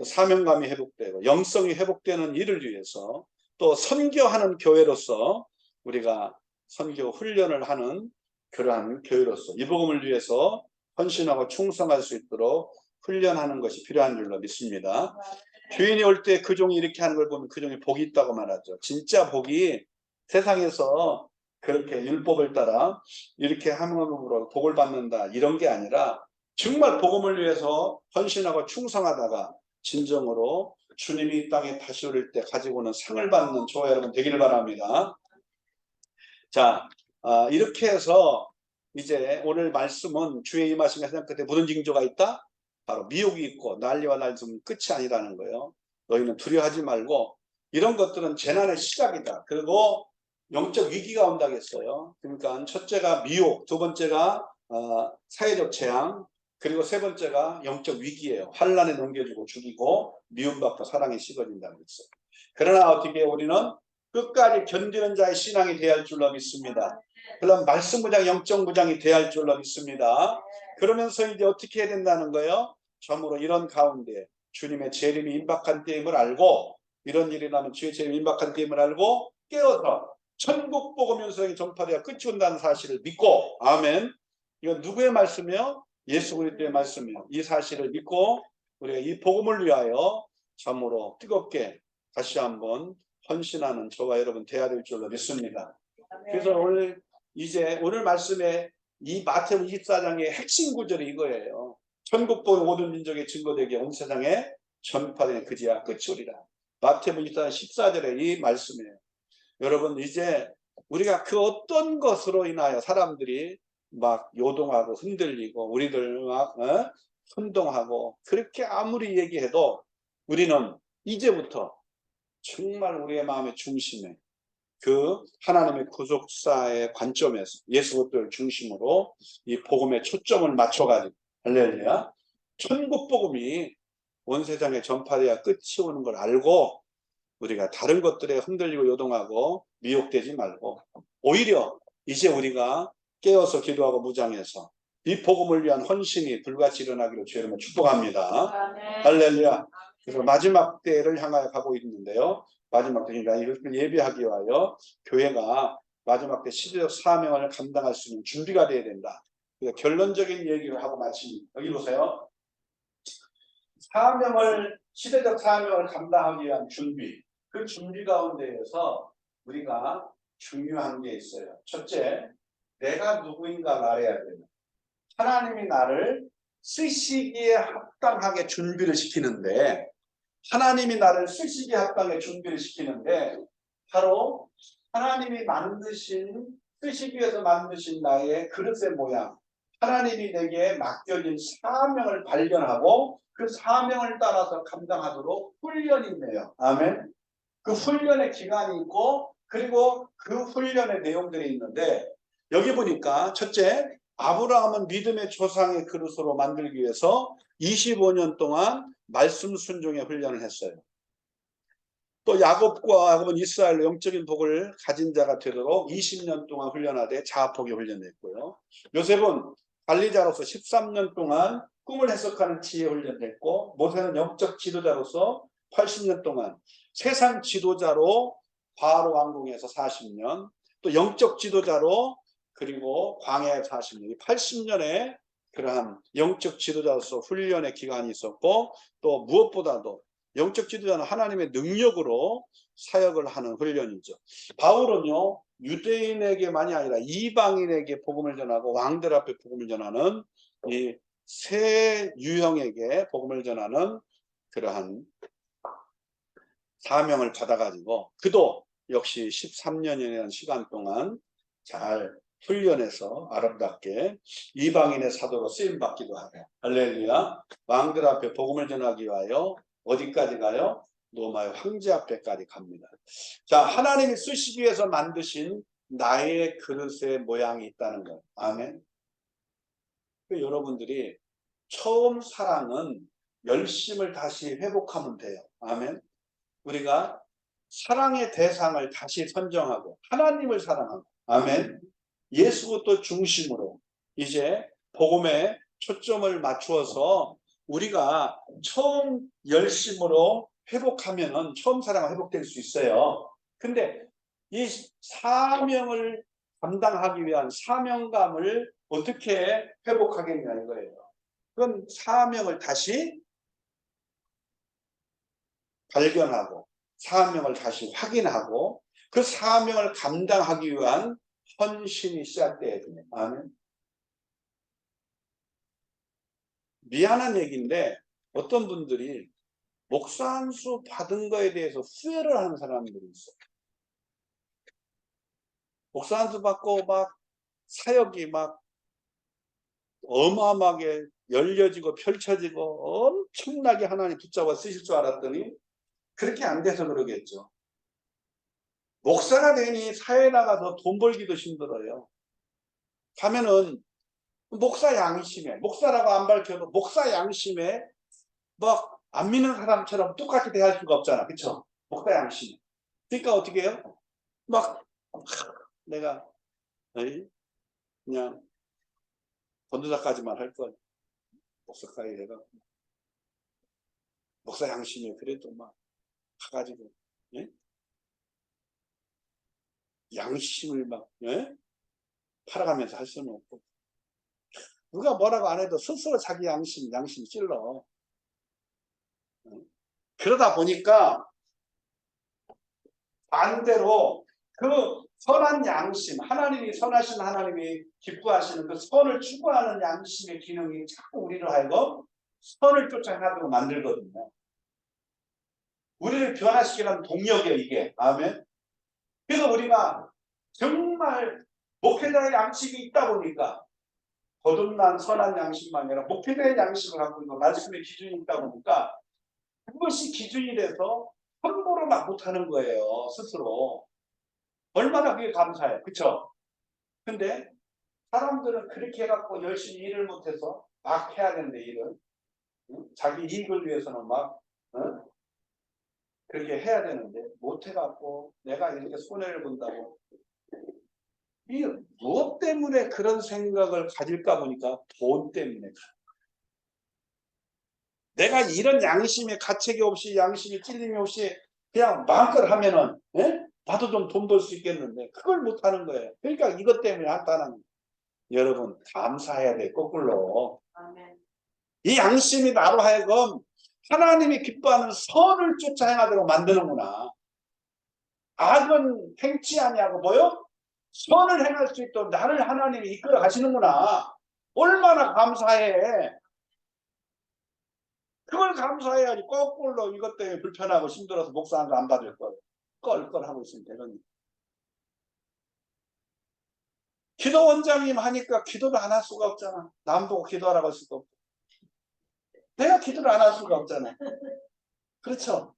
사명감이 회복되고 영성이 회복되는 일을 위해서 또 선교하는 교회로서 우리가 선교 훈련을 하는 그러한 교회로서 이 복음을 위해서 헌신하고 충성할 수 있도록 훈련하는 것이 필요한 줄로 믿습니다. 주인이 올 때 그 종이 이렇게 하는 걸 보면 그 종이 복이 있다고 말하죠. 진짜 복이 세상에서 그렇게 율법을 따라 이렇게 함으로 복을 받는다 이런 게 아니라 정말 복음을 위해서 헌신하고 충성하다가 진정으로 주님이 이 땅에 다시 오를 때 가지고 오는 상을 받는 저와 여러분 되기를 바랍니다. 자, 이렇게 해서 이제 오늘 말씀은 주의 임하심에 세상 끝에 모든 징조가 있다? 바로 미혹이 있고 난리와 날숨은 끝이 아니라는 거예요. 너희는 두려워하지 말고 이런 것들은 재난의 시작이다. 그리고 영적 위기가 온다고 했어요. 그러니까 첫째가 미혹, 두 번째가 사회적 재앙, 그리고 세 번째가 영적 위기예요. 환난에 넘겨주고 죽이고 미움받고 사랑에 식어진다고 했어요. 그러나 어떻게 우리는 끝까지 견디는 자의 신앙이 되어야 할 줄로 믿습니다. 그럼 말씀 무장, 영적 무장이 되어야 할 줄로 믿습니다. 그러면서 이제 어떻게 해야 된다는 거예요? 참으로 이런 가운데 주님의 재림이 임박한 때임을 알고 이런 일이 나면 주의 재림이 임박한 때임을 알고 깨어서 천국 복음 현상이 전파되어 끝이 온다는 사실을 믿고 아멘. 이건 누구의 말씀이요? 예수 그리스도의 말씀이요. 이 사실을 믿고 우리가 이 복음을 위하여 참으로 뜨겁게 다시 한번 헌신하는 저와 여러분 되어야 될 줄로 믿습니다. 그래서 오늘 말씀에 이 마태복음 24장의 핵심 구절이 이거예요. 천국 복음 모든 민족의 증거되게 온 세상에 전파되는 그지야 끝이 오리라. 마태복음 24장 14절에 이 말씀이에요. 여러분 이제 우리가 그 어떤 것으로 인하여 사람들이 막 요동하고 흔들리고 우리들 막 혼동하고 그렇게 아무리 얘기해도 우리는 이제부터 정말 우리의 마음의 중심에 그 하나님의 구속사의 관점에서 예수 그리스도를 중심으로 이 복음에 초점을 맞춰가지고 할렐루야 천국 복음이 온 세상에 전파되어 끝이 오는 걸 알고 우리가 다른 것들에 흔들리고 요동하고 미혹되지 말고 오히려 이제 우리가 깨어서 기도하고 무장해서 이 복음을 위한 헌신이 불같이 일어나기로 주의 이름으로 축복합니다. 할렐루야. 그래서 마지막 때를 향하여 가고 있는데요. 마지막 때니까 이것을 예비하기 위하여 교회가 마지막 때 시대적 사명을 감당할 수 있는 준비가 되어야 된다. 그래서 결론적인 얘기를 하고 마칩니다. 여기 보세요. 시대적 사명을 감당하기 위한 준비. 그 준비 가운데에서 우리가 중요한 게 있어요. 첫째, 내가 누구인가를 알아야 되는. 하나님이 나를 쓰시기에 합당하게 준비를 시키는데 하나님이 나를 쓰시기에 합당하게 준비를 시키는데 바로 하나님이 쓰시기 위해서 만드신 나의 그릇의 모양 하나님이 내게 맡겨진 사명을 발견하고 그 사명을 따라서 감당하도록 훈련이 있네요. 아멘. 그 훈련의 기간이 있고 그리고 그 훈련의 내용들이 있는데 여기 보니까 첫째 아브라함은 믿음의 조상의 그릇으로 만들기 위해서 25년 동안 말씀 순종의 훈련을 했어요. 또 야곱은 이스라엘로 영적인 복을 가진 자가 되도록 20년 동안 훈련하되 자아폭에 훈련했고요. 요셉은 관리자로서 13년 동안 꿈을 해석하는 지혜 훈련됐고 모세는 영적 지도자로서 80년 동안 세상 지도자로 바로 왕궁에서 40년 또 영적 지도자로 그리고 광야에 40년 80년의 그러한 영적 지도자로서 훈련의 기간이 있었고 또 무엇보다도 영적 지도자는 하나님의 능력으로 사역을 하는 훈련이죠. 바울은요, 유대인에게만이 아니라 이방인에게 복음을 전하고 왕들 앞에 복음을 전하는 이 세 유형에게 복음을 전하는 그러한 사명을 받아가지고 그도 역시 13년이라는 시간 동안 잘 훈련해서 아름답게 이방인의 사도로 쓰임받기도 하고, 할렐루야. 왕들 앞에 복음을 전하기 위하여 어디까지 가요? 로마의 황제 앞에까지 갑니다. 자, 하나님이 쓰시기 위해서 만드신 나의 그릇의 모양이 있다는 것. 아멘. 여러분들이 처음 사랑은 열심을 다시 회복하면 돼요. 아멘. 우리가 사랑의 대상을 다시 선정하고 하나님을 사랑하고, 아멘, 예수부터 중심으로 이제 복음에 초점을 맞추어서 우리가 처음 열심으로 회복하면은 처음 사랑은 회복될 수 있어요. 근데 이 사명을 감당하기 위한 사명감을 어떻게 회복하겠냐 이거예요. 그건 사명을 다시 발견하고 사명을 다시 확인하고 그 사명을 감당하기 위한 헌신이 시작돼야 돼요. 아멘. 미안한 얘기인데 어떤 분들이 목사 안수 받은 거에 대해서 후회를 하는 사람들이 있어요. 목사 안수 받고 막 사역이 막 어마어마하게 열려지고 펼쳐지고 엄청나게 하나님 붙잡아 쓰실 줄 알았더니 그렇게 안 돼서 그러겠죠. 목사가 되니 사회에 나가서 돈 벌기도 힘들어요. 가면은 목사 양심에, 목사라고 안 밝혀도 목사 양심에 막 안 믿는 사람처럼 똑같이 대할 수가 없잖아. 그쵸? 목사 양심에. 그러니까 어떻게 해요? 막 내가 그냥 권도사까지만 할 걸. 목사까지 내가 목사 양심에 그래도 막 가가지고 예? 양심을 막 팔아가면서 할 수는 없고 누가 뭐라고 안 해도 스스로 자기 양심 찔러. 그러다 보니까 반대로 그 선한 양심, 하나님이 선하신 하나님이 기뻐하시는 그 선을 추구하는 양심의 기능이 자꾸 우리를 하여금 선을 쫓아가도록 만들거든요. 우리를 변화시키는 동력이에요, 이게. 아멘. 그래서 우리가 정말 목회자의 양심이 있다 보니까 거듭난 선한 양심만 아니라 목회자의 양심을 갖고 있는 말씀의 기준이 있다 보니까 그것이 기준이 돼서 함부로 막 못하는 거예요, 스스로. 얼마나 그게 감사해요. 그쵸? 근데 사람들은 그렇게 해갖고 열심히 일을 못해서 막 해야 되는데 일을. 응? 자기 이익을 위해서는 막 그렇게 해야 되는데 못해갖고 내가 이렇게 손해를 본다고. 이 무엇 때문에 그런 생각을 가질까 보니까 돈 때문에. 내가 이런 양심에 가책이 없이 양심에 찔림이 없이 그냥 마음껏 하면은 나도 좀 돈 벌 수 있겠는데 그걸 못하는 거예요. 그러니까 이것 때문에 한다는 거예요. 여러분 감사해야 돼. 거꾸로. 아멘. 이 양심이 나로 하여금 하나님이 기뻐하는 선을 쫓아 행하도록 만드는구나. 악은 행치 아니하고 뭐요? 선을 행할 수 있도록 나를 하나님이 이끌어 가시는구나. 얼마나 감사해. 그걸 감사해야지. 거꾸로 이것 때문에 불편하고 힘들어서 목사한테 안 받을 걸 껄껄하고 있으면 되거든요. 기도 원장님 하니까 기도를 안 할 수가 없잖아. 남 보고 기도하라고 할 수도 없고. 내가 기도를 안 할 수가 없잖아. 그렇죠?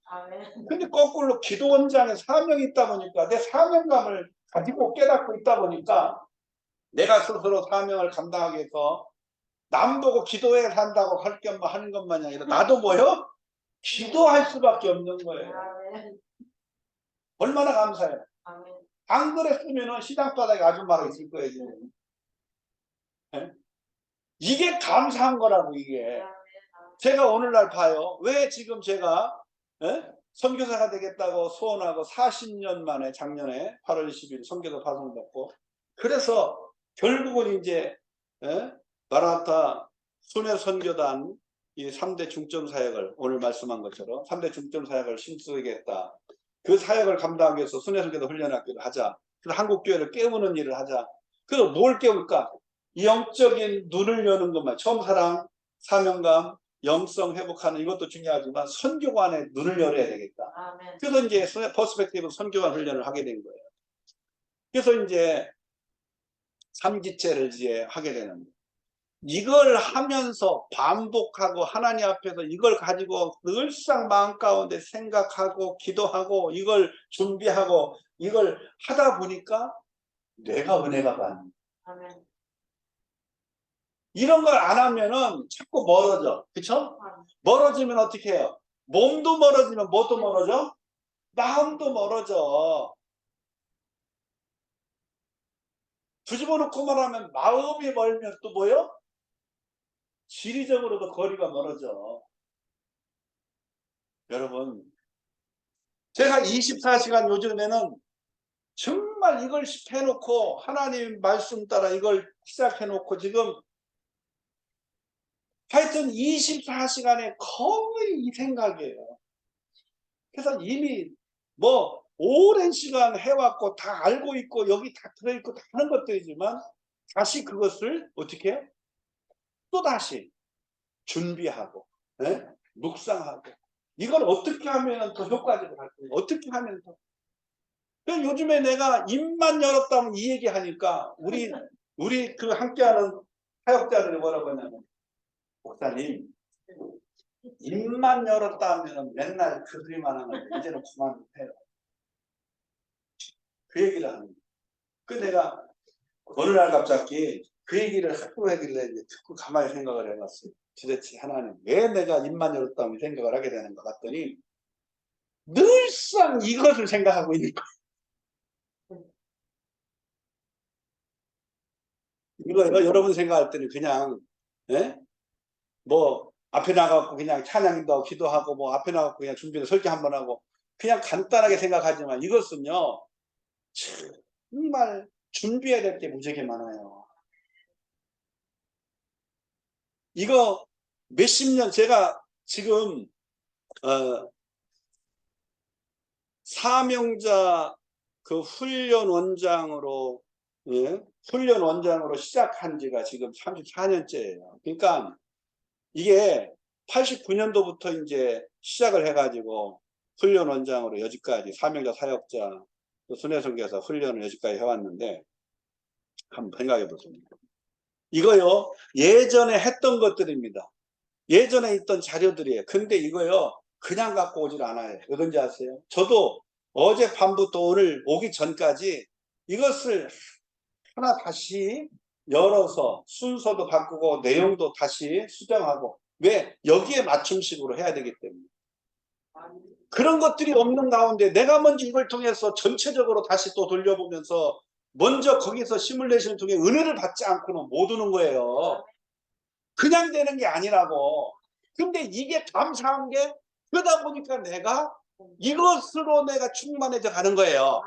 근데 거꾸로 기도 원장에 사명이 있다 보니까 내 사명감을 가지고 깨닫고 있다 보니까 내가 스스로 사명을 감당하기 위해서 남 보고 기도해 산다고 할 것만 하는 것만이 아니라 나도 뭐요? 기도할 수밖에 없는 거예요. 얼마나 감사해요. 안 그랬으면 시장바닥에 아줌마가 있을 거예요. 지금. 이게 감사한 거라고 이게. 제가 오늘날 봐요. 왜 지금 제가 선교사가 되겠다고 소원하고 40년 만에 작년에 8월 20일 선교사 파송받고 그래서 결국은 이제 마라타 순회 선교단 이 3대 중점 사역을 오늘 말씀한 것처럼 3대 중점 사역을 힘쓰겠다. 그 사역을 감당하기 위해서 순회선교도 훈련학교를 하자. 그래서 한국교회를 깨우는 일을 하자. 그래서 뭘 깨울까? 영적인 눈을 여는 것만. 처음 사랑, 사명감, 영성 회복하는 이것도 중요하지만 선교관의 눈을 열어야 되겠다. 아멘. 그래서 이제 퍼스펙티브 선교관 훈련을 하게 된 거예요. 그래서 이제 3기체를 이제 하게 되는 거예요. 이걸 하면서 반복하고 하나님 앞에서 이걸 가지고 늘상 마음 가운데 생각하고 기도하고 이걸 준비하고 이걸 하다 보니까 뇌가 은혜가 받는 거예요. 이런 걸 안 하면은 자꾸 멀어져. 그쵸? 멀어지면 어떻게 해요? 몸도 멀어지면 뭐도 멀어져? 마음도 멀어져. 뒤집어 놓고 말하면 마음이 멀면 또 뭐요? 지리적으로도 거리가 멀어져. 여러분, 제가 24시간 요즘에는 정말 이걸 해놓고 하나님 말씀 따라 이걸 시작해놓고 지금 하여튼 24시간에 거의 이 생각이에요. 그래서 이미 뭐 오랜 시간 해왔고 다 알고 있고 여기 다 들어있고 다 하는 것들이지만 다시 그것을 어떻게 해요? 또다시 준비하고 묵상하고 이걸 어떻게 하면 더 효과적으로 할 거예요? 어떻게 하면 더 요즘에 내가 입만 열었다면 이 얘기 하니까 우리 그 함께하는 사역자들이 뭐라고 하냐면 목사님 입만 열었다 하면 맨날 그 소리만 하는데 이제는 그만해요. 그 얘기를 하는 거예요. 그 내가 어느 날 갑자기 그 얘기를 하고 하길래 듣고 가만히 생각을 해봤어요. 도대체 하나님 왜 내가 입만 열었다면 생각을 하게 되는가 봤더니 늘상 이것을 생각하고 있는 거예요. 이거 여러분 생각할 때는 그냥 뭐 앞에 나가고 그냥 찬양도 하고 기도하고 뭐 앞에 나가고 그냥 준비를 설교 한번 하고 그냥 간단하게 생각하지만 이것은요 정말 준비해야 될 게 무지하게 많아요. 이거 몇십 년 제가 지금 사명자 그 훈련 원장으로 훈련 원장으로 시작한 지가 지금 34년째예요. 그러니까 이게 89년도부터 이제 시작을 해가지고 훈련 원장으로 여지까지 사명자 사역자 순회선교사 훈련을 여지까지 해왔는데 한번 생각해 보세요. 이거요 예전에 했던 것들입니다. 예전에 있던 자료들이에요. 근데 이거요 그냥 갖고 오질 않아요. 어떤지 아세요? 저도 어젯밤부터 오늘 오기 전까지 이것을 하나 다시 열어서 순서도 바꾸고 내용도 다시 수정하고 왜? 여기에 맞춤식으로 해야 되기 때문에 그런 것들이 없는 가운데 내가 먼저 이걸 통해서 전체적으로 다시 또 돌려보면서 먼저 거기서 시뮬레이션을 통해 은혜를 받지 않고는 못 오는 거예요. 그냥 되는 게 아니라고. 근데 이게 감사한 게 그러다 보니까 내가 이것으로 내가 충만해져 가는 거예요.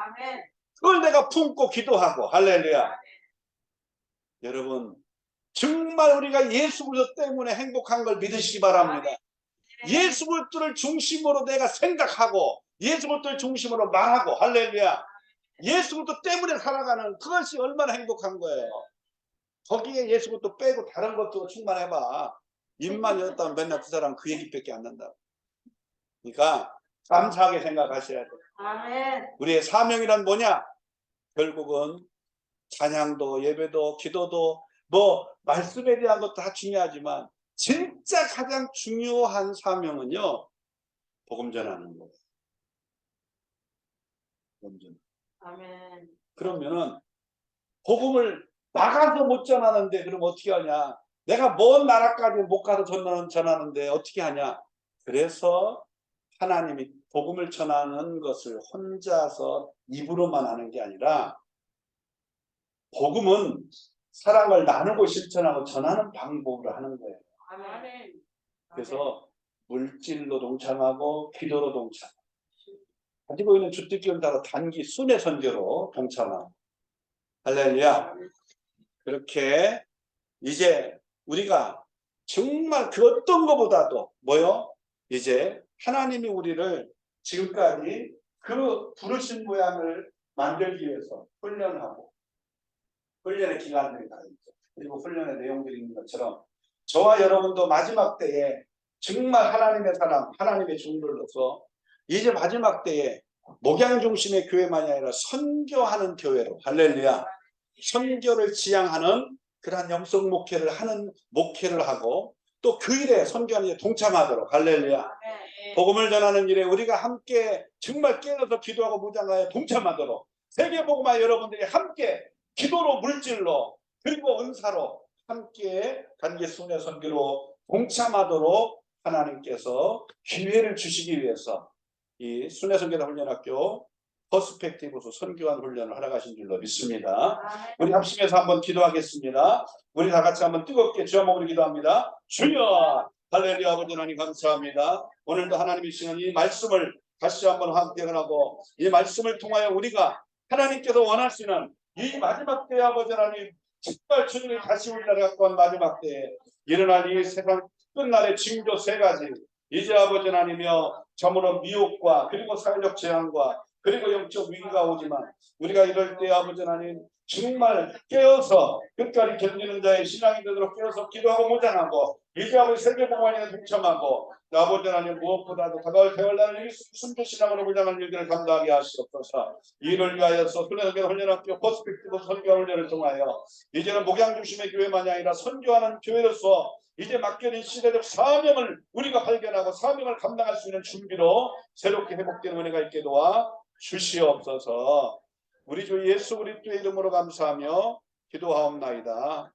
그걸 내가 품고 기도하고 할렐루야. 여러분 정말 우리가 예수 그리스도 때문에 행복한 걸 믿으시기 바랍니다. 예수 그리스도를 중심으로 내가 생각하고 예수 그리스도를 중심으로 말하고 할렐루야. 예수 그리스도 때문에 살아가는 그것이 얼마나 행복한 거예요. 거기에 예수 그리스도 빼고 다른 것도 충만해봐. 입만 열었다면 맨날 그 사람 그 얘기밖에 안 난다. 그러니까 감사하게 생각하셔야 돼요. 아멘. 우리의 사명이란 뭐냐? 결국은 찬양도 예배도 기도도 뭐 말씀에 대한 것도 다 중요하지만 진짜 가장 중요한 사명은요 복음 전하는 거예요. 복음 전. 아멘. 그러면은 복음을 나가서 못 전하는데 그럼 어떻게 하냐? 내가 먼 나라까지 못 가서 전하는데 어떻게 하냐? 그래서 하나님이 복음을 전하는 것을 혼자서 입으로만 하는 게 아니라 복음은 사랑을 나누고 실천하고 전하는 방법으로 하는 거예요. 아멘. 그래서 물질로 동참하고 기도로 동참. 가지고 있는 주특기를 따라 단기 순회 선교로 동참하고. 할렐루야. 그렇게 이제 우리가 정말 그 어떤 것보다도 뭐요? 이제 하나님이 우리를 지금까지 그 부르신 모양을 만들기 위해서 훈련하고 훈련의 기간들이 다 있죠. 그리고 훈련의 내용들이 있는 것처럼 저와 여러분도 마지막 때에 정말 하나님의 사람, 하나님의 종들로서 이제 마지막 때에 목양 중심의 교회만이 아니라 선교하는 교회로, 할렐루야, 선교를 지향하는 그러한 영성 목회를 하는 목회를 하고 또 그 일에 선교하는 일에 동참하도록, 할렐루야, 복음을 전하는 일에 우리가 함께 정말 깨어서 기도하고 무장하여 동참하도록, 세계복음화 여러분들이 함께 기도로, 물질로, 그리고 은사로 함께 단기 순회 선교로 동참하도록 하나님께서 기회를 주시기 위해서 이 순회 선교다 훈련학교 퍼스펙티브로 선교한 훈련을 허락하신 줄로 믿습니다. 우리 합심해서 한번 기도하겠습니다. 우리 다 같이 한번 뜨겁게 주여 먹으려 기도합니다. 주여, 할렐루야. 아버지 하나님 감사합니다. 오늘도 하나님이 주시는 이 말씀을 다시 한번 함께하고 이 말씀을 통하여 우리가 하나님께서 원하시는 이 마지막 때에 아버지 하나님 정말 주님이 다시 우리나라 갖고 온 마지막 때에 일어날 이 세상 끝날의 징조 세 가지, 이제 아버지 하나님이여 저물어 미혹과 그리고 사회적 재앙과 그리고 영적 위기가 오지만 우리가 이럴 때 아버지 하나님 정말 깨어서 끝까지 견디는 자의 신앙이 되도록 깨어서 기도하고 무장하고 이제 아버지 세계복음화에 동참하고 아버지 하나님 무엇보다도 다가올 대열나는 이 순교신앙으로 무장한 일들을 감당하게 하시옵소서. 이를 위하여서 순회선교 훈련학교 퍼스펙티브 선교 훈련을 통하여 이제는 목양 중심의 교회만이 아니라 선교하는 교회로서 이제 맡겨진 시대적 사명을 우리가 발견하고 사명을 감당할 수 있는 준비로 새롭게 회복되는 은혜가 있게 도와 주시옵소서. 우리 주 예수 그리스도의 이름으로 감사하며 기도하옵나이다.